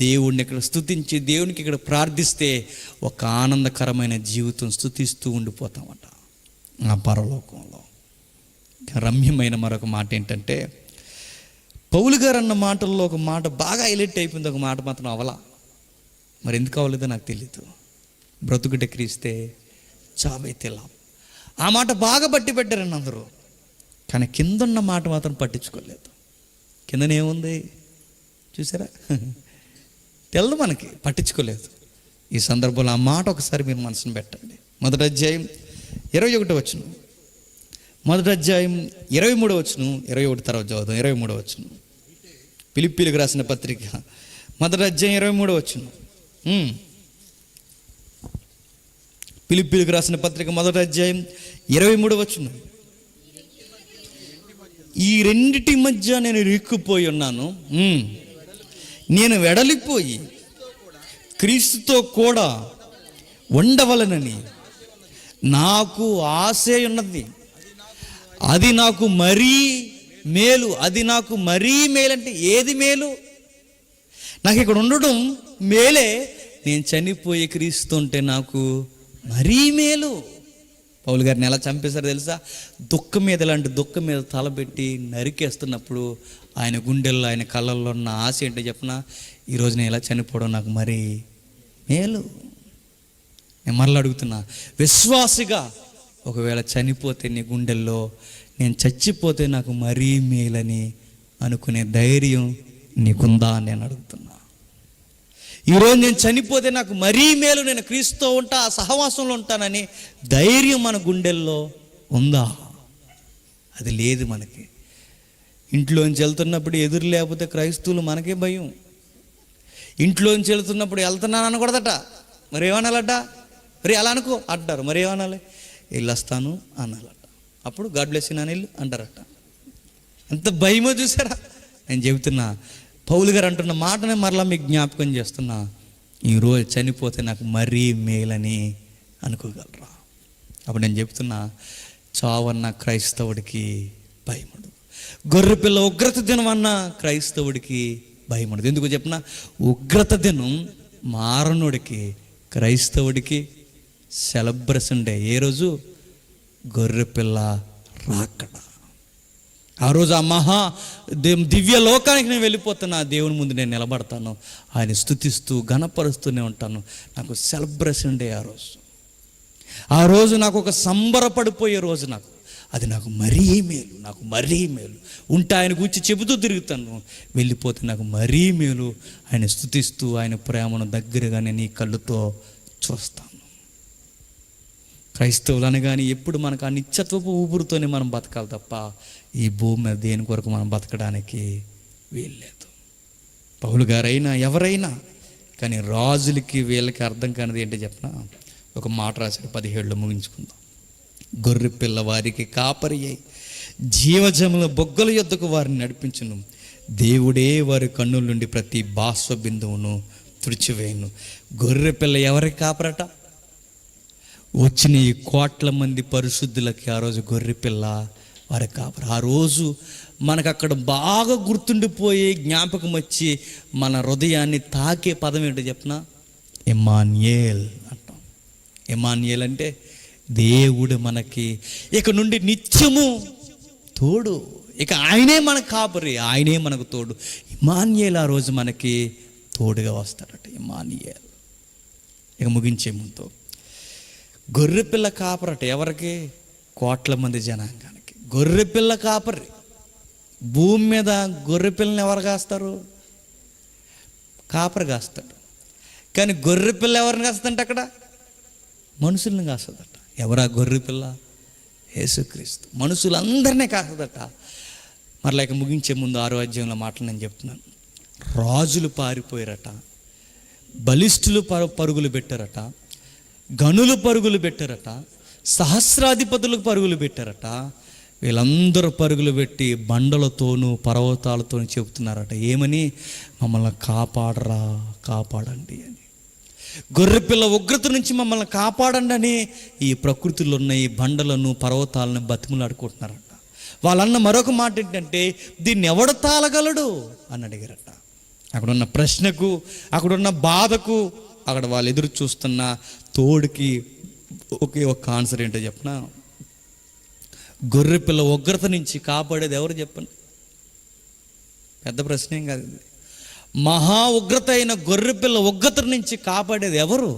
దేవుడిని ఇక్కడ స్తుతించి దేవునికి ఇక్కడ ప్రార్థిస్తే ఒక ఆనందకరమైన జీవితం స్తుతిస్తూ ఉండిపోతామట ఆ పరలోకంలో. రమ్యమైన మరొక మాట ఏంటంటే, పౌలు గారు అన్న మాటల్లో ఒక మాట బాగా హైలైట్ అయిపోయింది, ఒక మాట మాత్రం అవలా. మరి ఎందుకు అవ్వలేదో నాకు తెలీదు. బ్రతుకుట క్రీస్తే చావైతే లాభం. ఆ మాట బాగా బట్టి పెట్టారని అందరూ, కానీ కిందన్న మాట మాత్రం పట్టించుకోలేదు. కిందనేముంది చూసారా? తెలదు మనకి, పట్టించుకోలేదు. ఈ సందర్భంలో ఆ మాట ఒకసారి మీరు మనసును పెట్టండి. 1వ అధ్యాయం 21వ వచనం, 1వ అధ్యాయం 23వ వచనం, 21 తర్వాత చదువుతాం. 23వ వచనం, ఫిలిప్పీలకు రాసిన పత్రిక 1వ అధ్యాయం 23వ వచనం. ఫిలిప్పీలకు రాసిన పత్రిక 1వ అధ్యాయం 23వ వచనం. ఈ రెండిటి మధ్య నేను ఇరుక్కుపోయి ఉన్నాను. నేను వెడలిపోయి క్రీస్తుతో కూడా ఉండవలనని నాకు ఆశ ఉన్నది. అది నాకు మరీ మేలు. అది నాకు మరీ మేలు అంటే ఏది మేలు? నాకు ఇక్కడ ఉండడం మేలే. నేను చనిపోయి క్రీస్తు ఉంటే నాకు మరీ మేలు. పౌలు గారిని ఎలా చంపేశారో తెలుసా? దుఃఖం మీద, ఇలాంటి దుఃఖం మీద తలబెట్టి నరికేస్తున్నప్పుడు ఆయన గుండెల్లో, ఆయన కళ్ళల్లో ఉన్న ఆశ ఏంటో చెప్పిన, ఈరోజు నేను ఇలా చనిపోవడం నాకు మరీ మేలు. నేను మరలా అడుగుతున్నా, విశ్వాసిగా ఒకవేళ చనిపోతే నీ గుండెల్లో నేను చచ్చిపోతే నాకు మరీ మేలని అనుకునే ధైర్యం నీకుందా అని నేను అడుగుతున్నా. ఈరోజు నేను చనిపోతే నాకు మరీ మేలు, నేను క్రీస్తుతో ఉంటా, ఆ సహవాసంలో ఉంటానని ధైర్యం మన గుండెల్లో ఉందా? అది లేదు మనకి. ఇంట్లోంచి వెళ్తున్నప్పుడు ఎదురు లేకపోతే క్రైస్తవులు మనకే భయం. ఇంట్లోంచి వెళ్తున్నప్పుడు వెళ్తున్నాను అనకూడదట, మరి ఏమనాలట? మరి అలా అనుకో అంటారు, మరి ఏమనాలి? వెళ్ళొస్తాను అనాలట. అప్పుడు గాడ్ బ్లెస్ యు నాన్న వెళ్ళు అంటారట. ఎంత భయమో చూసారా? నేను చెబుతున్నా, పౌలు గారు అంటున్న మాటనే మరలా మీకు జ్ఞాపకం చేస్తున్నా. ఈరోజు చనిపోతే నాకు మరీ మేలని అనుకోగలరా? అప్పుడు నేను చెప్తున్నా, చావన్న క్రైస్తవుడికి భయముడు, గొర్రెపిల్ల ఉగ్రత దినం అన్న క్రైస్తవుడికి భయముడు. ఎందుకు చెప్పిన, ఉగ్రత దినం మారణుడికి, క్రైస్తవుడికి సెలబ్రేషన్ డే. ఏ రోజు? గొర్రెపిల్ల రాకడ. ఆ రోజు ఆ మహా దివ్య లోకానికి నేను వెళ్ళిపోతున్నా, దేవుని ముందు నేను నిలబడతాను, ఆయన స్తుతిస్తూ ఘనపరుస్తూనే ఉంటాను. నాకు సెలబ్రేషన్ డే ఆ రోజు నాకు ఒక సంబరపడిపోయే రోజు. అది నాకు మరీ మేలు, నాకు మరీ మేలు. ఉంటే ఆయన గురించి చెబుతూ తిరుగుతాను, వెళ్ళిపోతే నాకు మరీ మేలు. ఆయన స్తుతిస్తూ ఆయన ప్రేమను దగ్గరగా నేను ఈ కళ్ళుతో చూస్తాను. క్రైస్తవులు అనగానే ఎప్పుడు మనకు ఆ నిత్యత్వపు ఊపిరితోనే మనం బతకాలి తప్ప ఈ భూమి మీద దేని కొరకు మనం బతకడానికి వీల్లేదు. పౌలు గారైనా ఎవరైనా కానీ రాజులకి వీళ్ళకి అర్థం కానిది ఏంటో చెప్పిన ఒక మాట రాశాడు, 17లో ముగించుకుందాం. గొర్రె పిల్ల వారికి కాపరి అయి జీవజముల బొగ్గల యొద్దకు వారిని నడిపించును. దేవుడే వారి కన్నుల నుండి ప్రతి బాష్ప బిందువును తుడిచివేయును. గొర్రె పిల్ల ఎవరికి కాపరట? వచ్చిన ఈ కోట్ల మంది పరిశుద్ధులకి ఆ రోజు గొర్రె పిల్ల వారి కాపరి. ఆ రోజు మనకు అక్కడ బాగా గుర్తుండిపోయే జ్ఞాపకం వచ్చి మన హృదయాన్ని తాకే పదం ఏంటో చెప్పిన, ఎమ్మాన్యేల్ అంటాం. ఎమ్మాన్యేల్ అంటే దేవుడు మనకి ఇక నుండి నిత్యము తోడు. ఇక ఆయనే మనకు కాపరి, ఆయనే మనకు తోడు. ఇమ్మాన్యేల్ ఆ రోజు మనకి తోడుగా వస్తాడట. ఇమ్మాన్యేల్. ఇక ముగించే ముందు గొర్రెపిల్ల కాపరట ఎవరికి? కోట్ల మంది జనాంగానికి గొర్రెపిల్ల కాపరి. భూమి మీద గొర్రెపిల్లని ఎవరు కాస్తారు? కాపరి కాస్తాడు. కానీ గొర్రెపిల్ల ఎవరిని కాస్తుందంటే అక్కడ మనుషుల్ని కాస్తుందట. ఎవరా గొర్రెపిల్ల? యేసుక్రీస్తు. మనుషులందరినీ కాస్తుందట. మరలేక ముగించే ముందు 6వ అధ్యాయంలో మాటలు నేను చెప్తున్నాను. రాజులు పారిపోయారట, బలిష్ఠులు పరుగులు పెట్టారట, గనులు పరుగులు పెట్టారట, సహస్రాధిపతులకు పరుగులు పెట్టారట. వీళ్ళందరూ పరుగులు పెట్టి బండలతోనూ పర్వతాలతోనూ చెబుతున్నారట, ఏమని? మమ్మల్ని కాపాడరా, కాపాడండి అని. గొర్రెపిల్ల ఉగ్రత నుంచి మమ్మల్ని కాపాడండి అని ఈ ప్రకృతిలో ఉన్న ఈ బండలను పర్వతాలను బతిములాడుకుంటున్నారట. వాళ్ళన్న మరొక మాట ఏంటంటే, దీన్ని ఎవడు తాళగలడు అని అడిగారట. అక్కడున్న ప్రశ్నకు, అక్కడున్న బాధకు, అక్కడ వాళ్ళు ఎదురు చూస్తున్న తోడుకి ఒకే ఒక ఆన్సర్ ఏంటో చెప్పిన, గొర్రెపిల్ల ఉగ్రత నుంచి కాపాడేది ఎవరు చెప్పండి? పెద్ద ప్రశ్న ఏం కాదు ఇది. మహా ఉగ్రత అయిన గొర్రెపిల్ల ఉగ్రత నుంచి కాపాడేది ఎవరు?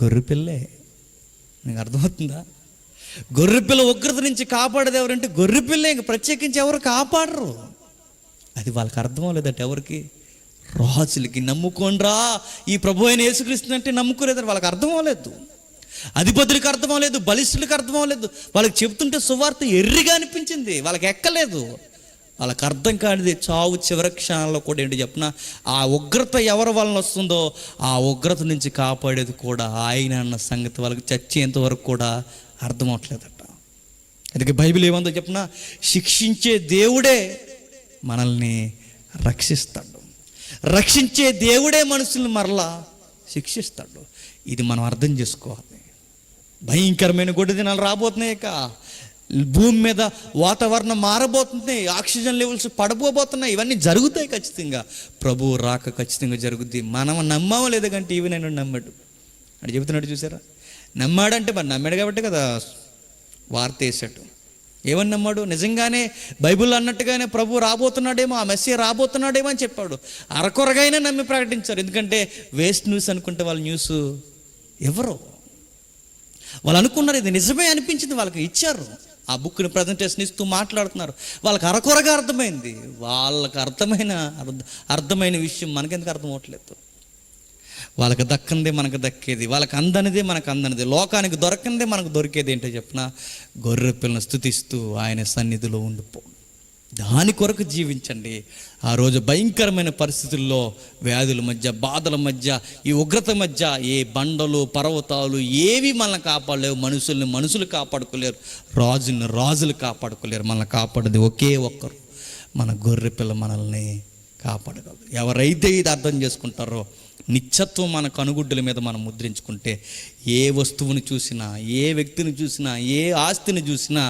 గొర్రెపిల్లే. నీకు అర్థమవుతుందా? గొర్రెపిల్ల ఉగ్రత నుంచి కాపాడేది ఎవరంటే గొర్రెపిల్లే. ఇంక ప్రత్యేకించి ఎవరు కాపాడరు. అది వాళ్ళకి అర్థం లేదట. ఎవరికి? రాజులకి. నమ్ముకోండ్రా ఈ ప్రభు అయిన యేసుక్రీస్తు అంటే నమ్ముకోలేదని వాళ్ళకి అర్థం అవ్వలేదు. అధిపతులకు అర్థం అవ్వలేదు, బలిష్ఠులకు అర్థం అవ్వలేదు. వాళ్ళకి చెబుతుంటే సువార్త ఎర్రిగా అనిపించింది, వాళ్ళకి ఎక్కలేదు. వాళ్ళకి అర్థం కానిది చావు చివరి క్షణాల్లో కూడా ఏంటి చెప్పిన, ఆ ఉగ్రత ఎవరి వలన వస్తుందో ఆ ఉగ్రత నుంచి కాపాడేది కూడా ఆయన అన్న సంగతి వాళ్ళకి చచ్చేంత వరకు కూడా అర్థం అవట్లేదట. అందుకే బైబిల్ ఏమందో చెప్పిన, శిక్షించే దేవుడే మనల్ని రక్షిస్తాడు. రక్షించే దేవుడే మనుషుల్ని మరలా శిక్షిస్తాడు. ఇది మనం అర్థం చేసుకోవాలి. భయంకరమైన గొడ్డు దినాలు రాబోతున్నాయి. భూమి మీద వాతావరణం మారబోతుంది, ఆక్సిజన్ లెవెల్స్ పడిపోబోతున్నాయి. ఇవన్నీ జరుగుతాయి ఖచ్చితంగా. ప్రభువు రాక ఖచ్చితంగా జరుగుద్ది. మనం నమ్మామో లేదా కానీ టీవీ నేను నమ్మాడు అని చెబుతున్నాడు, చూసారా? నమ్మాడంటే మరి నమ్మాడు కాబట్టి కదా వార్త వేసాడు. ఏమని నమ్మాడు? నిజంగానే బైబిల్ అన్నట్టుగానే ప్రభు రాబోతున్నాడేమో, ఆ మెస్సీ రాబోతున్నాడేమో అని చెప్పాడు. అరకొరగైనా నమ్మి ప్రకటించారు. ఎందుకంటే వేస్ట్ న్యూస్ అనుకుంటే వాళ్ళ న్యూస్ ఎవరు వాళ్ళు అనుకున్నారు, ఇది నిజమే అనిపించింది, వాళ్ళకి ఇచ్చారు. ఆ బుక్ని ప్రజెంటేషన్ ఇస్తూ మాట్లాడుతున్నారు. వాళ్ళకి అరకొరగా అర్థమైంది. వాళ్ళకి అర్థమైన విషయం మనకెందుకు అర్థం అవ్వట్లేదు? వాళ్ళకి దక్కందే మనకు దక్కేది, వాళ్ళకి అందనిదే మనకు అందనిది, లోకానికి దొరకందే మనకు దొరికేది ఏంటో చెప్పిన, గొర్రె పిల్లను స్తుతిస్తూ ఆయన సన్నిధిలో ఉండిపో. దాని కొరకు జీవించండి. ఆ రోజు భయంకరమైన పరిస్థితుల్లో, వ్యాధుల మధ్య, బాధల మధ్య, ఈ ఉగ్రత మధ్య ఏ బండలు పర్వతాలు ఏవి మనల్ని కాపాడలేవు. మనుషులు కాపాడుకోలేరు, రాజులు కాపాడుకోలేరు. మనల్ని కాపాడేది ఒకే ఒక్కరు, మన గొర్రె పిల్ల మనల్ని కాపాడగలరు. ఎవరైతే ఇది అర్థం చేసుకుంటారో, నిత్యత్వం మన కనుగుడ్డల మీద మనం ముద్రించుకుంటే, ఏ వస్తువుని చూసినా, ఏ వ్యక్తిని చూసినా, ఏ ఆస్తిని చూసినా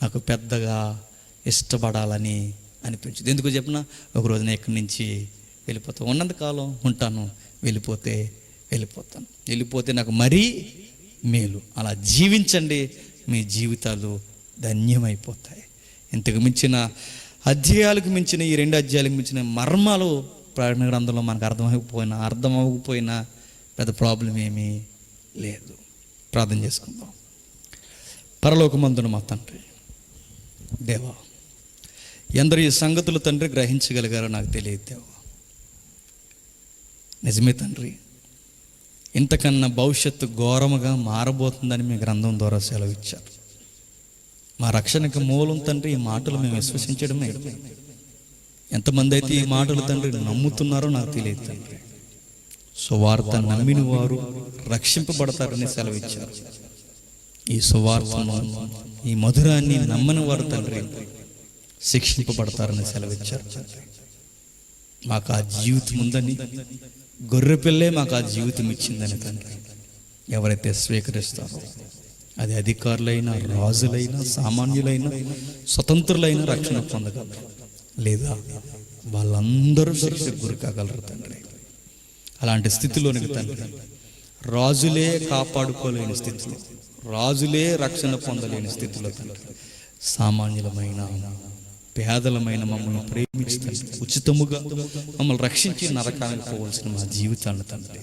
నాకు పెద్దగా ఇష్టపడాలని అనిపించదు. ఎందుకు చెప్పినా, ఒకరోజు నేను ఇక్కడి నుంచి వెళ్ళిపోతాను. ఉన్నంతకాలం ఉంటాను, వెళ్ళిపోతే నాకు మరీ మేలు. అలా జీవించండి, మీ జీవితాలు ధన్యమైపోతాయి. ఇంతకు మించిన అధ్యాయాలకు మించిన, ఈ 2 అధ్యాయాలకు మించిన మర్మాలు ప్రకటన గ్రంథంలో మనకు అర్థమవ్వకపోయినా పెద్ద ప్రాబ్లం ఏమీ లేదు. ప్రార్థన చేసుకుందాం. పరలోకమందున మా తండ్రి, దేవా, ఎందరు ఈ సంగతులు తండ్రి గ్రహించగలిగారో నాకు తెలియదు దేవా. నిజమే తండ్రి, ఇంతకన్నా భవిష్యత్తు ఘోరముగా మారబోతుందని మీ గ్రంథం ద్వారా సెలవిచ్చారు. మా రక్షణకు మూలం తండ్రి ఈ మాటలు మేము విశ్వసించడమే. ఎంతమంది అయితే ఈ మాటలు తండ్రి నమ్ముతున్నారో నాకు తెలియదు తండ్రి. సువార్త నమ్మిన వారు రక్షింపబడతారని సెలవిచ్చారు. ఈ సువార్తను, ఈ మధురాన్ని నమ్మని వారు తండ్రి శిక్షింపబడతారని సెలవిచ్చారు. మాకు ఆ జీవితం ఉందని, గొర్రెపిల్లే మాకు ఆ జీవితం ఇచ్చిందని తండ్రి ఎవరైతే స్వీకరిస్తారో, అది అధికారులైనా, రాజులైనా, సామాన్యులైనా, స్వతంత్రులైన రక్షణ పొందగలరు. లేదా వాళ్ళందరూ శిక్షకు గురి కాగలరు తండ్రి. అలాంటి స్థితిలోనికి తండ్రి, రాజులే కాపాడుకోలేని స్థితిలో, రాజులే రక్షణ పొందలేని స్థితిలో తండ్రి, సామాన్యులమైన, పేదలమైన మమ్మల్ని ప్రేమించి ఉచితముగా మమ్మల్ని రక్షించి నరకానికి పోవలసిన మా జీవితాన్ని తండ్రి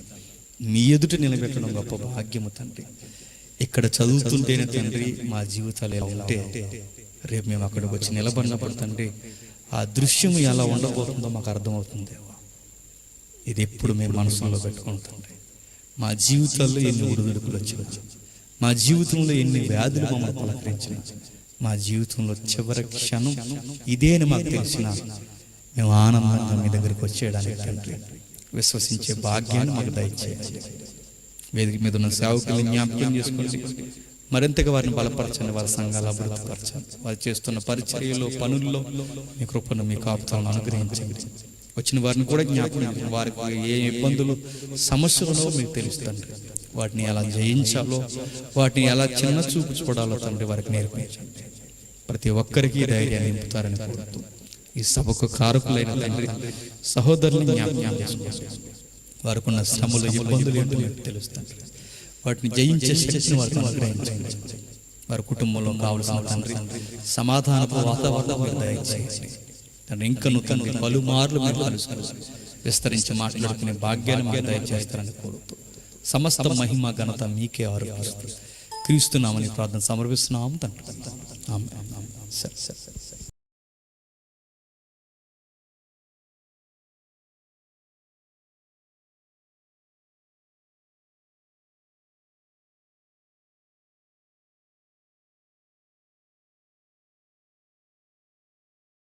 మీ ఎదుట నిలబెట్టడం గొప్ప భాగ్యము తండ్రి. ఇక్కడ చదువుతుంటేనే తండ్రి మా జీవితాలు ఎలా ఉంటే, రేపు మేము అక్కడికి వచ్చి నిలబడినప్పుడు తండ్రి ఆ దృశ్యం ఎలా ఉండబోతుందో మాకు అర్థమవుతుంది దేవా. ఇది ఎప్పుడు మేము మనసులో పెట్టుకుంటుంది. మా జీవితాల్లో ఎన్ని ఉడుదుడుకులు వచ్చినా, మా జీవితంలో ఎన్ని వ్యాధులు మమ్మల్ని పలకరించిన, మా జీవితంలో చివరి క్షణం ఇదే అని మాకు తెలిసిన, మేము ఆనందంగా మీ దగ్గరికి వచ్చేయడానికి తండ్రి విశ్వసించే భాగ్యాన్ని మాకు దయచేయండి. వేదిక మీద ఉన్న సేవకులను జ్ఞాపకం చేసుకోండి, మరింతగా వారిని బలపరచండి, వారి సంఘాలు అభివృద్ధిపరచండి, వారు చేస్తున్న పరిచర్యలో, పనుల్లో మీ కృపను, మీ కాపుతాలను అనుగ్రహించండి. వచ్చిన వారిని కూడా జ్ఞాపకం, వారికి ఏ ఇబ్బందులు, సమస్యలను మీకు తెలుస్తుంది. వాటిని ఎలా జయించాలో, వాటిని ఎలా చిన్న చూపు చూడాలో తండ్రి వారికి నేర్పించండి. ప్రతి ఒక్కరికి ధైర్యాన్ని నింపుతారని కోరుతూ, ఈ సభకు కారకులైన తండ్రి సహోదరుని జ్ఞాపకం చేసుకోండి. వారికి ఉన్న శ్రమలు, ఇబ్బందులు ఏంటో మీకు తెలుస్తుంది. వాటిని జయించే శక్తిని వారికి అనుగ్రహించండి. వారి కుటుంబంలో కావలసిన తండ్రి సమాధానపు వాతావరణం దయచేయండి తండ్రి. ఇంకను తండ్రి పలుమార్లు మీరు కలుసుకొని విస్తరించి మాట్లాడుకునే భాగ్యాన్ని మీరు దయచేస్తారని కోరుతూ, సమస్త మహిమ ఘనత మీకే ఆరోపిస్తూ క్రీస్తు నామమున ప్రార్థన సమర్పిస్తున్నాము తండ్రి. ఆమేన్. సరే.